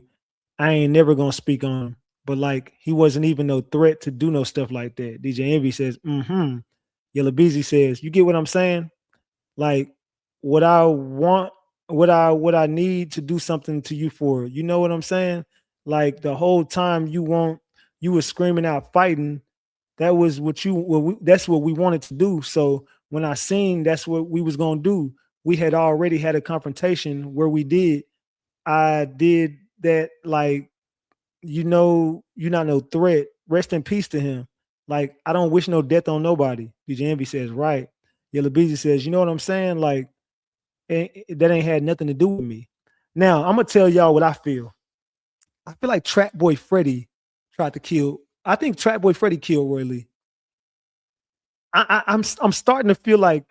I ain't never gonna speak on him. But like he wasn't even no threat to do no stuff like that. DJ Envy says, Yella Beezy says, you get what I'm saying? Like what I want, what I need to do something to you for. You know what I'm saying? Like the whole time you were screaming out fighting. That was that's what we wanted to do. So when I seen that's what we was gonna do, we had already had a confrontation where I did that, like, you're not no threat. Rest in peace to him. Like, I don't wish no death on nobody. DJ Envy says, right. Yella Beezy says, you know what I'm saying? Like, that ain't had nothing to do with me. Now, I'm gonna tell y'all what I feel. I feel like Trap Boy Freddy tried to kill. I think Trap Boy Freddy killed Roy Lee. I'm starting to feel like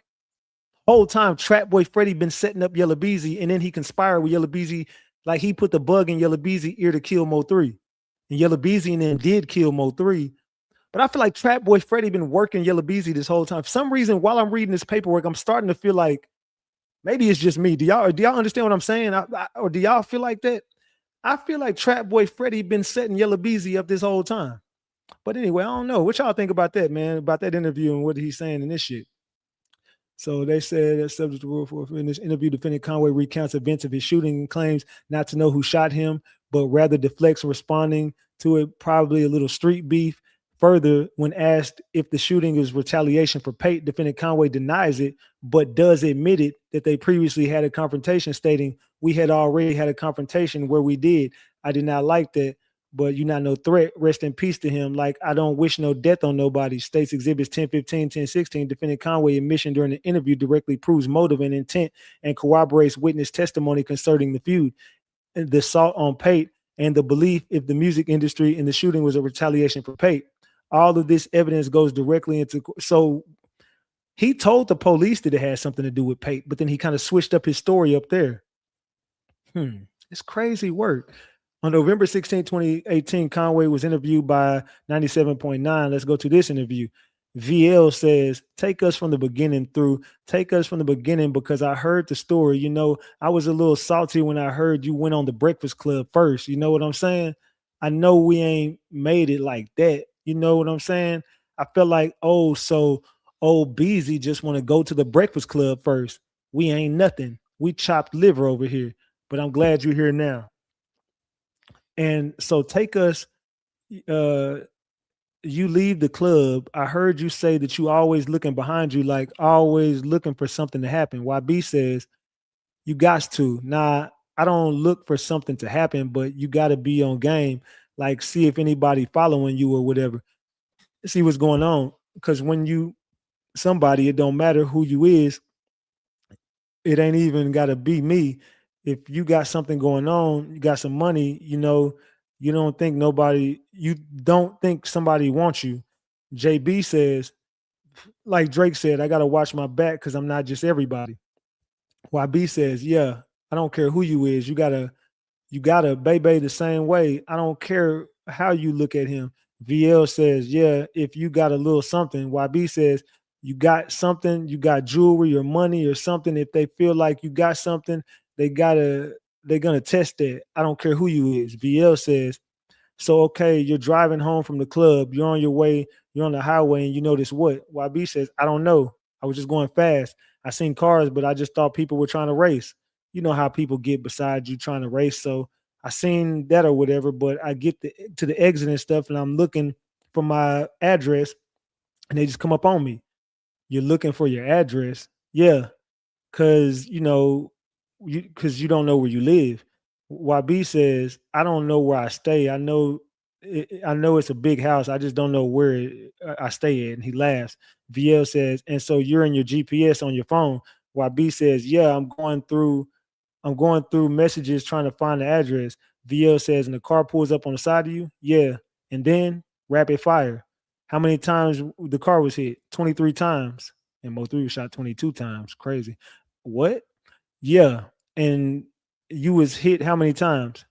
whole time Trap Boy Freddy been setting up Yella Beezy, and then he conspired with Yella Beezy, like he put the bug in Yella Beezy ear to kill MO3. And Yella Beezy and then did kill MO3. But I feel like Trap Boy Freddy been working Yella Beezy this whole time. For some reason, while I'm reading this paperwork, I'm starting to feel like maybe it's just me. Do y'all understand what I'm saying? Or do y'all feel like that? I feel like Trap Boy Freddy been setting Yella Beezy up this whole time. But anyway, I don't know. What y'all think about that, man? About that interview and what he's saying in this shit. So they said that subject to rule for in this interview, defendant Conway recounts events of his shooting and claims not to know who shot him, but rather deflects responding to it, probably a little street beef. Further, when asked if the shooting is retaliation for Pate, defendant Conway denies it, but does admit it that they previously had a confrontation, stating, we had already had a confrontation where we did. I did not like that, but you're not no threat. Rest in peace to him. Like, I don't wish no death on nobody. States exhibits 1015, 1016. Defendant Conway admission during the interview directly proves motive and intent and corroborates witness testimony concerning the feud, the assault on Pate, and the belief if the music industry and the shooting was a retaliation for Pate. All of this evidence goes directly into. So he told the police that it had something to do with Pate, but then he kind of switched up his story up there. It's crazy work. On November 16, 2018, Conway was interviewed by 97.9. Let's go to this interview. VL says, take us from the beginning because I heard the story. You know, I was a little salty when I heard you went on the Breakfast Club first. You know what I'm saying? I know we ain't made it like that. You know what I'm saying? I felt like, so old Beezy just want to go to the Breakfast Club first. We ain't nothing. We chopped liver over here. But I'm glad you're here now. And so take us, you leave the club. I heard you say that you always looking behind you, like always looking for something to happen. YB says, You got to. Now, I don't look for something to happen, but you got to be on game. Like, see if anybody following you or whatever. See what's going on. Because when you somebody, it don't matter who you is. It ain't even got to be me. If you got something going on, you got some money, you don't think nobody, you don't think somebody wants you. JB says, like Drake said, I got to watch my back because I'm not just everybody. YB says, yeah, I don't care who you is. You gotta baby the same way. I don't care how you look at him. VL says, yeah, if you got a little something. YB says, you got something, you got jewelry or money or something. If they feel like you got something, they gotta they're gonna test that. I don't care who you is. VL says, so okay, you're driving home from the club, you're on your way, you're on the highway, and you notice what? YB says, I don't know. I was just going fast. I seen cars, but I just thought people were trying to race. You know how people get beside you trying to race. So I seen that or whatever, but I get to the exit and stuff, and I'm looking for my address, and they just come up on me. You're looking for your address. Yeah, because you don't know where you live. YB says, I don't know where I stay. I know it's a big house. I just don't know where I stay at. And he laughs. VL says, and so you're in your GPS on your phone. YB says, yeah, I'm going through messages trying to find the address. VL says, and the car pulls up on the side of you? Yeah. And then rapid fire. How many times the car was hit? 23 times. And MO3 was shot 22 times. Crazy. What? Yeah. And you was hit how many times?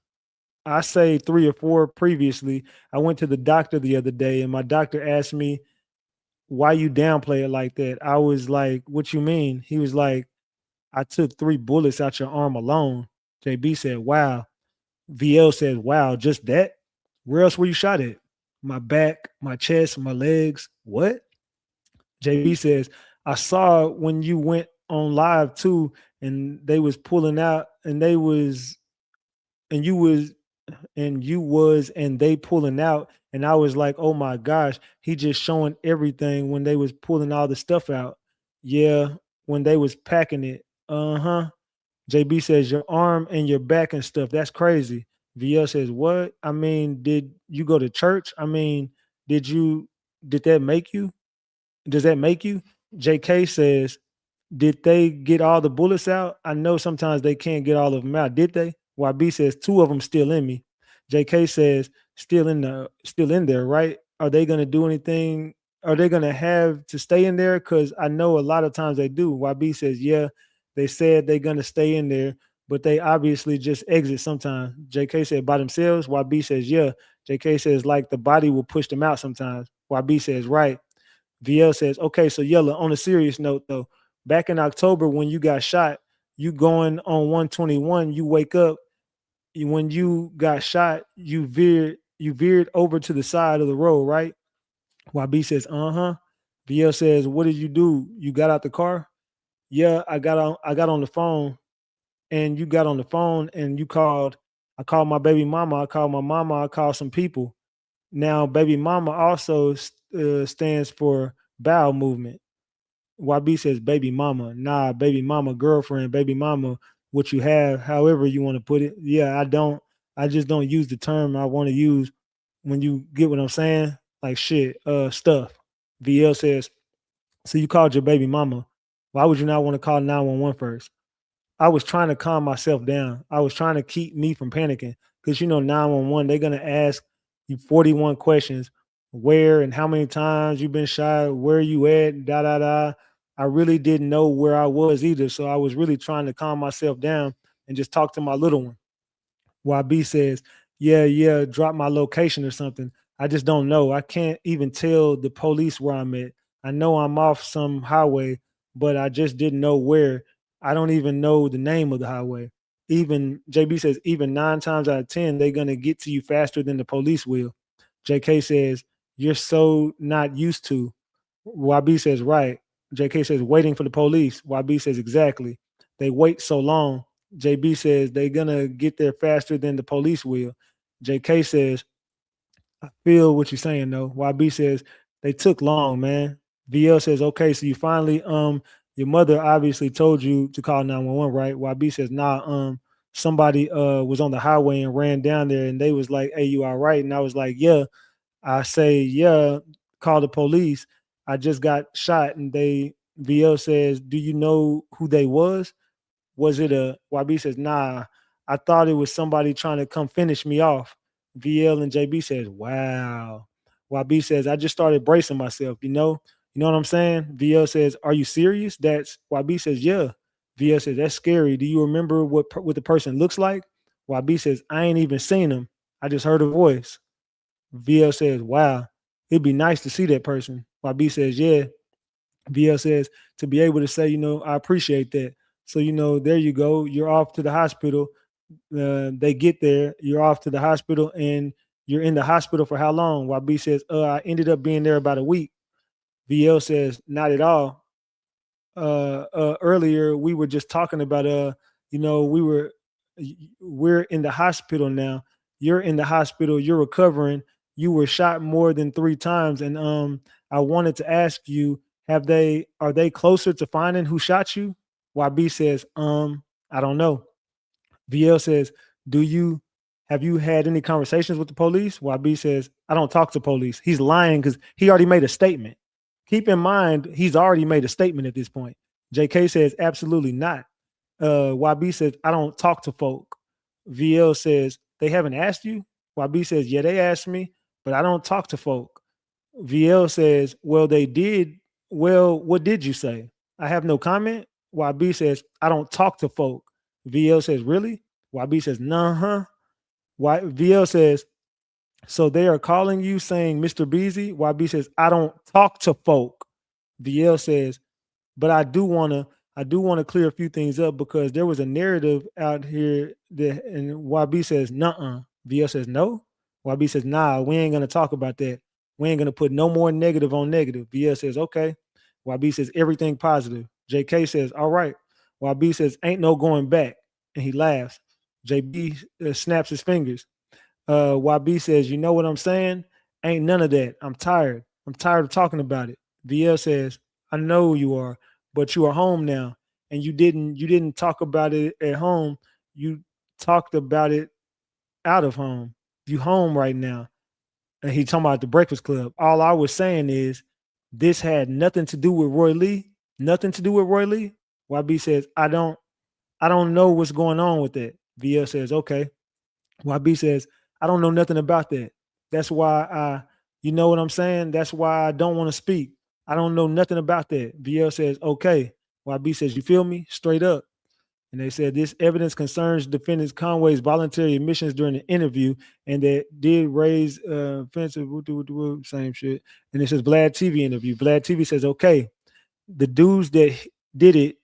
I say 3 or 4 previously. I went to the doctor the other day and my doctor asked me, why you downplay it like that? I was like, what you mean? He was like, I took 3 bullets out your arm alone. JB said, wow. VL said, wow, just that? Where else were you shot at? My back, my chest, my legs. What? JB says, I saw when you went on live too, and they was pulling out, and you was and they pulling out, and I was like, oh my gosh, he just showing everything when they was pulling all the stuff out. Yeah, when they was packing it. Uh-huh. JB says your arm and your back and stuff. That's crazy. VL says, what? I mean, did you go to church? I mean, did that make you? Does that make you? JK says, did they get all the bullets out? I know sometimes they can't get all of them out. Did they? YB says 2 of them still in me. JK says still in there, right? Are they gonna do anything? Are they gonna have to stay in there? Because I know a lot of times they do. YB says, yeah, they said they're gonna stay in there, but they obviously just exit sometimes. JK said by themselves. YB says, yeah. JK says like the body will push them out sometimes. YB says, right. VL says, okay, so Yella, on a serious note though, back in October when you got shot, you going on 121, you wake up, when you got shot, you veered over to the side of the road, right? YB says, uh-huh. VL says, what did you do? You got out the car? Yeah, I got on the phone, and you got on the phone and I called my baby mama, I called my mama, I called some people. Now, baby mama also stands for bowel movement. YB says baby mama. Nah, baby mama, girlfriend, baby mama, what you have, however you want to put it. Yeah, I just don't use the term I want to use when you get what I'm saying. Like shit, stuff. VL says, so you called your baby mama. Why would you not want to call 911 first? I was trying to calm myself down. I was trying to keep me from panicking because 911, they're gonna ask you 41 questions. Where and how many times you've been shot, where you at, da da da. I really didn't know where I was either. So I was really trying to calm myself down and just talk to my little one. YB says, yeah, yeah, drop my location or something. I just don't know. I can't even tell the police where I'm at. I know I'm off some highway, but I just didn't know where. I don't even know the name of the highway. Even JB says, even 9 times out of 10, they're going to get to you faster than the police will. JK says, you're so not used to. YB says, right. JK says, waiting for the police. YB says, exactly. They wait so long. JB says they're gonna get there faster than the police will. JK says, I feel what you're saying though. YB says they took long, man. VL says, okay, so you finally your mother obviously told you to call 911, right? YB says, nah, somebody was on the highway and ran down there and they was like, hey, you all right? And I was like, yeah. I say, yeah, call the police. I just got shot. And VL says, do you know who they was? Was it a YB says, nah, I thought it was somebody trying to come finish me off. VL and JB says, wow. YB says, I just started bracing myself, You know what I'm saying? VL says, are you serious? That's YB says, yeah. VL says, that's scary. Do you remember what the person looks like? YB says, I ain't even seen him. I just heard a voice. VL says, wow, it'd be nice to see that person. YB says, yeah. VL says, to be able to say, I appreciate that. So, there you go. You're off to the hospital. They get there. You're off to the hospital and you're in the hospital for how long? YB says, I ended up being there about a week. VL says, not at all. Earlier we were just talking about, we're in the hospital now. You're in the hospital. You're recovering. You were shot more than 3 times. And I wanted to ask you, are they closer to finding who shot you? YB says, I don't know. VL says, have you had any conversations with the police? YB says, I don't talk to police. He's lying because he already made a statement. Keep in mind, he's already made a statement at this point. JK says, absolutely not. YB says, I don't talk to folk. VL says, they haven't asked you? YB says, yeah, they asked me, but I don't talk to folk. VL says, well, they did. Well, what did you say? I have no comment. YB says, I don't talk to folk. VL says, really? YB says, nah. VL says, so they are calling you saying Mr. Beasy? YB says, I don't talk to folk. VL says, but I do want to clear a few things up because there was a narrative out here that, and YB says, nuh-uh. VL says, no. YB says, nah, we ain't gonna talk about that. We ain't gonna put no more negative on negative. VL says, okay. YB says, everything positive. JK says, all right. YB says, ain't no going back. And he laughs. JB snaps his fingers. YB says, you know what I'm saying? Ain't none of that. I'm tired. I'm tired of talking about it. VL says, I know you are, but you are home now. And you didn't talk about it at home. You talked about it out of home. You home right now. And he talking about the Breakfast Club. All I was saying is this had nothing to do with Roy Lee. Nothing to do with Roy Lee. YB says, I don't know what's going on with that. VL says, okay. YB says, I don't know nothing about that. That's why you know what I'm saying? That's why I don't want to speak. I don't know nothing about that. VL says, okay. YB says, you feel me? Straight up. And they said this evidence concerns defendant Conway's voluntary admissions during the interview, and that did raise offensive same shit. And it says Vlad TV interview. Vlad TV says, okay, the dudes that did it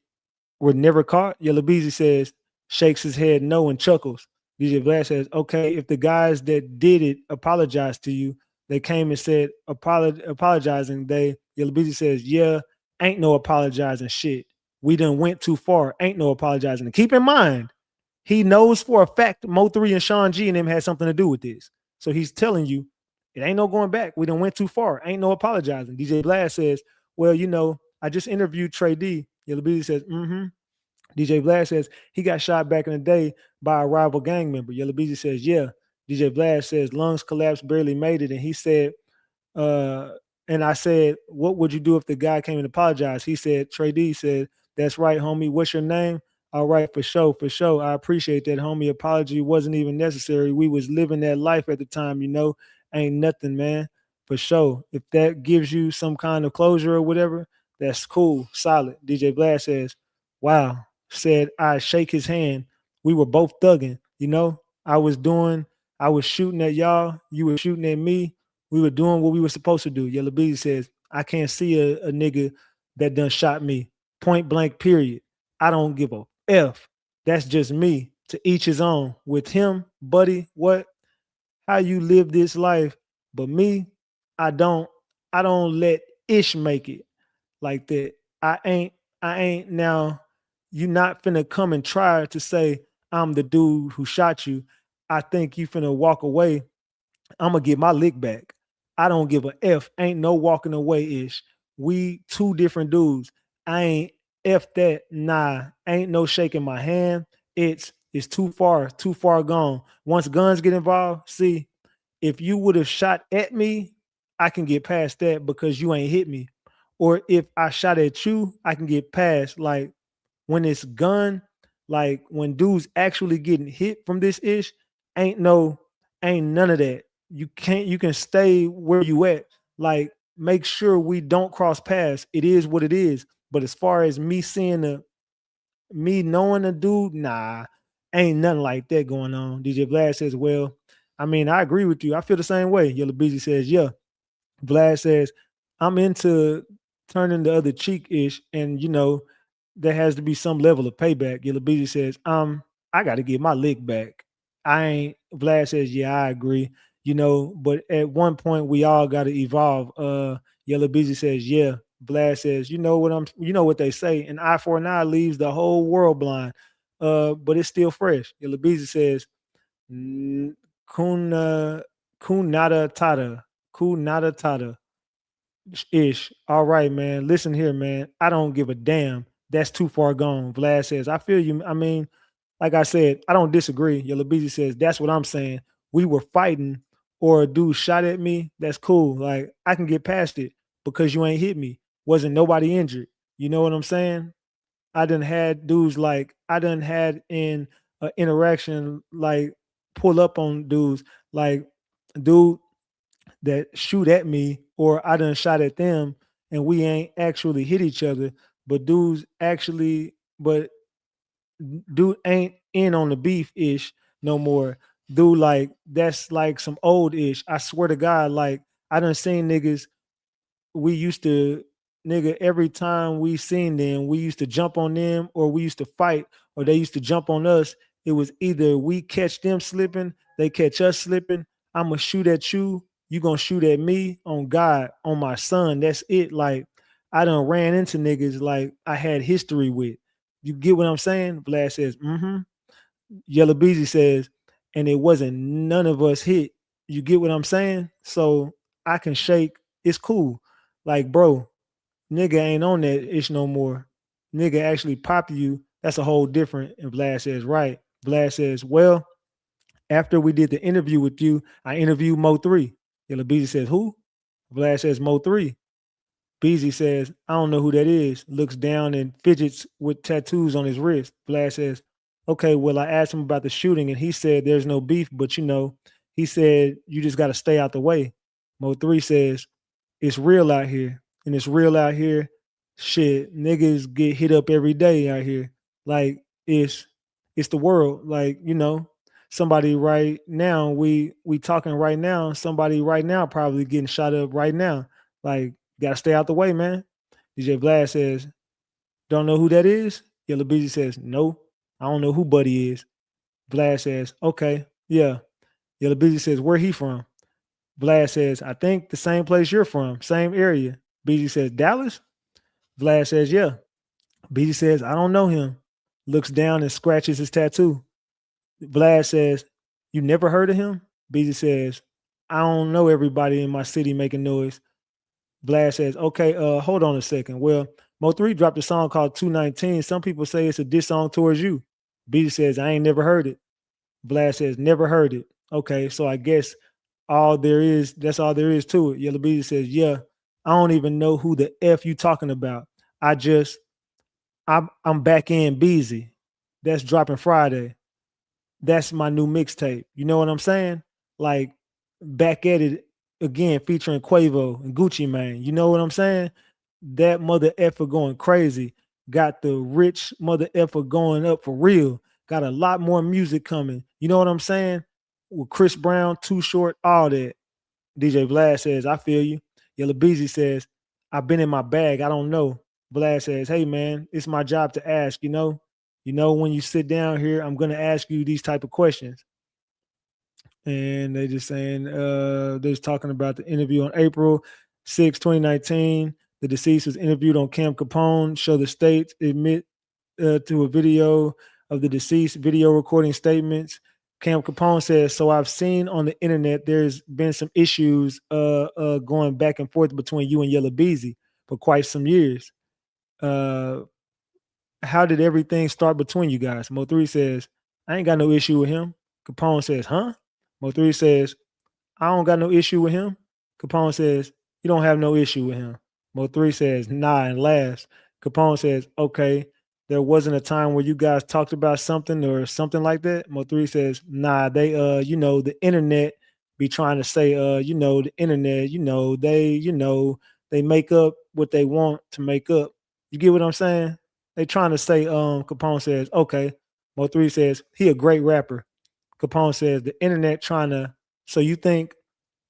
were never caught. Yellow Beezy says, shakes his head no and chuckles. DJ Vlad says, okay, if the guys that did it apologized to you, they came and said apologizing. Yellow Beezy says, yeah, ain't no apologizing shit. We done went too far. Ain't no apologizing. And keep in mind, he knows for a fact MO3 and Sean G and them had something to do with this. So he's telling you, it ain't no going back. We done went too far. Ain't no apologizing. DJ Vlad says, well, I just interviewed Trey D. Yellow Beezy says, DJ Vlad says he got shot back in the day by a rival gang member. Yellow Beezy says, yeah. DJ Vlad says lungs collapsed, barely made it. And he said, and I said, what would you do if the guy came and apologized? He said, Trey D said, that's right, homie. What's your name? All right, for sure, for sure. I appreciate that, homie. Apology wasn't even necessary. We was living that life at the time, Ain't nothing, man. For sure. If that gives you some kind of closure or whatever, that's cool, solid. DJ Vlad says, wow. Said I shake his hand. We were both thugging, I was shooting at y'all. You were shooting at me. We were doing what we were supposed to do. Yellow Beezy says, I can't see a nigga that done shot me. Point blank, period. I don't give a F. That's just me. To each his own. With him, buddy, what? How you live this life? But me, I don't let ish make it like that. I ain't now. You not finna come and try to say I'm the dude who shot you. I think you finna walk away. I'm gonna get my lick back. I don't give a F. Ain't no walking away ish. We two different dudes. I F that, nah, ain't no shaking my hand. It's too far gone. Once guns get involved, see, if you would have shot at me, I can get past that because you ain't hit me. Or if I shot at you, I can get past like when it's gun, like when dudes actually getting hit from this ish, ain't no, ain't none of that. You can stay where you at. Like make sure we don't cross paths. It is what it is. But as far as me seeing me knowing a dude, nah, ain't nothing like that going on. DJ Vlad says, well, I mean, I agree with you. I feel the same way. Yellow Busy says, yeah. Vlad says, I'm into turning the other cheek ish, and there has to be some level of payback. Yellow Busy says, I got to get my lick back. I ain't. Vlad says, yeah, I agree. But at one point we all got to evolve. Yellow Busy says, yeah. Vlad says, you know what they say, an eye for an eye leaves the whole world blind. But it's still fresh. Yellow Busy says, Kuna kunada tata. Kunada tata ish. All right, man. Listen here, man. I don't give a damn. That's too far gone. Vlad says, I feel you. I mean, like I said, I don't disagree. Yellow Busy says, that's what I'm saying. We were fighting or a dude shot at me. That's cool. Like, I can get past it because you ain't hit me. Wasn't nobody injured. You know what I'm saying? I done had dudes like, I done had in an interaction, like, pull up on dudes. Like, dude that shoot at me or I done shot at them and we ain't actually hit each other, but but dude ain't in on the beef ish no more. Dude, like that's like some old ish. I swear to God, like I done seen niggas we used to nigga every time we seen them, we used to jump on them or we used to fight or they used to jump on us. It was either we catch them slipping, they catch us slipping. I'ma shoot at you, you gonna shoot at me on God, on my son. That's it. Like I done ran into niggas like I had history with. You get what I'm saying? Vlad says, mm-hmm. Yellow Beezy says, and it wasn't none of us hit. You get what I'm saying? So I can shake. It's cool. Like, bro, nigga ain't on that ish no more. Nigga actually pop you. That's a whole different. And Vlad says, right. Vlad says, well, after we did the interview with you, I interviewed Mo3. Yellow Beezy says, who? Vlad says, Mo3. Beezy says, I don't know who that is. Looks down and fidgets with tattoos on his wrist. Vlad says, okay, well, I asked him about the shooting and he said there's no beef, but he said you just got to stay out the way. Mo3 says, it's real out here. And it's real out here. Shit, niggas get hit up every day out here. Like it's the world. Like, somebody right now, we talking right now, somebody right now probably getting shot up right now. Like, gotta stay out the way, man. DJ Vlad says, don't know who that is? Yellow Busy says, no, I don't know who Buddy is. Vlad says, okay, yeah. Yellow Busy says, where he from? Vlad says, I think the same place you're from, same area. Busy says, Dallas? Vlad says, yeah. Busy says, I don't know him. Looks down and scratches his tattoo. Vlad says, you never heard of him? Busy says, I don't know everybody in my city making noise. Vlad says, okay, hold on a second. Well, Mo3 dropped a song called 219. Some people say it's a diss song towards you. Busy says, I ain't never heard it. Vlad says, never heard it. Okay, so I guess that's all there is to it. Yellow Busy says, yeah, I don't even know who the F you talking about. I'm back in busy. That's dropping Friday. That's my new mixtape. You know what I'm saying? Like back at it again, featuring Quavo and Gucci Mane. You know what I'm saying? That mother effer going crazy. Got the rich mother effer going up for real. Got a lot more music coming. You know what I'm saying? With Chris Brown, Too Short, all that. DJ Vlad says, I feel you. Yellow Beezy says, I've been in my bag. I don't know. Vlad says, hey man, it's my job to ask, when you sit down here, I'm going to ask you these type of questions. And they just saying, they're just talking about the interview on April 6, 2019. The deceased was interviewed on Cam Capone. Show the state admit to a video of the deceased, video recording statements. Cam Capone says, so I've seen on the internet there's been some issues going back and forth between you and Yellow Beezy for quite some years. how did everything start between you guys? Mo3 says, I ain't got no issue with him. Capone says, huh? Mo3 says, I don't got no issue with him. Capone says, you don't have no issue with him. Mo3 says, nah, and laughs. Capone says, okay, there wasn't a time where you guys talked about something or something like that. Mo3 says, nah, they the internet be trying to say, the internet, they make up what they want to make up. You get what I'm saying? They trying to say, Capone says, okay. Mo3 says, he a great rapper. Capone says, the internet trying to, so you think,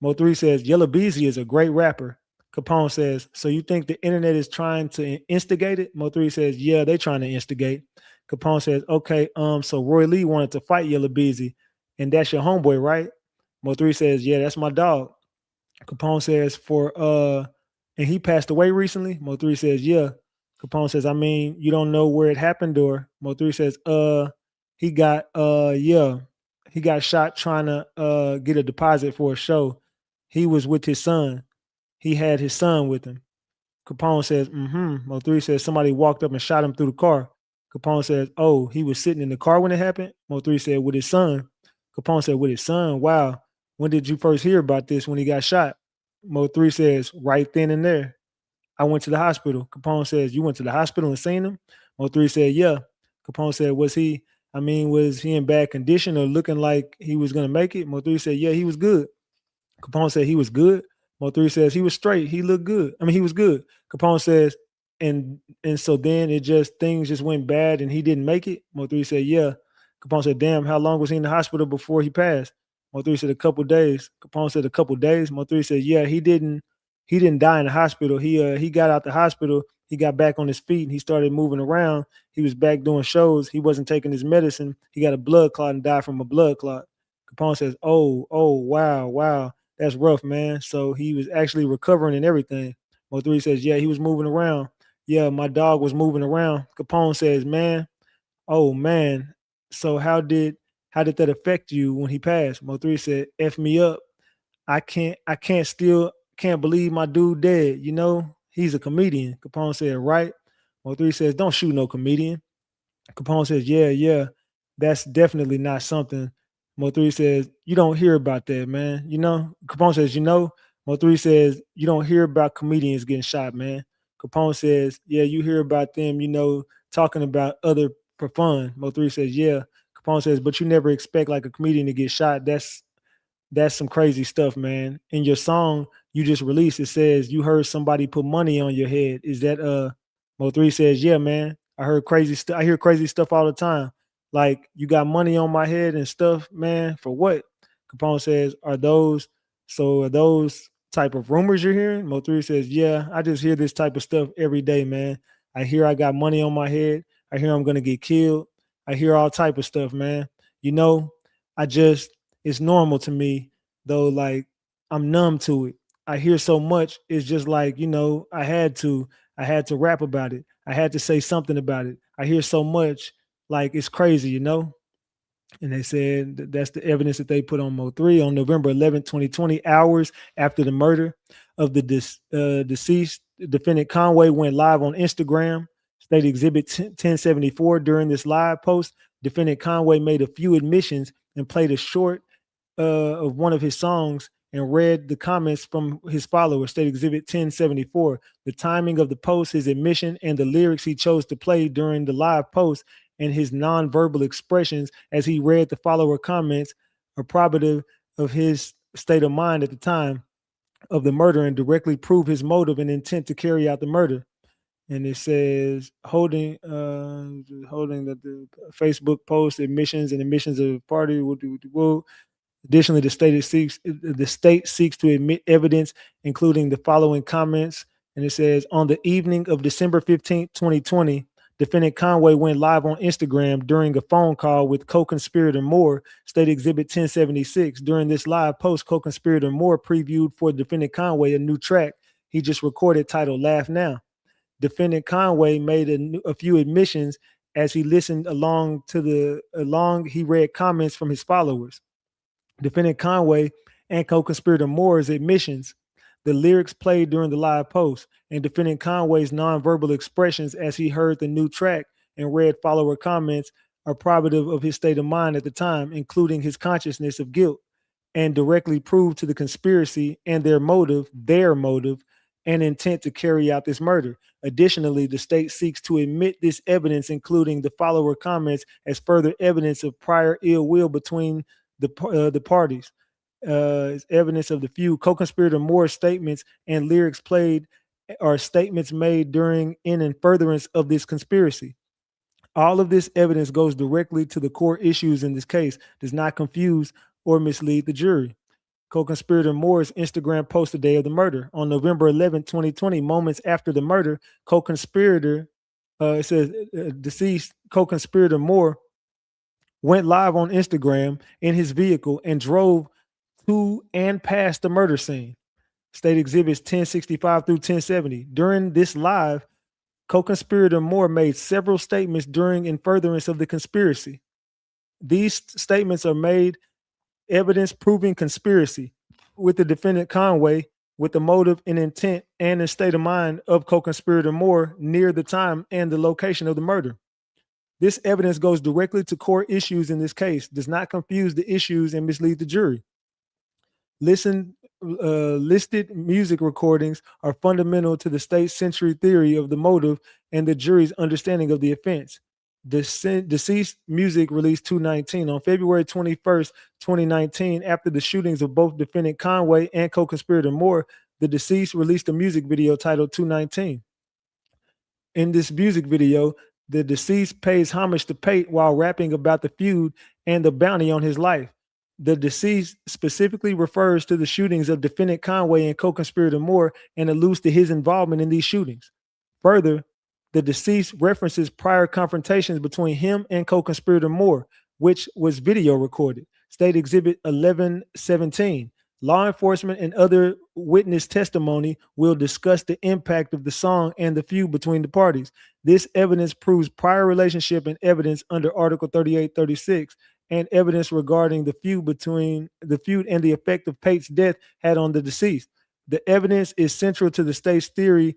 Mo3 says, Yella Beezy is a great rapper. Capone says, so you think the internet is trying to instigate it? Mo3 says, yeah, they trying to instigate. Capone says, okay, so Roy Lee wanted to fight Yella Beezy, and that's your homeboy, right? Mo3 says, yeah, that's my dog. Capone says, and he passed away recently? Mo3 says, yeah. Capone says, I mean, you don't know where it happened, or Mo3 says, he got, he got shot trying to get a deposit for a show. He was with his son. He had his son with him. Capone says, Mo3 says, somebody walked up and shot him through the car. Capone says, oh, he was sitting in the car when it happened? Mo3 said, with his son. Capone said, with his son? Wow. When did you first hear about this when he got shot? Mo3 says, right then and there. I went to the hospital. Capone says, you went to the hospital and seen him? Mo3 said, yeah. Capone said, was he in bad condition or looking like he was going to make it? Mo3 said, yeah, he was good. Capone said he was good. Mo3 says he was straight. He looked good. I mean, he was good. Capone says, and so then things just went bad and he didn't make it. Mo3 said, yeah. Capone said, damn, how long was he in the hospital before he passed? Mo3 said a couple days. Capone said a couple days. Mo3 said, yeah, he didn't die in the hospital. He got out the hospital. He got back on his feet and he started moving around. He was back doing shows. He wasn't taking his medicine. He got a blood clot and died from a blood clot. Capone says, oh, wow. That's rough, man. So he was actually recovering and everything. Mo3 says, yeah, he was moving around. Yeah, my dog was moving around. Capone says, man, oh man. So how did that affect you when he passed? Mo3 said, F me up. I can't believe my dude dead. You know, he's a comedian. Capone said, right? Mo3 says, don't shoot no comedian. Capone says, yeah, that's definitely not something. Mo3 says, you don't hear about that, man. You know, Capone says, Mo3 says, you don't hear about comedians getting shot, man. Capone says, yeah, you hear about them, talking about other for fun. Mo3 says, yeah. Capone says, but you never expect like a comedian to get shot. That's some crazy stuff, man. In your song you just released, it says you heard somebody put money on your head. Is that Mo3 says, yeah, man. I heard crazy stuff. I hear crazy stuff all the time. Like, you got money on my head and stuff, man. For what? Capone says, are those type of rumors you're hearing? Mo3 says, yeah, I just hear this type of stuff every day, man. I hear I got money on my head. I hear I'm gonna get killed. I hear all type of stuff, man. You know, it's normal to me, though. Like, I'm numb to it. I hear so much. It's just like, I had to rap about it. I had to say something about it. I hear so much, like, it's crazy, And they said that's the evidence that they put on Mo3 on November 11th, 2020, hours after the murder of the deceased. Defendant Conway went live on Instagram, State Exhibit 1074. During this live post, Defendant Conway made a few admissions and played a short of one of his songs and read the comments from his followers. State Exhibit 1074. The timing of the post, his admission, and the lyrics he chose to play during the live post, and his nonverbal expressions as he read the follower comments are probative of his state of mind at the time of the murder and directly prove his motive and intent to carry out the murder. And it says holding the Facebook post admissions and admissions of party. Additionally, the state seeks to admit evidence, including the following comments. And it says, on the evening of December 15th, 2020, Defendant Conway went live on Instagram during a phone call with co-conspirator Moore, State Exhibit 1076. During this live post, co-conspirator Moore previewed for Defendant Conway a new track he just recorded titled Laugh Now. Defendant Conway made a few admissions as he listened he read comments from his followers. Defendant Conway and co-conspirator Moore's admissions, the lyrics played during the live post, and Defendant Conway's nonverbal expressions as he heard the new track and read follower comments are probative of his state of mind at the time, including his consciousness of guilt, and directly prove to the conspiracy and their motive and intent to carry out this murder. Additionally, the state seeks to admit this evidence, including the follower comments, as further evidence of prior ill will between the parties. As evidence of the feud. Co-conspirator Moore's statements and lyrics played are statements made during, in, and furtherance of this conspiracy. All of this evidence goes directly to the core issues in this case, does not confuse or mislead the jury. Co-conspirator Moore's Instagram post the day of the murder. On November 11, 2020, moments after the murder, co-conspirator, it says deceased co-conspirator Moore went live on Instagram in his vehicle and drove to and past the murder scene. State exhibits 1065 through 1070. During this live, co-conspirator Moore made several statements during and furtherance of the conspiracy. These statements are made evidence proving conspiracy with the defendant Conway with the motive and intent and the state of mind of co-conspirator Moore near the time and the location of the murder. This evidence goes directly to core issues in this case, does not confuse the issues and mislead the jury. Listed music recordings are fundamental to the state's century theory of the motive and the jury's understanding of the offense. Deceased music released 219 on February 21st, 2019, after the shootings of both defendant Conway and co-conspirator Moore. The deceased released a music video titled 219. In this music video, the deceased pays homage to Pate while rapping about the feud and the bounty on his life. The deceased specifically refers to the shootings of defendant Conway and co-conspirator Moore and alludes to his involvement in these shootings. Further, the deceased references prior confrontations between him and co-conspirator Moore, which was video recorded. State Exhibit 1117. Law enforcement and other witness testimony will discuss the impact of the song and the feud between the parties. This evidence proves prior relationship and evidence under Article 3836 and evidence regarding the feud and the effect of Pate's death had on the deceased. The evidence is central to the state's theory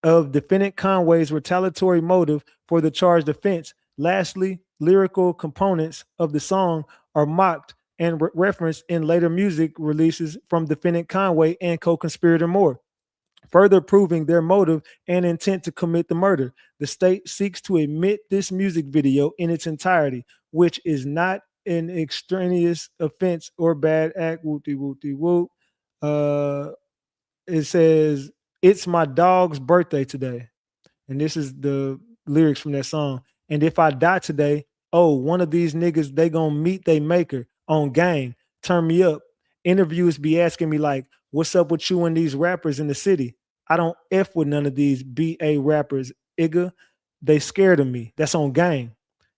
of defendant Conway's retaliatory motive for the charged offense. Lastly, lyrical components of the song are mocked and referenced in later music releases from defendant Conway and co-conspirator Moore, further proving their motive and intent to commit the murder. The state seeks to admit this music video in its entirety, which is not an extraneous offense or bad act. Whoop-de-whoop-de-whoop. It says, "It's my dog's birthday today." And this is the lyrics from that song. "And if I die today, oh, one of these niggas, they gonna meet they maker on gang. Turn me up. Interviews be asking me like, what's up with you and these rappers in the city? I don't F with none of these BA rappers, Igga. They scared of me. That's on gang.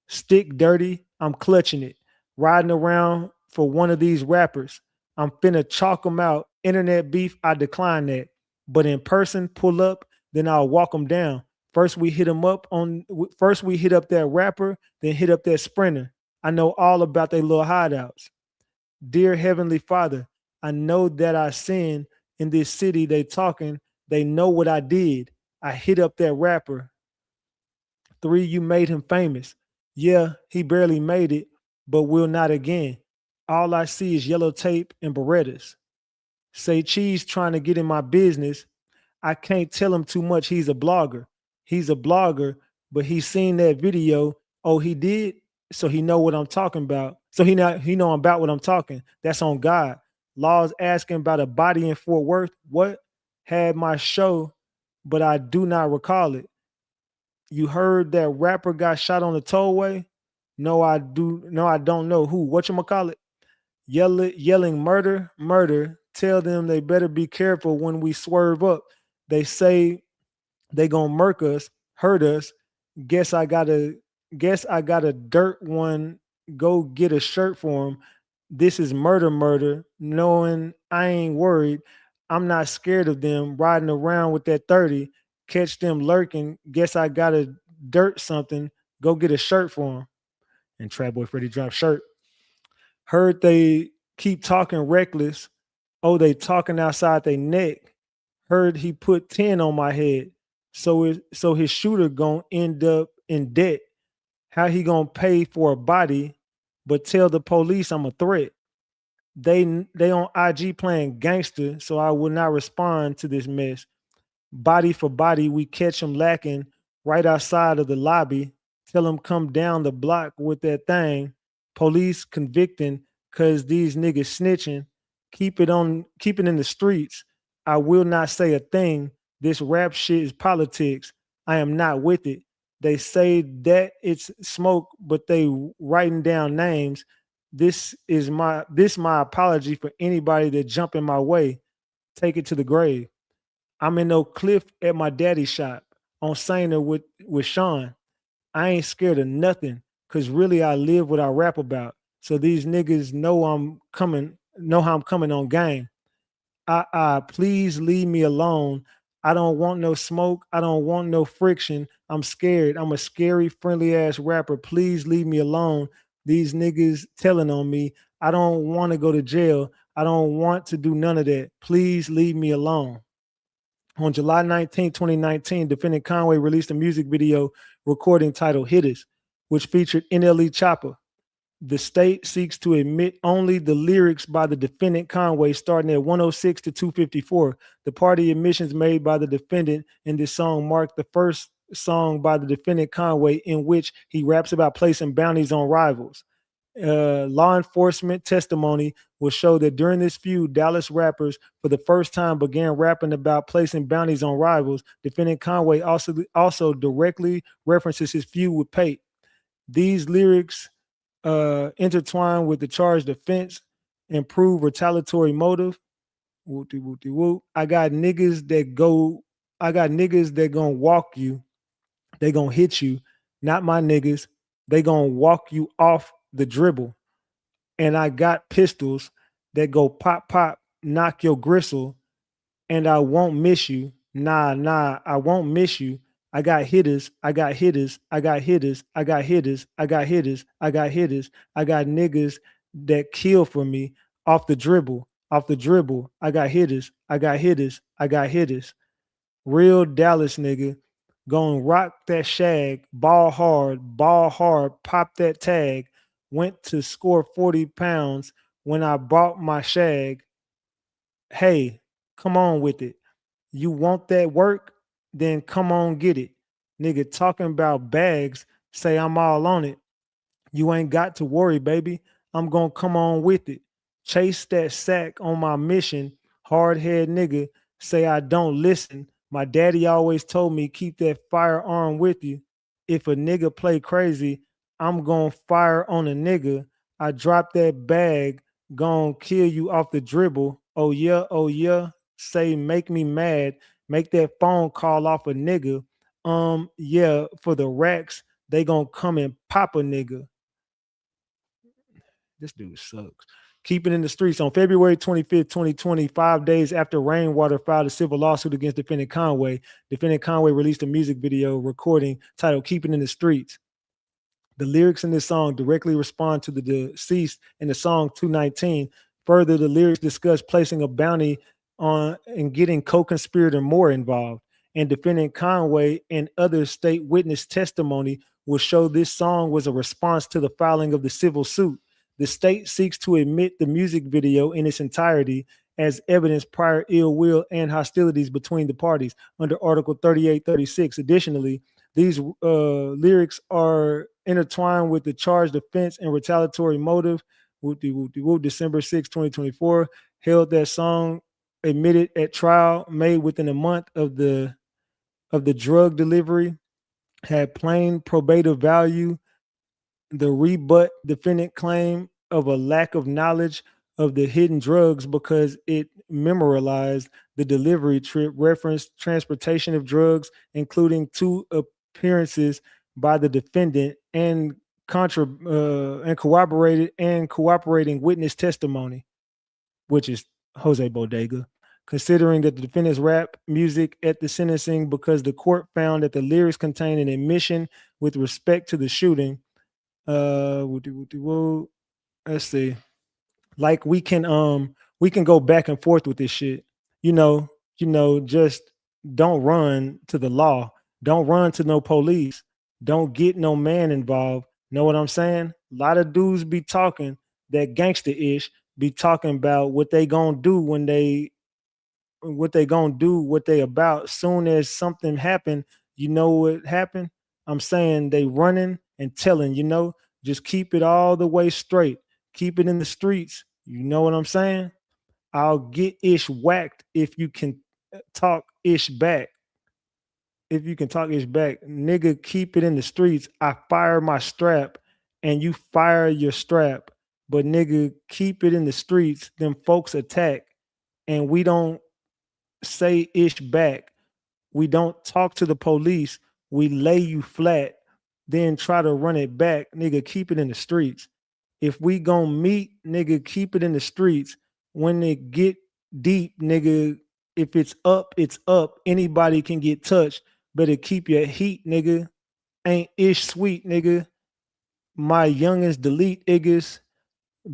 Stick dirty, I'm clutching it. Riding around for one of these rappers. I'm finna chalk them out. Internet beef, I decline that. But in person, pull up, then I'll walk them down. First we hit up that rapper, then hit up that sprinter. I know all about their little hideouts. Dear Heavenly Father, I know that I sinned in this city. They talking, they know what I did. I hit up that rapper. 3, you made him famous. Yeah, he barely made it, but will not again. All I see is yellow tape and Berettas. Say Cheese trying to get in my business. I can't tell him too much. He's a blogger. He's a blogger, but he's seen that video. Oh, he did? So he know what I'm talking about. So he know about what I'm talking. That's on God. Laws asking about a body in Fort Worth. What? Had my show, but I do not recall it. You heard that rapper got shot on the tollway? No, I don't know who. Whatchamacallit? Yelling murder, murder. Tell them they better be careful when we swerve up. They say they gonna murk us, hurt us. Guess I got a dirt one. Go get a shirt for him. This is murder, murder. Knowing I ain't worried. I'm not scared of them riding around with that 30. Catch them lurking. Guess I got a dirt something. Go get a shirt for him. And Trap Boy Freddy dropped shirt. Heard they keep talking reckless. Oh, they talking outside their neck. Heard he put 10 on my head. So his shooter gonna end up in debt. How he gonna pay for a body, but tell the police I'm a threat? They on IG playing gangster, so I will not respond to this mess. Body for body, we catch him lacking right outside of the lobby. Tell him come down the block with that thing. Police convicting cause these niggas snitching. Keep it in the streets. I will not say a thing. This rap shit is politics. I am not with it. They say that it's smoke, but they writing down names. This my apology for anybody that jump in my way. Take it to the grave. I'm in no cliff at my daddy's shop on Sainer with Sean. I ain't scared of nothing because really I live what I rap about. So these niggas know how I'm coming on game. Please leave me alone. I don't want no smoke. I don't want no friction. I'm scared. I'm a scary, friendly ass rapper. Please leave me alone. These niggas telling on me. I don't want to go to jail. I don't want to do none of that. Please leave me alone. On July 19, 2019, defendant Conway released a music video recording titled Hitters, which featured NLE Chopper. The state seeks to admit only the lyrics by the defendant Conway starting at 106 to 254. The party admissions made by the defendant in this song marked the first song by the defendant Conway in which he raps about placing bounties on rivals. Law enforcement testimony will show that during this feud, Dallas rappers for the first time began rapping about placing bounties on rivals. Defendant Conway also directly references his feud with Pate. These lyrics intertwine with the charged offense and prove retaliatory motive. Wooty wooty woo. I got niggas that gonna walk you. They gonna hit you. Not my niggas. They gonna walk you off the dribble. And I got pistols that go pop, pop, knock your gristle, and I won't miss you. Nah, I won't miss you. I got hitters, I got hitters, I got hitters, I got hitters, I got hitters, I got hitters, I got niggas that kill for me off the dribble, off the dribble. I got hitters, I got hitters, I got hitters. Real Dallas nigga. Gonna rock that shag, ball hard, pop that tag. Went to score 40 pounds when I bought my shag. Hey, come on with it. You want that work? Then come on get it. Nigga talking about bags, say I'm all on it. You ain't got to worry, baby. I'm gonna come on with it. Chase that sack on my mission. Hard head nigga, say I don't listen. My daddy always told me keep that firearm with you. If a nigga play crazy, I'm gonna fire on a nigga. I drop that bag, gonna kill you off the dribble. Oh yeah, oh yeah. Say make me mad. Make that phone call off a nigga. Yeah, for the racks, they gonna come and pop a nigga. This dude sucks. Keeping in the streets on February 25th, 2020, 5 days after Rainwater filed a civil lawsuit against defendant Conway released a music video recording titled Keeping in the Streets. The lyrics in this song directly respond to the deceased in the song 219. Further, the lyrics discuss placing a bounty on and getting co-conspirator Moore involved. And defendant Conway and other state witness testimony will show this song was a response to the filing of the civil suit. The state seeks to admit the music video in its entirety as evidence prior ill will and hostilities between the parties under Article 3836. Additionally, these lyrics are intertwined with the charged offense and retaliatory motive. December 6, 2024, held that song admitted at trial made within a month of the drug delivery, had plain probative value. The rebut defendant claim of a lack of knowledge of the hidden drugs because it memorialized the delivery trip, referenced transportation of drugs, including 2 appearances by the defendant and cooperating witness testimony, which is Jose Bodega. Considering that the defendant's rap music at the sentencing because the court found that the lyrics contain an admission with respect to the shooting. Let's see. Like we can go back and forth with this shit. Just don't run to the law. Don't run to no police. Don't get no man involved. Know what I'm saying? A lot of dudes be talking that gangster ish, be talking about what they gonna do when what they about. Soon as something happen, you know what happened? I'm saying they running and telling, just keep it all the way straight. Keep it in the streets. You know what I'm saying? I'll get ish whacked if you can talk ish back. If you can talk ish back, nigga, keep it in the streets. I fire my strap and you fire your strap. But nigga, keep it in the streets. Them folks attack and we don't say ish back. We don't talk to the police. We lay you flat, then try to run it back. Nigga, keep it in the streets. If we gonna meet, nigga, keep it in the streets. When it get deep, nigga, if it's up, it's up. Anybody can get touched. Better keep your heat, nigga. Ain't ish sweet, nigga. My youngest delete iggas.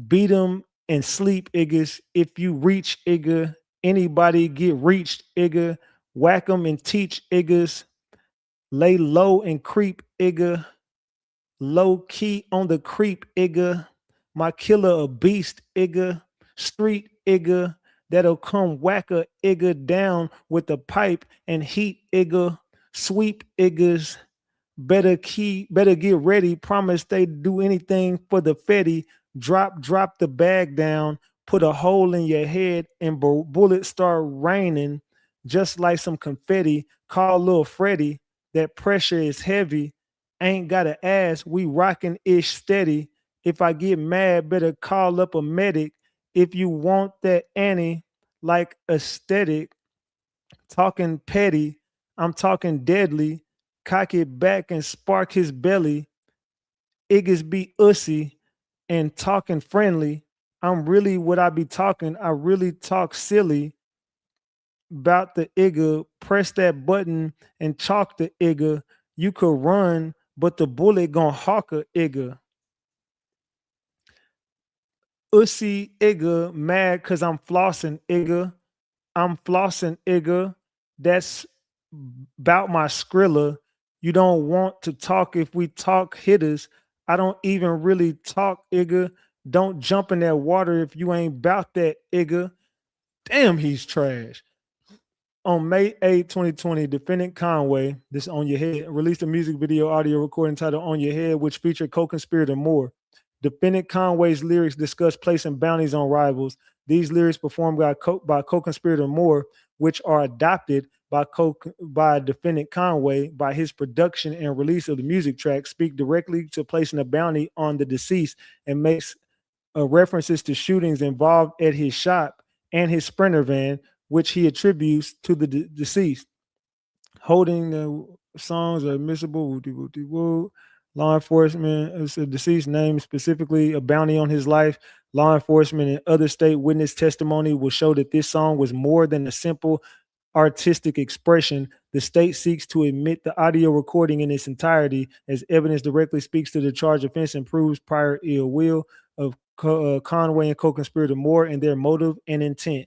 Beat them and sleep, iggas. If you reach, igga, anybody get reached, igga. Whack them and teach, iggas. Lay low and creep, igga. Low key on the creep, igga. My killer a beast, igga. Street, igga. That'll come whack a igga down with the pipe and heat, igga. Sweep, iggas. Better get ready. Promise they do anything for the fetty. Drop the bag down. Put a hole in your head and bullets start raining, just like some confetti. Call Lil Freddy. That pressure is heavy. Ain't gotta ask. We rockin' ish steady. If I get mad, better call up a medic. If you want that Annie, like aesthetic, talking petty, I'm talking deadly. Cock it back and spark his belly. Iggas be ussy and talking friendly. I'm really what I be talking. I really talk silly about the igga. Press that button and chalk the igga. You could run, but the bullet gon' hawk a igga. Ussy igga mad cause I'm flossing igga. I'm flossing igga. That's about my Skrilla. You don't want to talk if we talk hitters. I don't even really talk, igga. Don't jump in that water if you ain't about that, igga. Damn, he's trash. On May 8, 2020, defendant Conway, this On Your Head, released a music video audio recording titled On Your Head, which featured co-conspirator Moore. Defendant Conway's lyrics discuss placing bounties on rivals. These lyrics performed by co-conspirator Moore, which are adopted by defendant Conway, by his production and release of the music track, speak directly to placing a bounty on the deceased and makes references to shootings involved at his shop and his Sprinter van, which he attributes to the deceased. Holding the songs are admissible. Woo-dee-woo-dee-woo. Law enforcement, it's a deceased name, specifically a bounty on his life. Law enforcement and other state witness testimony will show that this song was more than a simple artistic expression. The state seeks to admit the audio recording in its entirety as evidence directly speaks to the charged offense and proves prior ill will of Conway and co-conspirator Moore and their motive and intent.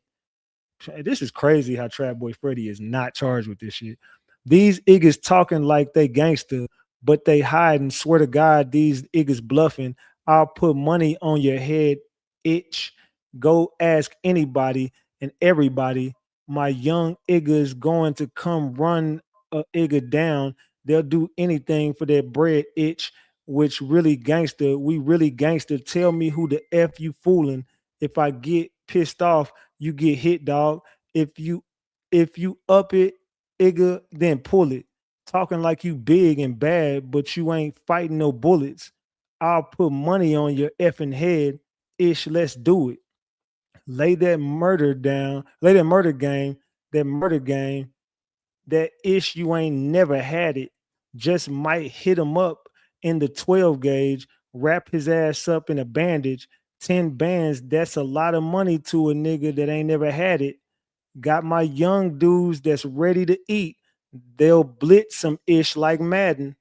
This is crazy how Trap Boy Freddy is not charged with this shit. These iggas talking like they gangster, but they hide and swear to God these iggas bluffing. I'll put money on your head, itch. Go ask anybody and everybody. My young iggas going to come run a igga down. They'll do anything for that bread, itch. Which really gangster. We really gangster. Tell me who the F you fooling. If I get pissed off, you get hit, dog. If you up it, igga, then pull it. Talking like you big and bad, but you ain't fighting no bullets. I'll put money on your effing head. Ish, let's do it. Lay that murder down. Lay that murder game. That murder game. That ish, you ain't never had it. Just might hit him up in the 12 gauge. Wrap his ass up in a bandage. 10 bands, that's a lot of money to a nigga that ain't never had it. Got my young dudes that's ready to eat. They'll blitz some ish like Madden.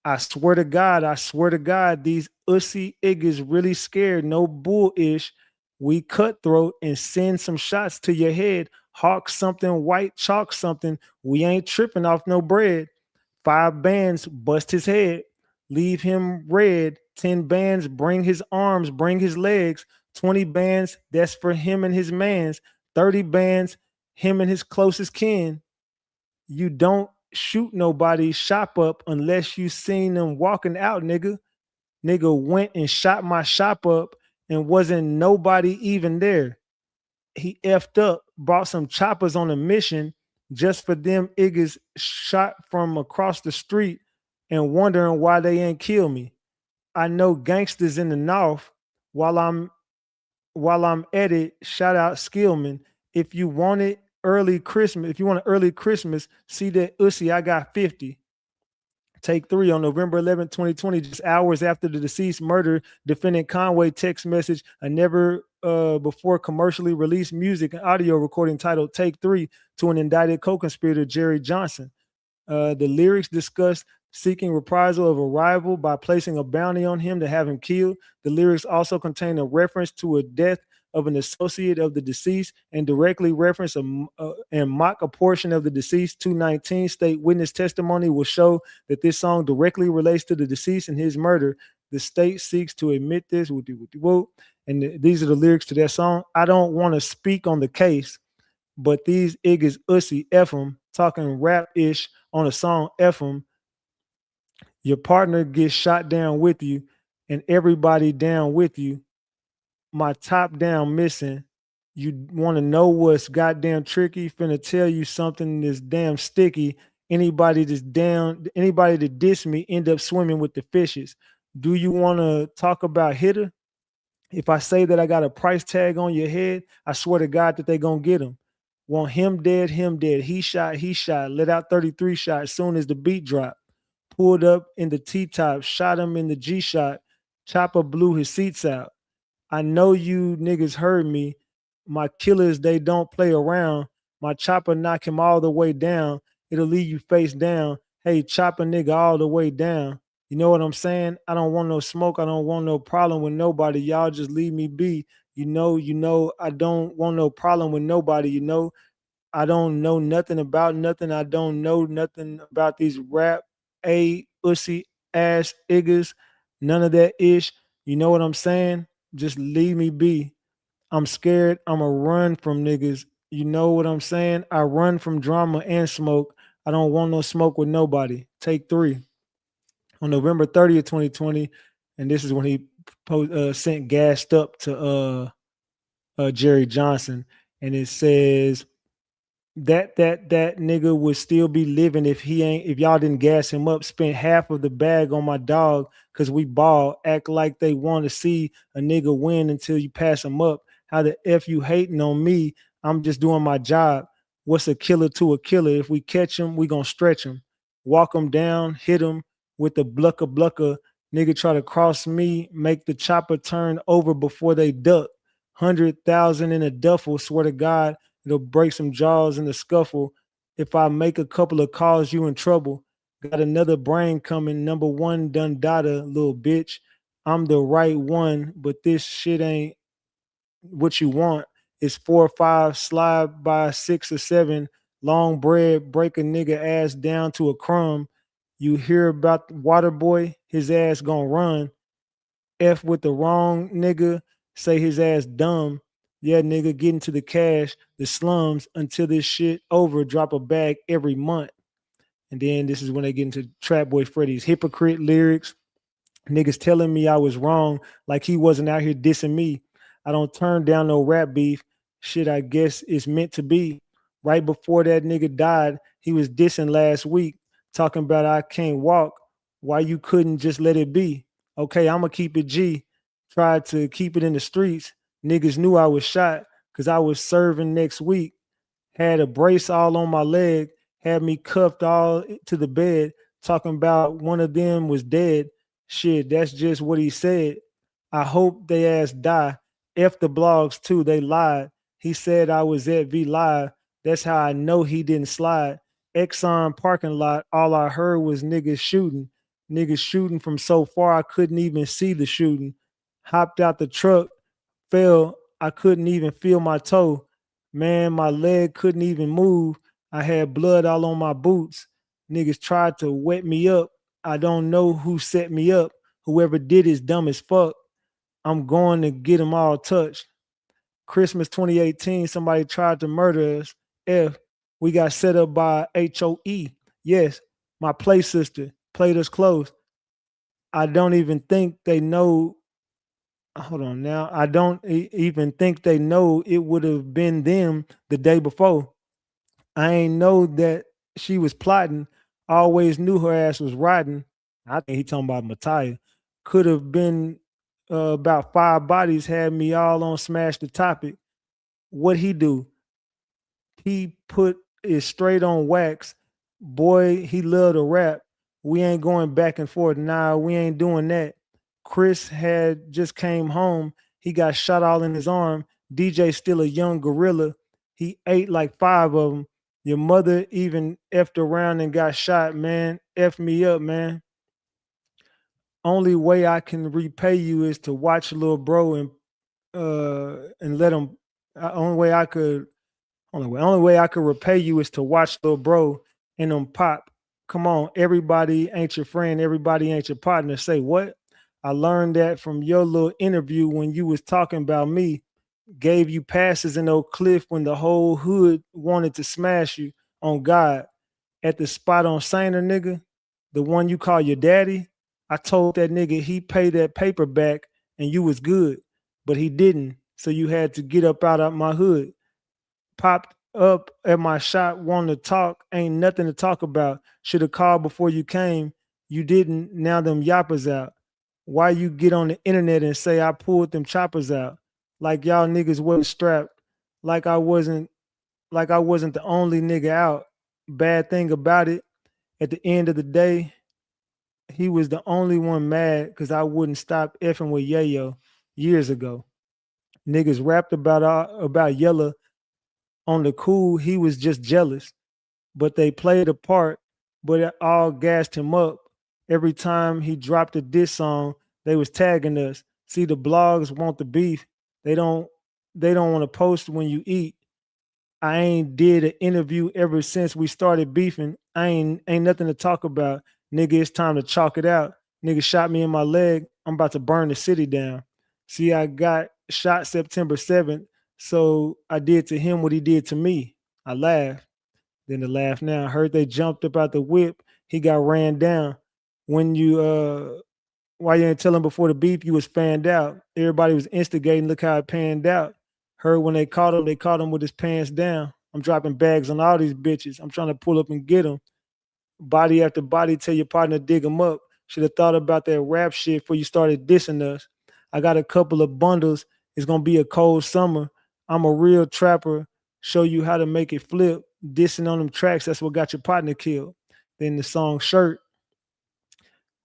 I swear to God, these ussy iggas really scared. No bull ish. We cutthroat and send some shots to your head. Hawk something, white chalk something. We ain't tripping off no bread. 5 bands bust his head, leave him red. 10 bands bring his arms, bring his legs. 20 bands, that's for him and his mans. 30 bands, him and his closest kin. You don't shoot nobody's shop up unless you seen them walking out, nigga. Nigga went and shot my shop up and wasn't nobody even there. He effed up, brought some choppers on a mission just for them niggas shot from across the street and wondering why they ain't kill me. I know gangsters in the north. While I'm at it, shout out Skillman. If you want it early Christmas, if you want an early Christmas, see that Ussy, I got 50. Take 3 on November 11th, 2020, just hours after the deceased murder, defendant Conway text message a never before commercially released music and audio recording titled Take 3 to an indicted co-conspirator, Jerry Johnson. The lyrics discuss seeking reprisal of a rival by placing a bounty on him to have him killed. The lyrics also contain a reference to a death of an associate of the deceased and directly reference and mock a portion of the deceased. 219 state witness testimony will show that this song directly relates to the deceased and his murder. The state seeks to admit this. And these are the lyrics to that song. I don't want to speak on the case, but these niggas Ussy F 'em talking rap-ish on a song F 'em. Your partner gets shot down with you and everybody down with you. My top down missing. You want to know what's goddamn tricky? Finna tell you something that's damn sticky. Anybody that diss me end up swimming with the fishes. Do you want to talk about hitter? If I say that I got a price tag on your head, I swear to God that they gonna get him. Want him dead, him dead. He shot, let out 33 shots soon as the beat dropped. Pulled up in the T-top, shot him in the G-shot. Chopper blew his seats out. I know you niggas heard me. My killers, they don't play around. My chopper knock him all the way down. It'll leave you face down. Hey, chop a nigga all the way down. You know what I'm saying? I don't want no smoke. I don't want no problem with nobody. Y'all just leave me be. You know, I don't want no problem with nobody. You know, I don't know nothing about nothing. I don't know nothing about these rap, Ussy ass niggas. None of that ish. You know what I'm saying? Just leave me be. I'm scared. I'm a run from niggas. You know what I'm saying? I run from drama and smoke. I don't want no smoke with nobody. Take 3. On November 30th, 2020, and this is when he sent gassed up to Jerry Johnson, and it says that nigga would still be living if y'all didn't gas him up. Spent half of the bag on my dog because we ball. Act like they want to see a nigga win until you pass him up. How the F you hating on me? I'm just doing my job. What's a killer to a killer? If we catch him, we gonna stretch him, walk him down, hit him with the blucker. Nigga try to cross me, make the chopper turn over before they duck. 100,000 in a duffel, swear to God, it'll break some jaws in the scuffle. If I make a couple of calls, you in trouble. Got another brain coming. Number 1 done data, little bitch. I'm the right one, but this shit ain't what you want. It's 4 or 5, slide by 6 or 7. Long bread, break a nigga ass down to a crumb. You hear about Water Boy, his ass gonna run. F with the wrong nigga, say his ass dumb. Yeah, nigga, get into the cash, the slums, until this shit over, drop a bag every month. And then this is when they get into Trap Boy Freddy's hypocrite lyrics. Niggas telling me I was wrong, like he wasn't out here dissing me. I don't turn down no rap beef. Shit, I guess it's meant to be. Right before that nigga died, he was dissing last week, talking about I can't walk. Why you couldn't just let it be? Okay, I'ma keep it G. Tried to keep it in the streets. Niggas knew I was shot because I was serving next week. Had a brace all on my leg, had me cuffed all to the bed, talking about one of them was dead. Shit, that's just what he said. I hope they ass die. F the blogs too, they lied. He said I was at V Live. That's how I know he didn't slide. Exxon parking lot, all I heard was niggas shooting. Niggas shooting from so far I couldn't even see the shooting. Hopped out the truck, fell, I couldn't even feel my toe. Man, my leg couldn't even move. I had blood all on my boots. Niggas tried to wet me up. I don't know who set me up. Whoever did is dumb as fuck. I'm going to get them all touched. Christmas 2018, somebody tried to murder us. F, we got set up by HOE. Yes, my play sister played us close. I don't even think they know. Hold on now. I don't even think they know it would have been them the day before. I ain't know that she was plotting. I always knew her ass was riding. I think he talking about Mattia. Could have been about 5 bodies had me all on smash the topic. What he do? He put it straight on wax. Boy, he loved to rap. We ain't going back and forth. Nah, we ain't doing that. Chris had just came home. He got shot all in his arm. DJ still a young gorilla. He ate like 5 of them. Your mother even effed around and got shot, man. F me up, man. Only way I can repay you is to watch little bro and let him. Only way I could repay you is to watch little bro and them pop. Come on, everybody ain't your friend, everybody ain't your partner. Say what? I learned that from your little interview when you was talking about me. Gave you passes in Oak Cliff when the whole hood wanted to smash you on God. At the spot on Sainer, nigga, the one you call your daddy. I told that nigga he paid that paper back and you was good, but he didn't. So you had to get up out of my hood. Popped up at my shop wanting to talk. Ain't nothing to talk about. Should have called before you came. You didn't. Now them yappers out. Why you get on the internet and say I pulled them choppers out? Like y'all niggas wasn't strapped. Like I wasn't the only nigga out. Bad thing about it, at the end of the day, he was the only one mad because I wouldn't stop effing with Yayo years ago. Niggas rapped about Yella on the cool, he was just jealous. But they played a part, but it all gassed him up. Every time he dropped a diss song, they was tagging us. See, the blogs want the beef. They don't they don't want to post when you eat. I ain't did an interview ever since we started beefing. I ain't nothing to talk about. Nigga, it's time to chalk it out. Nigga shot me in my leg. I'm about to burn the city down. See, I got shot September 7th. So I did to him what he did to me. I laughed. Then the laugh now. I heard they jumped up out the whip. He got ran down. When you why you didn't tell him before the beef, you was fanned out. Everybody was instigating. Look how it panned out. Heard when they caught him with his pants down. I'm dropping bags on all these bitches. I'm trying to pull up and get them. Body after body, tell your partner dig them up. Should have thought about that rap shit before you started dissing us. I got a couple of bundles. It's gonna be a cold summer. I'm a real trapper. Show you how to make it flip. Dissing on them tracks, that's what got your partner killed. Then the song Shirt.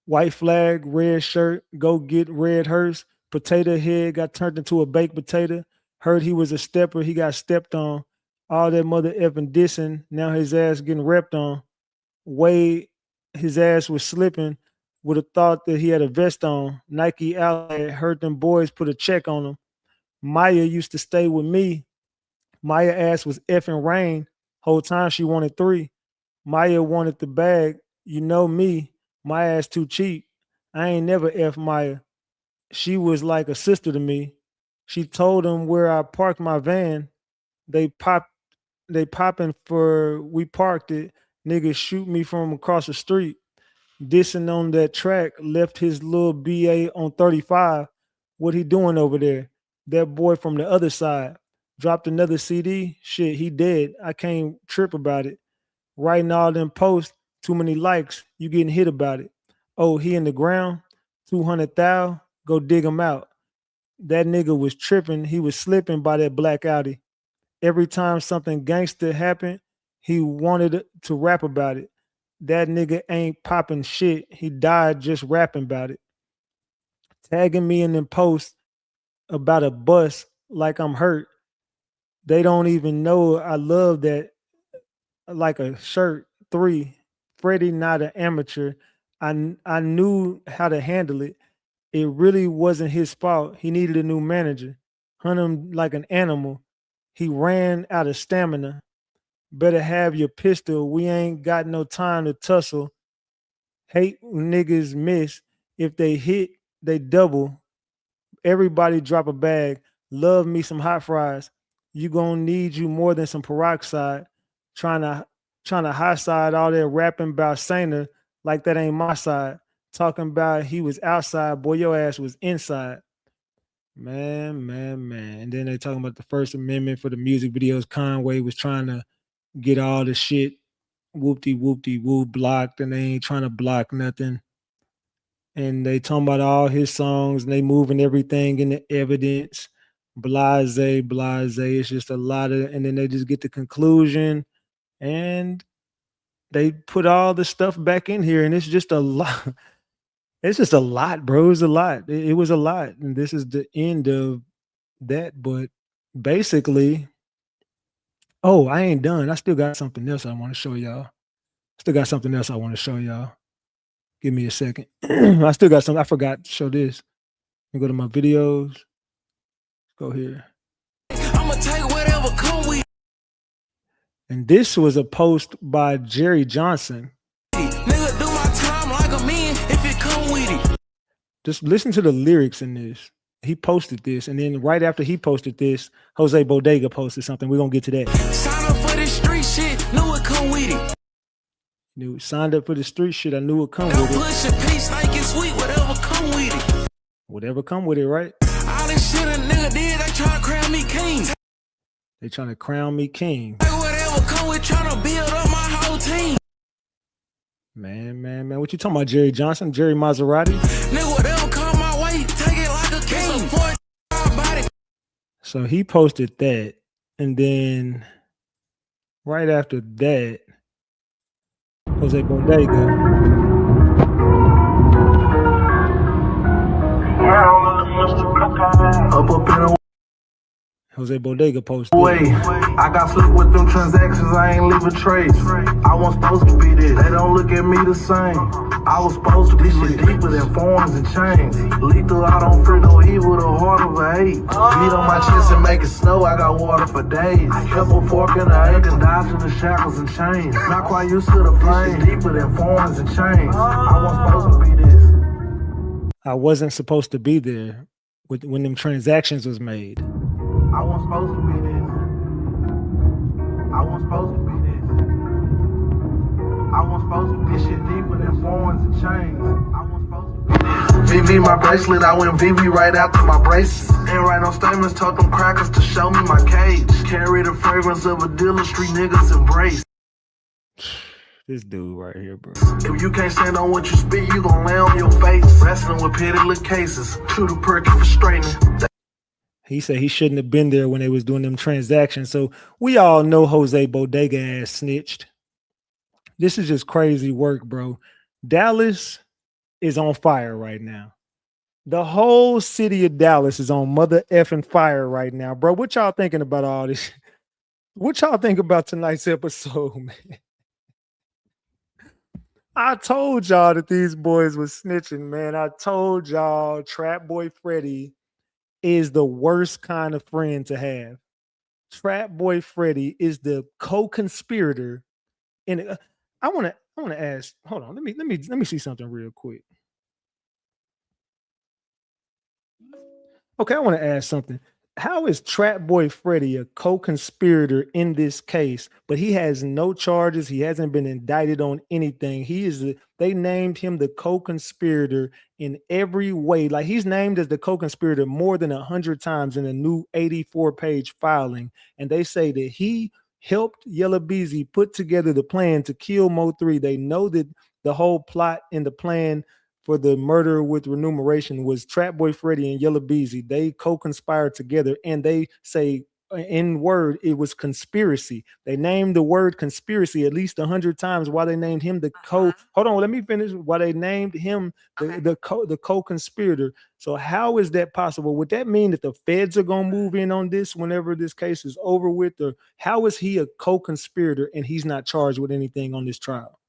White flag, red shirt, go get red hearse. Potato head got turned into a baked potato. Heard he was a stepper, he got stepped on. All that mother effing dissing, now his ass getting repped on. Way his ass was slipping, would have thought that he had a vest on. Nike outlet heard them boys put a check on him. Maya used to stay with me. Maya ass was effing rain. Whole time she wanted 3. Maya wanted the bag. You know me. My ass too cheap. I ain't never F Maya. She was like a sister to me. She told them where I parked my van. They popping for we parked it. Niggas shoot me from across the street. Dissing on that track, left his little BA on 35. What he doing over there? That boy from the other side. Dropped another CD. Shit, he dead. I can't trip about it. Writing all them posts, too many likes. You getting hit about it. Oh, he in the ground? 200,000? Go dig him out. That nigga was tripping. He was slipping by that black Audi. Every time something gangster happened, he wanted to rap about it. That nigga ain't popping shit. He died just rapping about it. Tagging me in them posts about a bus like I'm hurt. They don't even know I love that like a shirt. 3. Freddie not an amateur. I knew how to handle it. It really wasn't his fault. He needed a new manager. Hunt him like an animal. He ran out of stamina. Better have your pistol. We ain't got no time to tussle. Hate when niggas miss. If they hit, they double. Everybody drop a bag. Love me some hot fries. You gonna need you more than some peroxide. Trying to trying to high side all that rapping about Sainer like that ain't my side. Talking about he was outside, boy, your ass was inside. Man. And then they talking about the First Amendment for the music videos. Conway was trying to get all the shit whoop blocked, and they ain't trying to block nothing. And they talking about all his songs, and they moving everything into evidence. Blase. It's just a lot of, and then they just get the conclusion, and they put all the stuff back in here, and it's just a lot. It's just a lot, bro. It's a lot. It was a lot, and this is the end of that. But basically, oh, I ain't done. I still got something else I want to show y'all. Give me a second. I still got something. I forgot to show this. Let me go to my videos. Go here. I'ma take whatever come with And this was a post by Jerry Johnson. it. Nigga, do my time like a man if it come with it. Just listen to the lyrics in this. He posted this, and then right after he posted this, Jose Bodega posted something. We're gonna get to that. Sign up for this street shit, knew it come with it. Signed up for the street shit. I knew it would come Don't with it. push a piece like it's sweet, whatever come with it. Whatever come with it, right? All this shit a nigga did, they try to crown me king. They trying to crown me king. Take whatever come with, trying to build up my whole team. Man. What you talking about, Jerry Johnson? Jerry Maserati? Nigga, whatever come my way, take it like a king. Body. So he posted that, and then right after that, Jose Bodega. Jose Bodega posted. I got slick with them transactions, I ain't leave a trace. I wasn't supposed to be this, they don't look at me the same. I was supposed to be shit deeper than forms and chains. Lethal, I don't fear no evil, the heart of a hate. Beat on my chest and make it snow, I got water for days. Kept a fork in the egg and dodging the shackles and chains. Not quite used to the flame, deeper than forms and chains. I wasn't supposed to be this. I wasn't supposed to be there when them transactions was made. I wasn't supposed to be this. I wasn't supposed to be this. I wasn't supposed to be shit deeper than forms and chains. I wasn't supposed to be this. VV my bracelet, I went VV right after my braces. Ain't write no statements, told them crackers to show me my cage. Carry the fragrance of a dealer, street niggas embrace. This dude right here, bro. If you can't stand on what you speak, you gon' lay on your face. Wrestling with petty little cases. True to perky for straightening. He said he shouldn't have been there when they was doing them transactions. So we all know Jose Bodega ass snitched. This is just crazy work, bro. Dallas is on fire right now. The whole city of Dallas is on mother effing fire right now, bro. What y'all thinking about all this? What y'all think about tonight's episode, man? I told y'all that these boys was snitching, man. I told y'all Trap Boy Freddy is the worst kind of friend to have. Trap Boy Freddy is the co-conspirator. And I want to ask. Hold on, let me see something real quick. Okay, I want to ask something. How is Trap Boy Freddy a co-conspirator in this case, but he has no charges? He hasn't been indicted on anything. They named him the co-conspirator in every way. Like, he's named as the co-conspirator more than 100 times in a new 84-page filing. And they say that he helped Yella Beezy put together the plan to kill MO3. They know that the whole plot and the plan for the murder with remuneration was Trap Boy Freddy and Yella Beezy. They co-conspired together, and they say in word it was conspiracy. They named the word conspiracy at least 100 times. Why they named him the hold on, let me finish. Why they named him the co-conspirator. So how is that possible? Would that mean that the feds are gonna move in on this whenever this case is over with? Or how is he a co-conspirator and he's not charged with anything on this trial?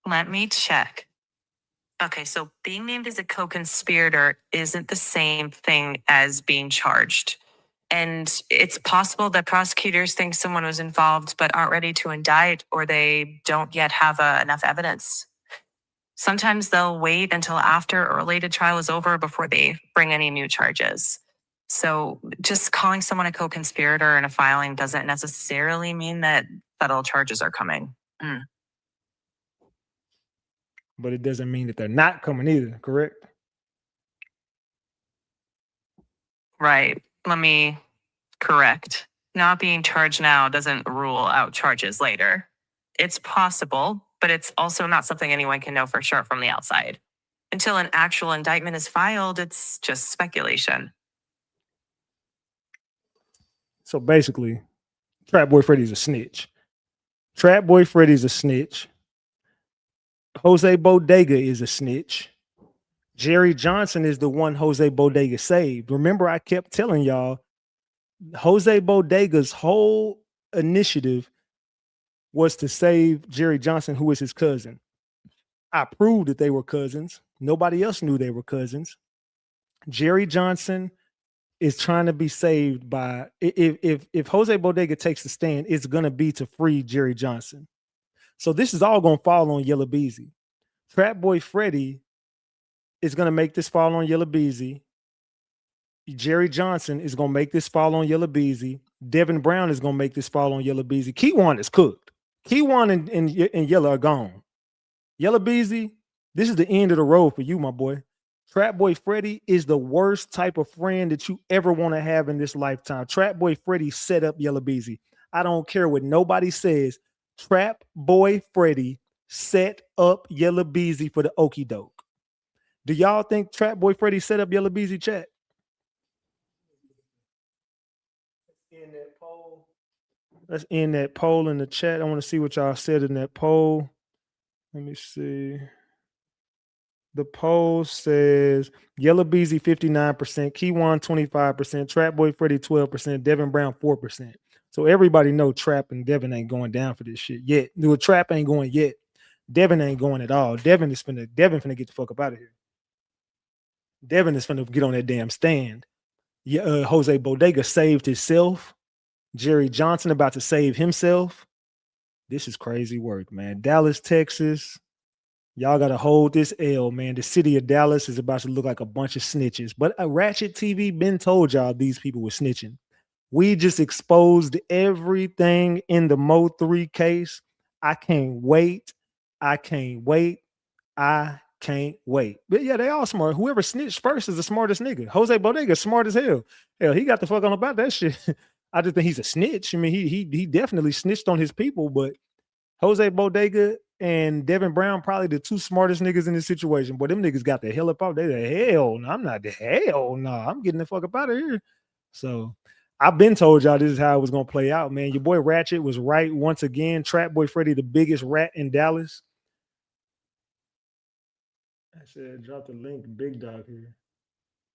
Let me check. Okay, so being named as a co-conspirator isn't the same thing as being charged. And it's possible that prosecutors think someone was involved but aren't ready to indict, or they don't yet have enough evidence. Sometimes they'll wait until after a related trial is over before they bring any new charges. So just calling someone a co-conspirator in a filing doesn't necessarily mean that federal charges are coming. But it doesn't mean that they're not coming either, correct? Right. Let me correct. Not being charged now doesn't rule out charges later. It's possible, but it's also not something anyone can know for sure from the outside. Until an actual indictment is filed, it's just speculation. So basically, Trap Boy Freddy's a snitch. Trap Boy Freddy's a snitch. Jose Bodega is a snitch. Jerry Johnson is the one Jose Bodega saved. Remember, I kept telling y'all, Jose Bodega's whole initiative was to save Jerry Johnson, who is his cousin. I proved that they were cousins. Nobody else knew they were cousins. Jerry Johnson is trying to be saved by, if Jose Bodega takes the stand, it's going to be to free Jerry Johnson. So this is all going to fall on Yella Beezy. Trap Boy Freddy is going to make this fall on Yella Beezy. Jerry Johnson is going to make this fall on Yella Beezy. Devin Brown is going to make this fall on Yella Beezy. Keywan is cooked. Keywan and Yella are gone. Yella Beezy, this is the end of the road for you, my boy. Trap Boy Freddy is the worst type of friend that you ever want to have in this lifetime. Trap Boy Freddy set up Yella Beezy. I don't care what nobody says. Trap Boy Freddy set up Yella Beezy for the okie doke. Do y'all think Trap Boy Freddy set up Yella Beezy, chat? Let's end that poll in the chat. I want to see what y'all said in that poll. Let me see. The poll says Yella Beezy 59%, Keywan 25%, Trap Boy Freddy 12%, Devin Brown 4%. So everybody know Trap and Devin ain't going down for this shit yet. No, Trap ain't going yet. Devin ain't going at all. Devin finna get the fuck up out of here. Devin is finna get on that damn stand. Jose Bodega saved himself. Jerry Johnson about to save himself. This is crazy work, man. Dallas, Texas. Y'all got to hold this L, man. The city of Dallas is about to look like a bunch of snitches. But Ratchet TV been told y'all these people were snitching. We just exposed everything in the MO3 case. I can't wait. I can't wait. I can't wait. But yeah, they all smart. Whoever snitched first is the smartest nigga. Jose Bodega smart as hell. Hell, he got the fuck on about that shit. I just think he's a snitch. I mean, he definitely snitched on his people, but Jose Bodega and Devin Brown probably the two smartest niggas in this situation. But them niggas got the hell up out. They the hell no, I'm not the hell no. I'm getting the fuck up out of here. So I've been told y'all this is how it was gonna play out, man. Your boy Ratchet was right once again. Trap Boy Freddy, the biggest rat in Dallas. I said drop the link, Big Dog here.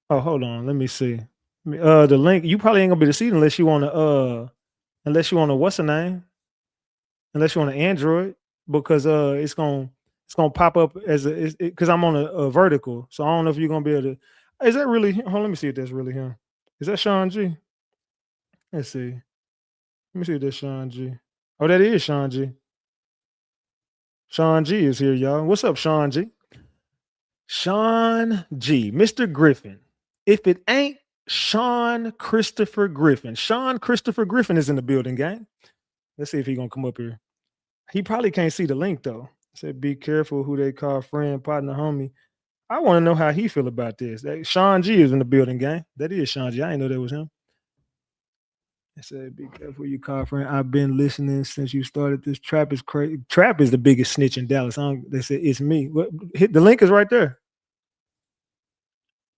Oh, hold on. Let me see. The link, you probably ain't gonna be able to see it unless you want to what's the name? Unless you want an Android, because it's gonna pop up as because I'm on a vertical, so I don't know if you're gonna be able to. Is that really? Hold on, let me see if that's really him. Is that Sean G? Let's see. Let me see if that's Sean G. Oh, that is Sean G. Sean G is here, y'all. What's up, Sean G? Sean G, Mr. Griffin. If it ain't Sean Christopher Griffin, Sean Christopher Griffin is in the building, gang. Let's see if he's gonna come up here. He probably can't see the link though. Said, be careful who they call friend, partner, homie. I want to know how he feel about this. Sean G is in the building, gang. That is Sean G. I didn't know that was him. I said, be careful who you call friend. I've been listening since you started this. Trap is crazy. Trap is the biggest snitch in Dallas. They said it's me. The link is right there.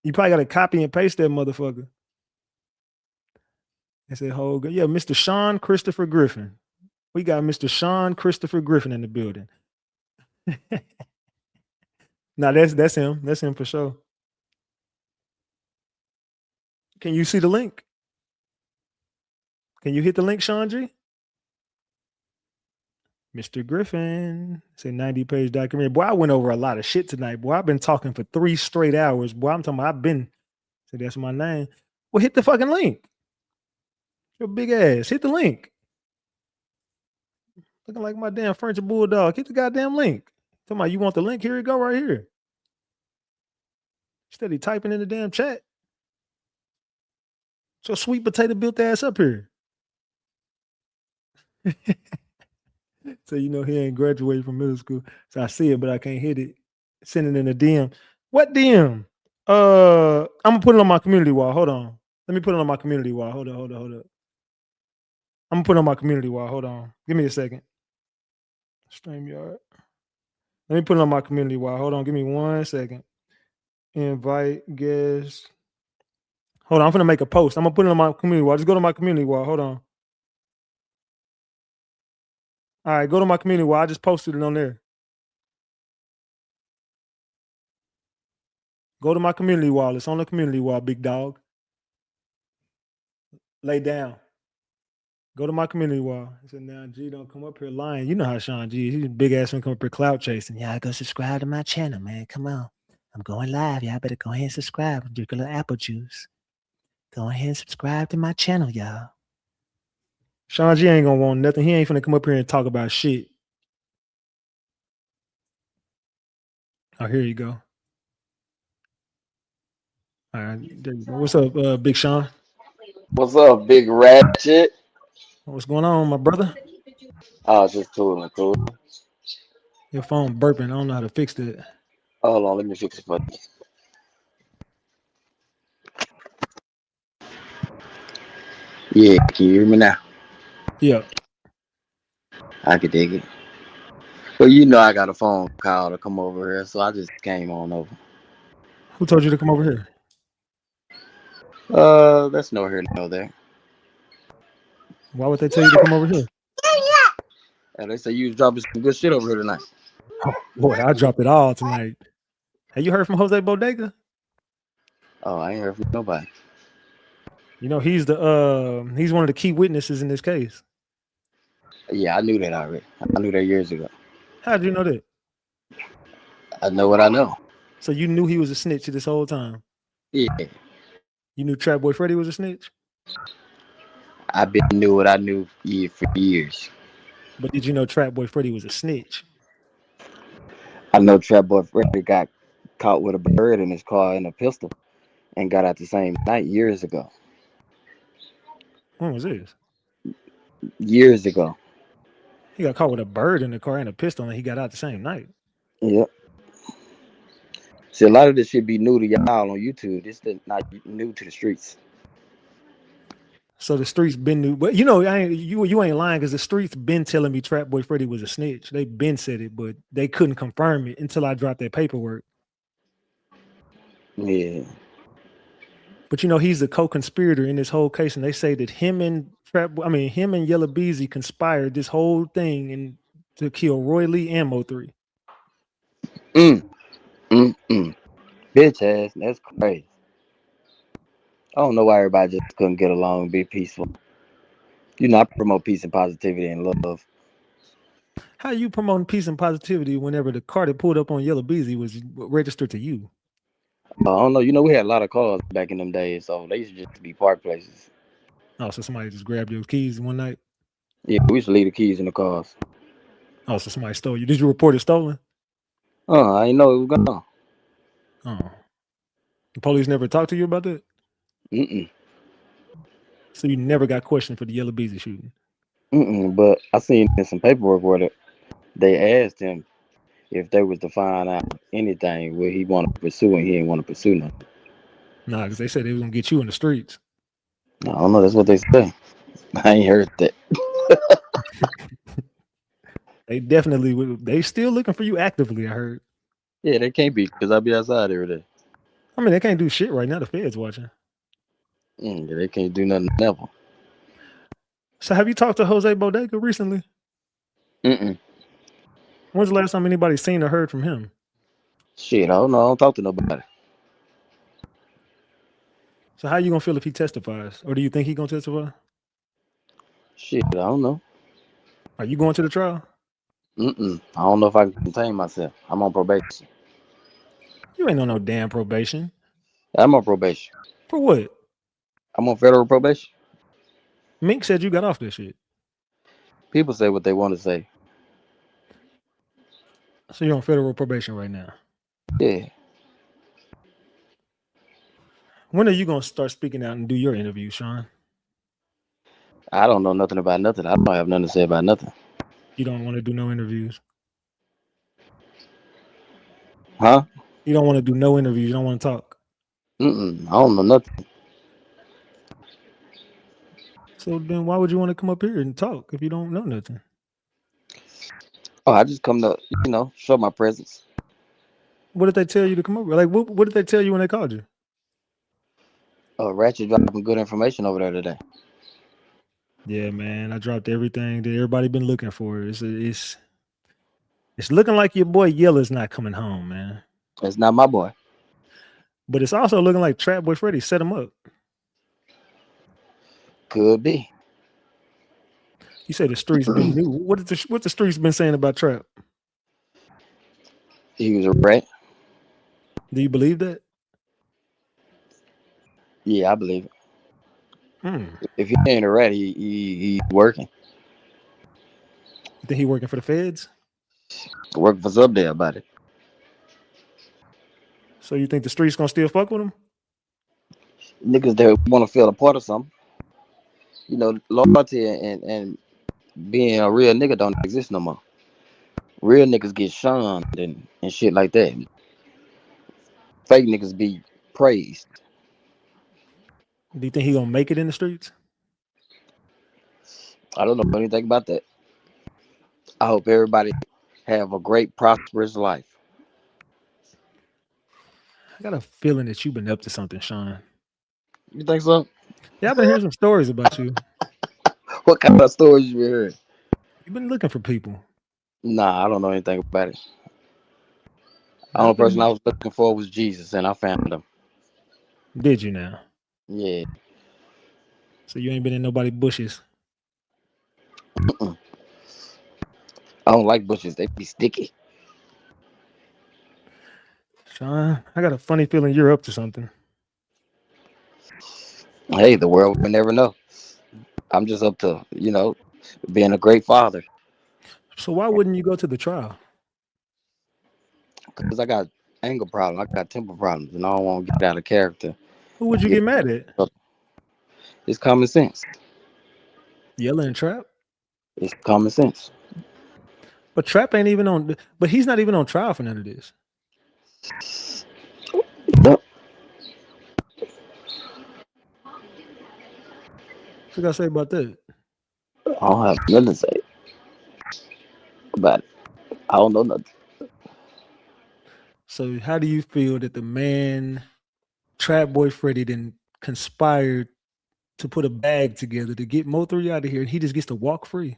You probably got to copy and paste that motherfucker. I said, hold good. Yeah, Mr. Sean Christopher Griffin. We got Mr. Sean Christopher Griffin in the building. Now that's him. That's him for sure. Can you see the link? Can you hit the link, Sean G? Mr. Griffin. It's a 90-page documentary. Boy, I went over a lot of shit tonight. Boy, I've been talking for 3 straight hours. Boy, I'm talking about so that's my name. Well, hit the fucking link. Your big ass. Hit the link. Looking like my damn French bulldog. Hit the goddamn link. Talking about you want the link? Here you go, right here. Steady typing in the damn chat. So sweet potato built ass up here. So you know he ain't graduated from middle school. So I see it, but I can't hit it. Send it in a DM. What DM? I'm gonna put it on my community wall. Hold on. Let me put it on my community wall. Hold up. I'm gonna put it on my community wall. Hold on. Give me a second. StreamYard. Let me put it on my community wall. Hold on. Give me 1 second. Invite guests. Hold on. I'm gonna make a post. I'm gonna put it on my community wall. Just go to my community wall. Hold on. All right, go to my community wall. I just posted it on there. Go to my community wall. It's on the community wall, big dog. Lay down. Go to my community wall. I said, now G don't come up here lying. You know how Sean G is. He's a big ass gonna come up here clout chasing. Y'all go subscribe to my channel, man. Come on. I'm going live. Y'all better go ahead and subscribe. Drink a little apple juice. Go ahead and subscribe to my channel, y'all. Sean G ain't gonna want nothing. He ain't finna come up here and talk about shit. Oh, here you go. All right, there you go. What's up, Big Sean? What's up, Big Ratchet? What's going on, my brother? Oh, just cool. Your phone burping. I don't know how to fix that. Hold on, let me fix it for you. Yeah, can you hear me now? Yeah. I can dig it. Well, you know I got a phone call to come over here, so I just came on over. Who told you to come over here? That's no here, no there. Why would they tell you to come over here? And they say you was dropping some good shit over here tonight. Oh, boy, I dropped it all tonight. Have you heard from Jose Bodega? Oh, I ain't heard from nobody. You know, he's one of the key witnesses in this case. Yeah, I knew that already. I knew that years ago. How did you know that? I know what I know. So you knew he was a snitch this whole time? Yeah. You knew Trap Boy Freddy was a snitch? I knew what I knew for years. But did you know Trap Boy Freddy was a snitch? I know Trap Boy Freddy got caught with a bird in his car and a pistol and got out the same night years ago. When was this? Years ago. He got caught with a bird in the car and a pistol, and he got out the same night. Yep. See, a lot of this should be new to y'all on YouTube. This is not new to the streets. So the streets been new, but you know, you ain't lying because the streets been telling me Trap Boy Freddy was a snitch. They been said it, but they couldn't confirm it until I dropped that paperwork. Yeah. But you know, he's the co-conspirator in this whole case, and they say that him and Yellow Beezy conspired this whole thing and to kill Roy Lee and MO3. Bitch ass. That's crazy. I don't know why everybody just couldn't get along and be peaceful. You know, I promote peace and positivity and love. How you promoting peace and positivity whenever the car that pulled up on Yellow Beezy was registered to you? I don't know. You know, we had a lot of cars back in them days, so they used to just be park places. Oh, so somebody just grabbed your keys one night? Yeah, we used to leave the keys in the cars. Oh, so somebody stole you. Did you report it stolen? I didn't know it was gone. Oh. The police never talked to you about that? So you never got questioned for the Yellow Beezy shooting? But I seen in some paperwork where they asked him if they was to find out anything where he want to pursue and he didn't want to pursue nothing. Nah, because they said they was going to get you in the streets. I don't know. That's what they say. I ain't heard that. They definitely would. They still looking for you actively, I heard. Yeah, they can't be because I be outside every day. I mean, they can't do shit right now. The Fed's watching. They can't do nothing never. So have you talked to Jose Bodega recently? When's the last time anybody seen or heard from him? Shit, I don't know. I don't talk to nobody. So how you gonna feel if he testifies? Or do you think he gonna testify? Shit, I don't know. Are you going to the trial? I don't know if I can contain myself. I'm on probation. You ain't on no damn probation. I'm on probation. For what? I'm on federal probation. Mink said you got off this shit. People say what they want to say. So you're on federal probation right now. Yeah. When are you gonna start speaking out and do your interview, Sean? I don't know nothing about nothing. I don't have nothing to say about nothing. You don't want to do no interviews. Huh? You don't want to do no interviews. You don't want to talk. I don't know nothing. So then why would you want to come up here and talk if you don't know nothing? Oh, I just come to, show my presence. What did they tell you to come over? Like, what did they tell you when they called you? Ratchet dropped some good information over there today. Yeah, man, I dropped everything that everybody been looking for. It's looking like your boy Yella's not coming home, man. It's not my boy. But it's also looking like Trap Boy Freddy set him up. Could be. You say the streets been new. What the streets been saying about Trap? He was a rat. Do you believe that? Yeah, I believe it. If he ain't a rat, he's working. You think he working for the feds? Working for Subday about it. So you think the streets gonna still fuck with him? Niggas that want to feel a part of something. Loyalty and being a real nigga don't exist no more. Real niggas get shunned and shit like that. Fake niggas be praised. Do you think he gonna make it in the streets? I don't know anything about that. I hope everybody have a great, prosperous life. I got a feeling that you've been up to something, Sean. You think so? Yeah, I've been hearing some stories about you. What kind of stories you been hearing? You've been looking for people. Nah, I don't know anything about it. The only person I was looking for was Jesus, and I found him. Did you now? Yeah. So you ain't been in nobody's bushes? I don't like bushes. They be sticky. Sean, I got a funny feeling you're up to something. Hey, the world will never know. I'm just up to, being a great father. So why wouldn't you go to the trial? Because I got anger problems. I got temper problems, and I don't want to get out of character. Who would you get mad at? It's common sense. Yella and Trap? It's common sense. But Trap ain't even on. But he's not even on trial for none of this. Nope. What you gotta say about that? I don't have nothing to say about it. I don't know nothing. So how do you feel that the man, Trap Boy Freddy, then conspired to put a bag together to get MO3 out of here, and he just gets to walk free?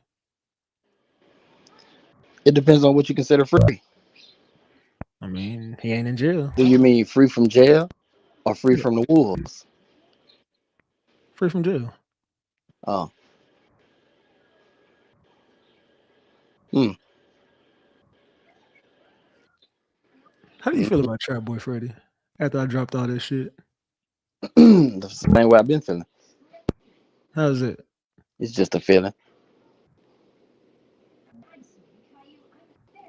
It depends on what you consider free. I mean, he ain't in jail. Do you mean free from jail or free from the wolves? Free from jail. Oh. How do you feel about Trap Boy Freddy after I dropped all that shit? That's the same way I've been feeling. How's it? It's just a feeling.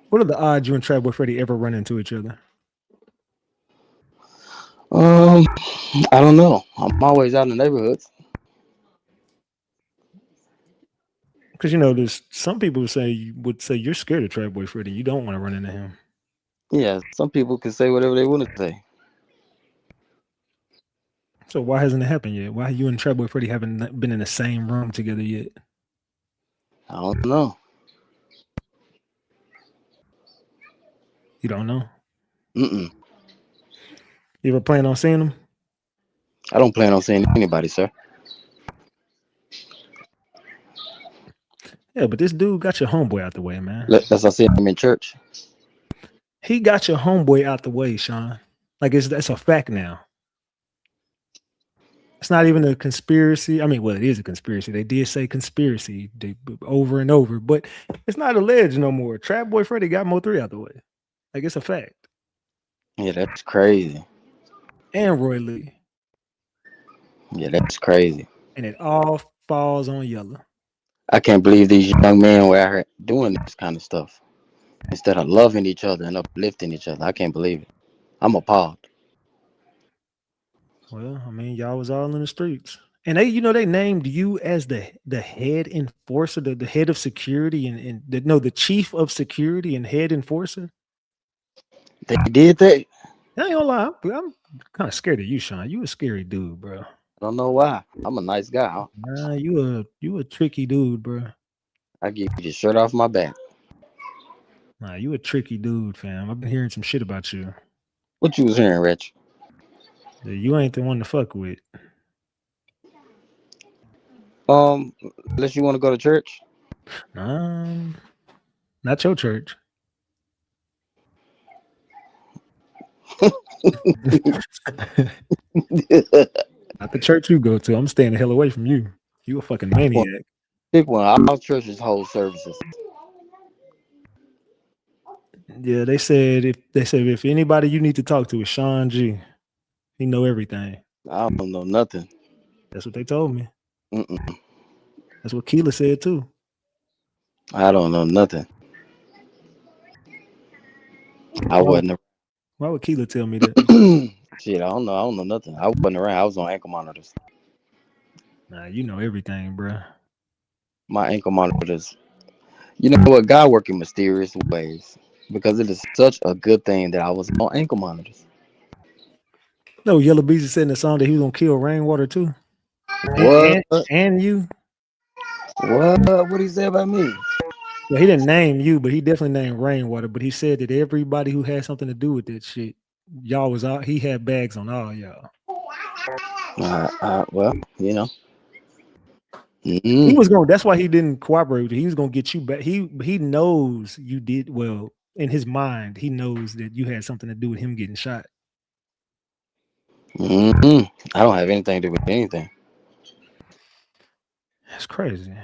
What are the odds you and Trap Boy Freddy ever run into each other? I don't know. I'm always out in the neighborhoods. Because there's some people would say you're scared of Trap Boy Freddy. You don't want to run into him. Yeah, some people can say whatever they want to say. So why hasn't it happened yet? Why you and Trap Boy Freddy haven't been in the same room together yet? I don't know. You don't know? You ever plan on seeing him? I don't plan on seeing anybody, sir. Yeah, but this dude got your homeboy out the way, man. That's I see him in church. He got your homeboy out the way, Sean. Like that's a fact now. It's not even a conspiracy. I mean, well, it is a conspiracy. They did say conspiracy over and over, but it's not alleged no more. Trap Boy Freddy got MO3 out the way. Like, it's a fact. Yeah, that's crazy. And Roy Lee. Yeah, that's crazy. And it all falls on yellow. I can't believe these young men were out here doing this kind of stuff instead of loving each other and uplifting each other. I can't believe it. I'm appalled. Well, I mean, y'all was all in the streets. And they named you as the head enforcer, the head of security and the chief of security and head enforcer. They did that. I ain't gonna lie, I'm kind of scared of you, Sean. You a scary dude, bro. I don't know why. I'm a nice guy. Huh? Nah, you a tricky dude, bro. I get your shirt off my back. Nah, you a tricky dude, fam. I've been hearing some shit about you. What you was hearing, Rich? You ain't the one to fuck with. Unless you want to go to church. Not your church. Not the church you go to. I'm staying the hell away from you. You a fucking maniac. People in our churches hold services. Yeah, they said if anybody you need to talk to is Sean G. He know everything. I don't know nothing. That's what they told me. Mm-mm. That's what Keela said too. I don't know nothing. I wasn't. Why would Keela tell me that? Shit, I don't know. I don't know nothing. I wasn't around. I was on ankle monitors. Nah, you know everything, bro. My ankle monitors. You know what? God working mysterious ways because it is such a good thing that I was on ankle monitors. No, Yellow Beezy said in the song that he was gonna kill Rainwater too. What? And you. What? What did he say about me? Well, he didn't name you, but he definitely named Rainwater. But he said that everybody who had something to do with that shit, y'all was out. He had bags on all y'all. Well, you know. He was going. That's why he didn't cooperate with you. He was going to get you back. He knows you did well in his mind. He knows that you had something to do with him getting shot. I don't have anything to do with anything. That's crazy.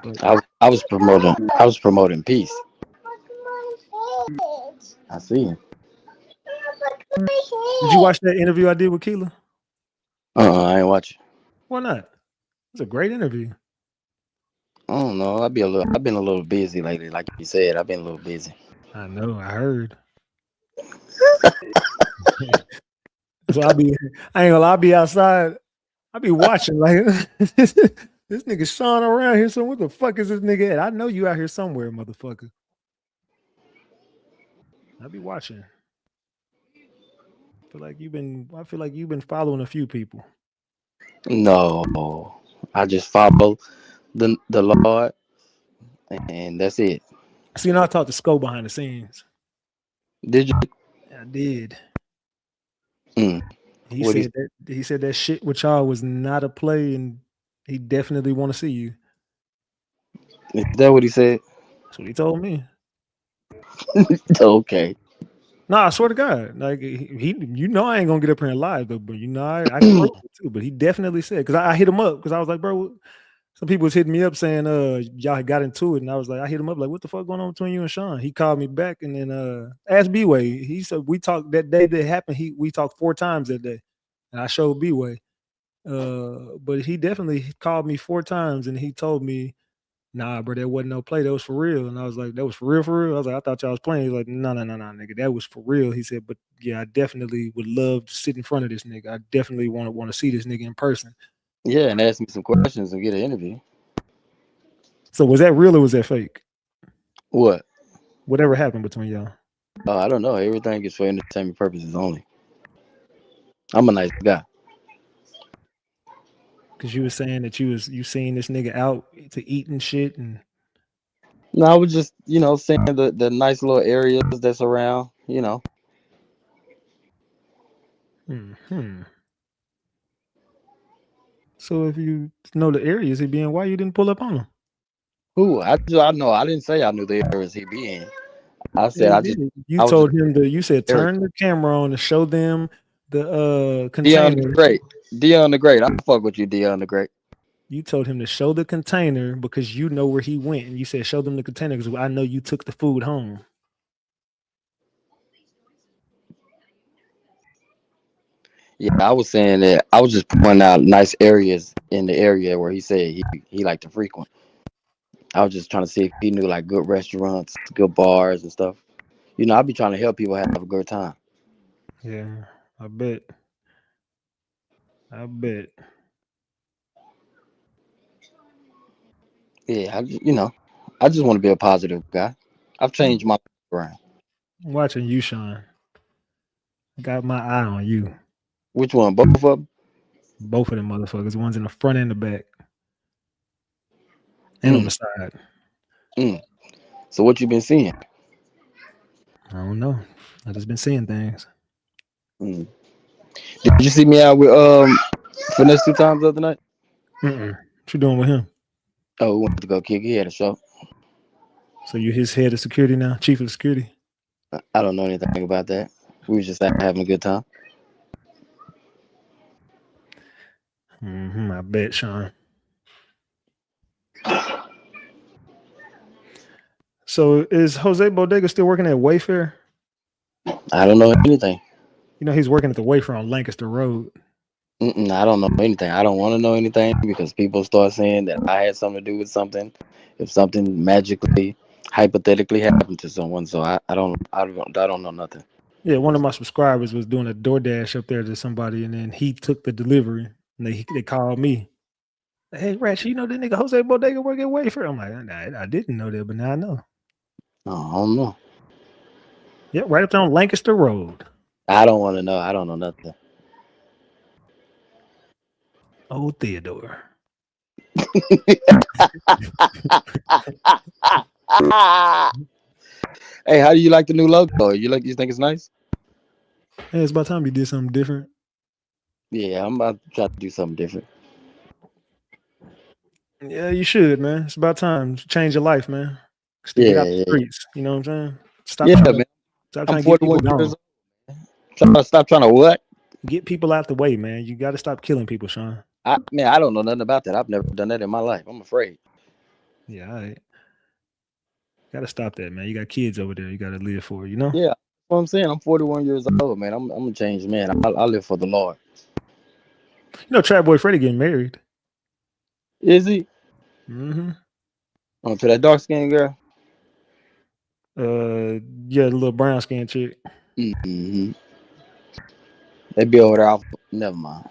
But I was promoting peace. I see him. Did you watch that interview I did with Keela? I ain't watching. Why not? It was a great interview. I don't know. I've been a little busy lately, like you said. I've been a little busy. I know. I heard. So I ain't gonna lie, I'll be outside. I'll be watching like this nigga Sean around here. So what the fuck is this nigga at? I know you out here somewhere, motherfucker. I'll be watching. I feel like you've been following a few people. No, I just follow the Lord, and that's it. See, I talked to Sco behind the scenes. Did you? I did. He said that shit with y'all was not a play, and he definitely want to see you. Is that what he said? That's what he told me. Okay. Nah, I swear to God, like he I ain't gonna get up here and lie though, but I can work it too. But he definitely said because I hit him up because I was like, bro, some people was hitting me up saying y'all had got into it, and I was like, I hit him up like, what the fuck going on between you and Sean? He called me back and then asked B-Way. He said we talked that day that happened. We talked 4 times that day, and I showed B-Way. But he definitely called me 4 times and he told me, nah, bro, that wasn't no play. That was for real. And I was like, that was for real, for real? I was like, I thought y'all was playing. He's like, no, nigga, that was for real. He said, but yeah, I definitely would love to sit in front of this nigga. I definitely want to see this nigga in person. Yeah, and ask me some questions and get an interview. So was that real or was that fake? What? Whatever happened between y'all? Oh, I don't know. Everything is for entertainment purposes only. I'm a nice guy. Because you were saying that you seen this nigga out to eat and shit, and no, I was just seeing the nice little areas that's around. So if you know the areas he be in, why you didn't pull up on him? Who? I know. I didn't say I knew the areas he be in. I said You told him you said turn the camera on to show them the container. Dion the Great. I fuck with you, Dion the Great. You told him to show the container because you know where he went, and you said show them the container because I know you took the food home. Yeah, I was saying that I was just pointing out nice areas in the area where he said he liked to frequent. I was just trying to see if he knew like good restaurants, good bars and stuff. You know, I be trying to help people have a good time. Yeah, I bet. I bet. Yeah, I just want to be a positive guy. I've changed my brain. I'm watching you, Sean. Got my eye on you. Which one? Both of them? Both of them motherfuckers. One's in the front and the back. And on Mm, the side. mm. So what you been seeing? I don't know. I just been seeing things. Mm. Did you see me out with finesse 2 times the other night? What you doing with him? Oh, we went to go kick. He had a show. So you his head of security now, chief of security? I don't know anything about that. We was just having a good time. I bet, Sean. So is Jose Bodega still working at Wayfair? I don't know anything. You know he's working at the Wayfair on Lancaster Road. I don't know anything. I don't want to know anything because people start saying that I had something to do with something. If something magically, hypothetically happened to someone, so I don't know nothing. Yeah, one of my subscribers was doing a DoorDash up there to somebody, and then he took the delivery, and they called me. Hey, Ratchet, you know that nigga Jose Bodega work at Wayfair? I'm like, I didn't know that, but now I know. Oh, I don't know. Yeah, right up there on Lancaster Road. I don't want to know. I don't know nothing. Oh, Theodore. Hey, how do you like the new logo? You think it's nice? Hey, it's about time you did something different. Yeah, I'm about to try to do something different. Yeah, you should, man. It's about time to change your life, man. Get out the streets. You know what I'm saying? Stop man. Stop I'm trying to get 41 people years gone. old. Stop trying to what? Get people out the way, man. You got to stop killing people, Sean. I don't know nothing about that. I've never done that in my life. I'm afraid. Yeah, all right. Got to stop that, man. You got kids over there. You got to live for, you know? Yeah, that's what I'm saying. I'm 41 years old, man. I'm a changed man. I live for the Lord. You know, Trap Boy Freddy getting married. Is he? Mm-hmm. Oh, to that dark skinned girl? Yeah, the little brown skin chick. Mm-hmm. They be over there. Never mind.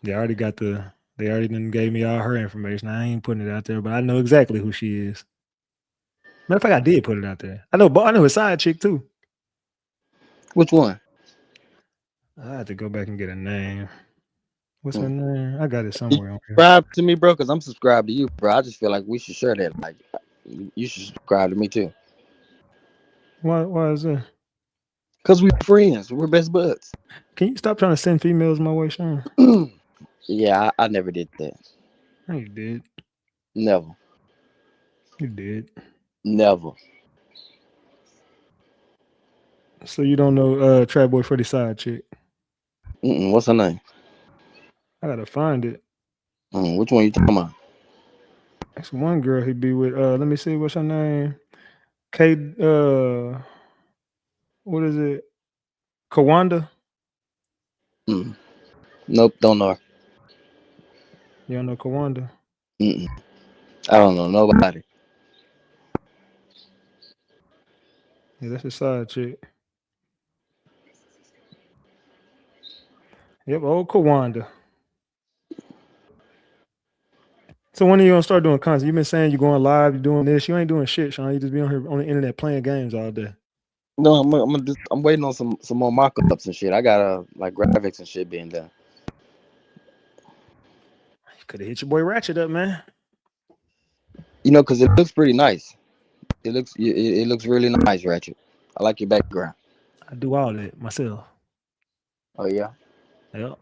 They already done gave me all her information. I ain't putting it out there, but I know exactly who she is. Matter of fact, I did put it out there. I know his side chick too. Which one? I have to go back and get a name. What's her name? I got it somewhere on here. Subscribe to me, bro, because I'm subscribed to you, bro. I just feel like we should share that. Like, you should subscribe to me too. Why is that? Because we're friends. We're best buds. Can you stop trying to send females my way, Sean? Yeah, I never did that. No, you did. Never. You did. Never. So you don't know Trap Boy Freddy's side chick? What's her name? I gotta find it. Which one you talking about? That's one girl he be with. Let me see, what's her name? What is it? Kawanda? Nope, don't know her. You don't know Kawanda? I don't know nobody. Yeah, that's his side chick. Yep, old Kawanda. So when are you gonna start doing content? You've been saying you're going live, you're doing this. You ain't doing shit, Sean. You just be on here on the internet playing games all day. No, I'm waiting on some more mock-ups and shit. I got like graphics and shit being done. You could have hit your boy Ratchet up, man. You know, because it looks pretty nice. It looks really nice, Ratchet. I like your background. I do all that myself. Oh yeah. Yep.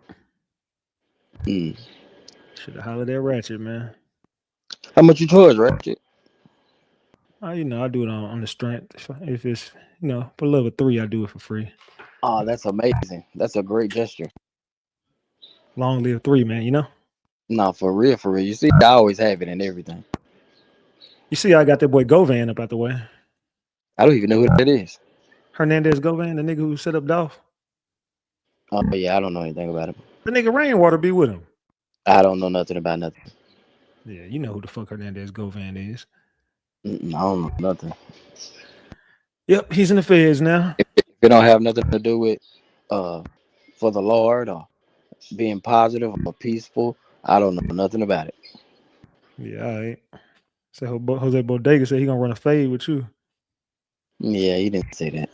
Should have hollered at Ratchet, man. How much you charge, Ratchet? I do it on the strength. If it's for level 3, I do it for free. Oh, that's amazing. That's a great gesture. Long live 3, man. You know. No, for real. You see, I always have it and everything. You see, I got that boy Govan up out the way. I don't even know who that is. Hernandez Govan, the nigga who set up Dolph. Oh yeah, I don't know anything about him. The nigga Rainwater be with him. I don't know nothing about nothing. Yeah, you know who the fuck Hernandez Govan is. I don't know nothing. Yep, he's in the feds now. If it don't have nothing to do with for the Lord or being positive or peaceful, I don't know nothing about it. Yeah, all right. So Jose Bodega said he gonna run a fade with you. Yeah, he didn't say that.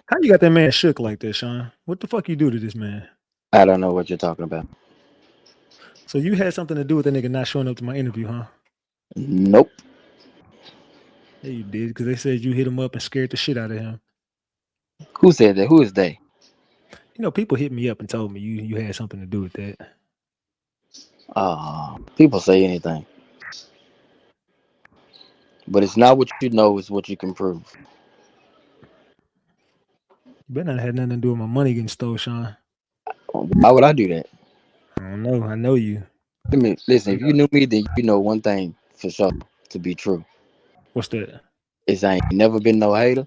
How you got that man shook like that, Sean? What the fuck you do to this man? I don't know what you're talking about. So you had something to do with that nigga not showing up to my interview, huh? Nope. Yeah, you did, because they said you hit him up and scared the shit out of him. Who said that? Who is they? You know, people hit me up and told me you had something to do with that. People say anything. But it's not what you know, it's what you can prove. You better not have nothing to do with my money getting stole, Sean. Why would I do that? I don't know. I know you. I mean, listen, if you knew me, then you know one thing for sure to be true. What's that? Is I ain't never been no hater,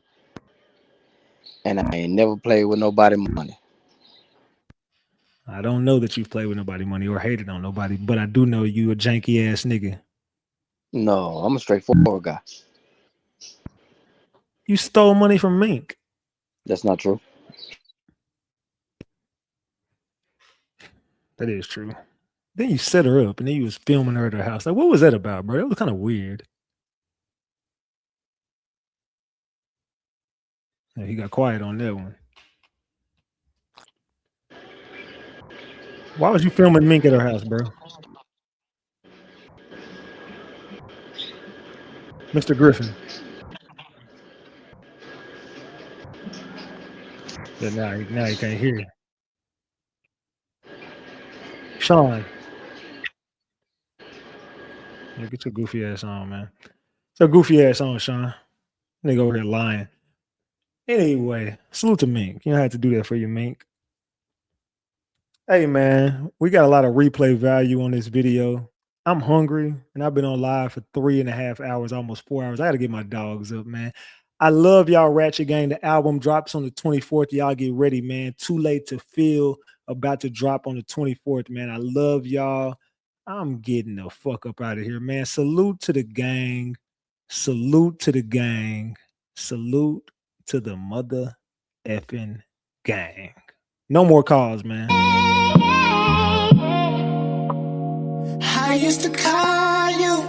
and I ain't never played with nobody money. I don't know that you've played with nobody money or hated on nobody, but I do know you a janky ass nigga. No, I'm a straightforward guy. You stole money from Mink. That's not true. That is true. Then you set her up and then you was filming her at her house. Like, what was that about, bro? That was kind of weird. Yeah, he got quiet on that one. Why was you filming Mink at her house, bro? Mr. Griffin. Yeah, now you can't hear. Sean. Yeah, get your goofy ass on, man. Get your goofy ass on, Sean. Nigga over here lying. Anyway, salute to Mink. You don't have to do that for you, Mink. Hey, man, we got a lot of replay value on this video. I'm hungry, and I've been on live for 3.5 hours, almost 4 hours. I got to get my dogs up, man. I love y'all, Ratchet Gang. The album drops on the 24th. Y'all get ready, man. Too Late to Feel, about to drop on the 24th, man. I love y'all. I'm getting the fuck up out of here, man. Salute to the gang. Salute to the gang. Salute to the mother effing gang. No more calls, man. I used to call you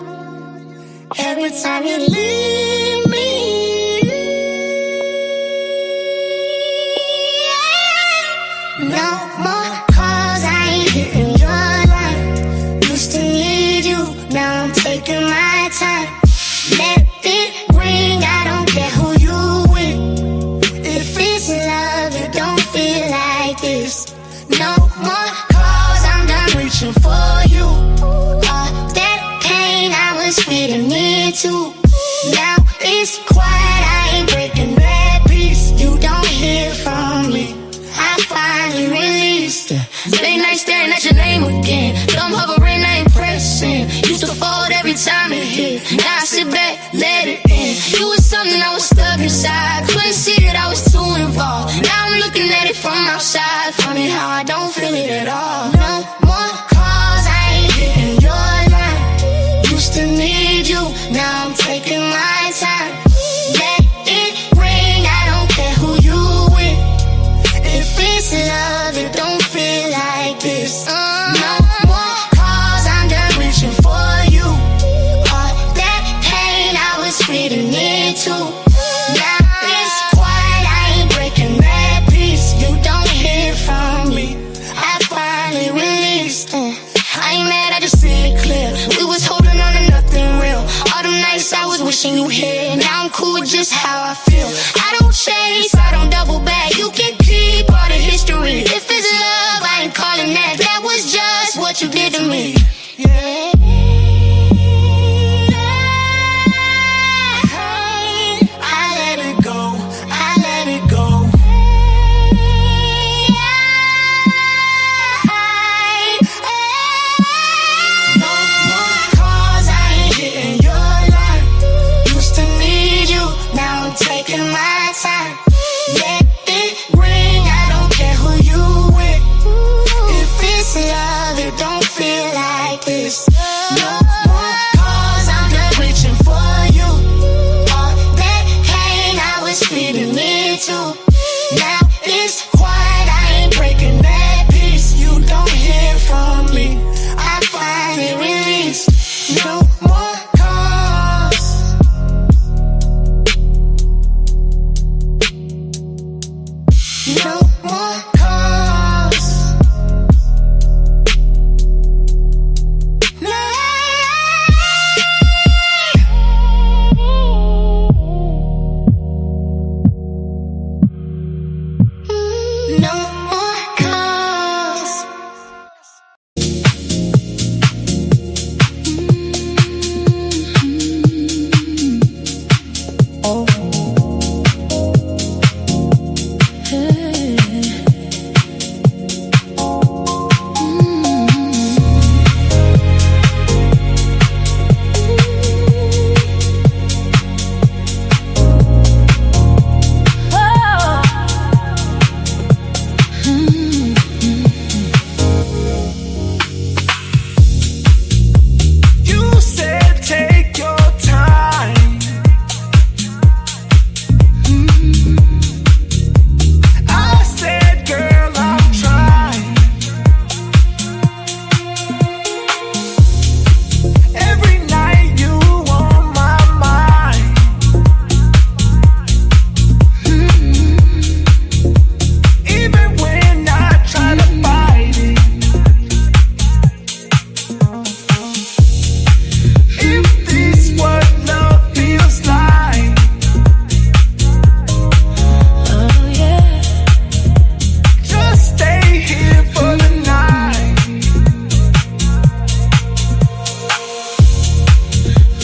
every time you leave me. No more calls, I ain't hitting your line. Used to need you, now I'm taking my time. Let it ring, I don't care who you with. If it's love, it don't feel like this. No more calls, I'm done reaching for you. All that pain I was feeling it too. Now it's quiet, I ain't breaking that peace. You don't hear from me, I finally released it. Late night staring at your name again. Thumb hovering, I ain't pressing. Used to fold every time it hit. Now I sit back, let it in. You was something I was stuck inside. Couldn't see that I was too involved. Now I'm looking at it from outside. Funny how I don't feel it at all. No more calls, I ain't hitting your line. Used to need you, now I'm taking my time. Let it ring, I don't care who you with. If it's love, it don't feel like this. No more calls, I'm done reaching for you. All that pain, I was feeding it too. Now it's quiet, I ain't breaking that peace. You don't hear from me, I finally released it. I ain't mad, I just see it clear. We was holding on to nothing real. All them nights I was wishing you here. Now I'm cool with just how I feel. I don't chase, I don't double back. You can keep all the history. If it's love, I ain't calling that. That was just what you did to me. Yeah. I let it go, I let it go. No more calls, I ain't hitting your line. Used to need you, now I'm taking my No more calls. No more calls. You said take your time. I said, girl, I'm trying. Every night you on my mind. Even when I try to fight it. If this what love feels like, Oh yeah. just stay here for the night.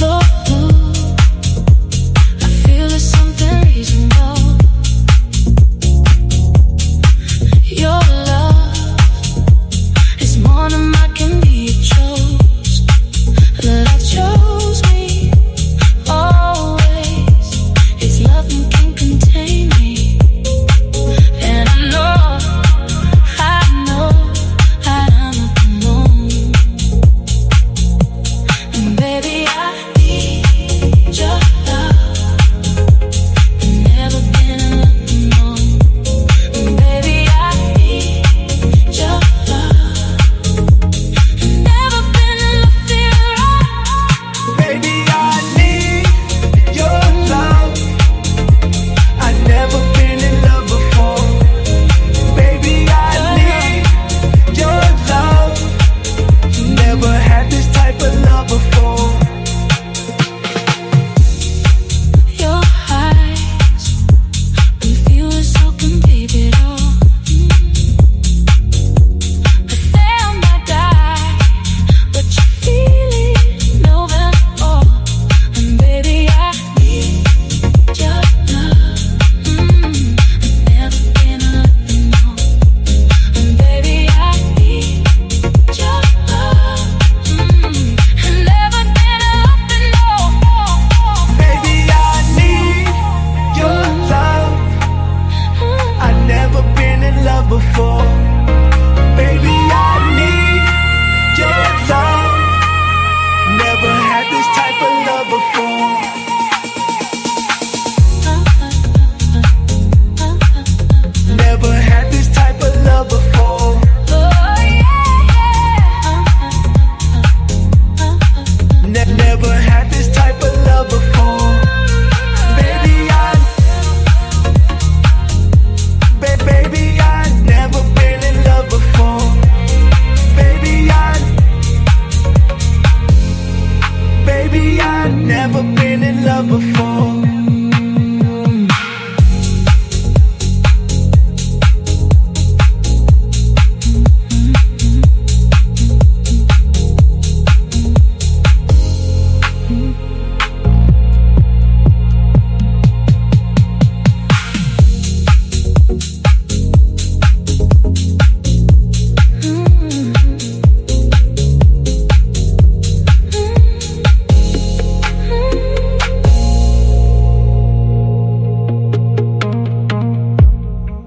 Lord, I feel there's something reasonable. Your love is more than I can be. You chose that I chose me always. It's love that can contain me, and I know that I'm not alone. And baby, I need your love. I've never been alone. And baby, I need your love. I've never been in love fear. Baby, I need your love. I've never been in love before. Baby, I need your love. Never had this type of love before. Your eyes, I'm feeling so completed. I found my guy, but you feel it moving more. And baby, I need your love. I've never been alone. And baby, I need your love. I've never been alone. Baby, I need your love. I've never been in love before. Baby, I need your love. Never had this type of love before. Never had this type of love before. Never had this type of love before. Baby, baby, I've never been in love before. Baby, I've never been in love before.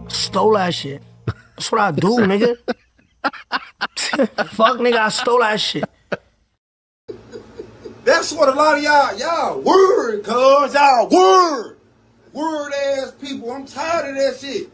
Stole that shit. That's what I do, nigga. Fuck, nigga, I stole that shit. That's what a lot of y'all word, cuz y'all word ass people. I'm tired of that shit.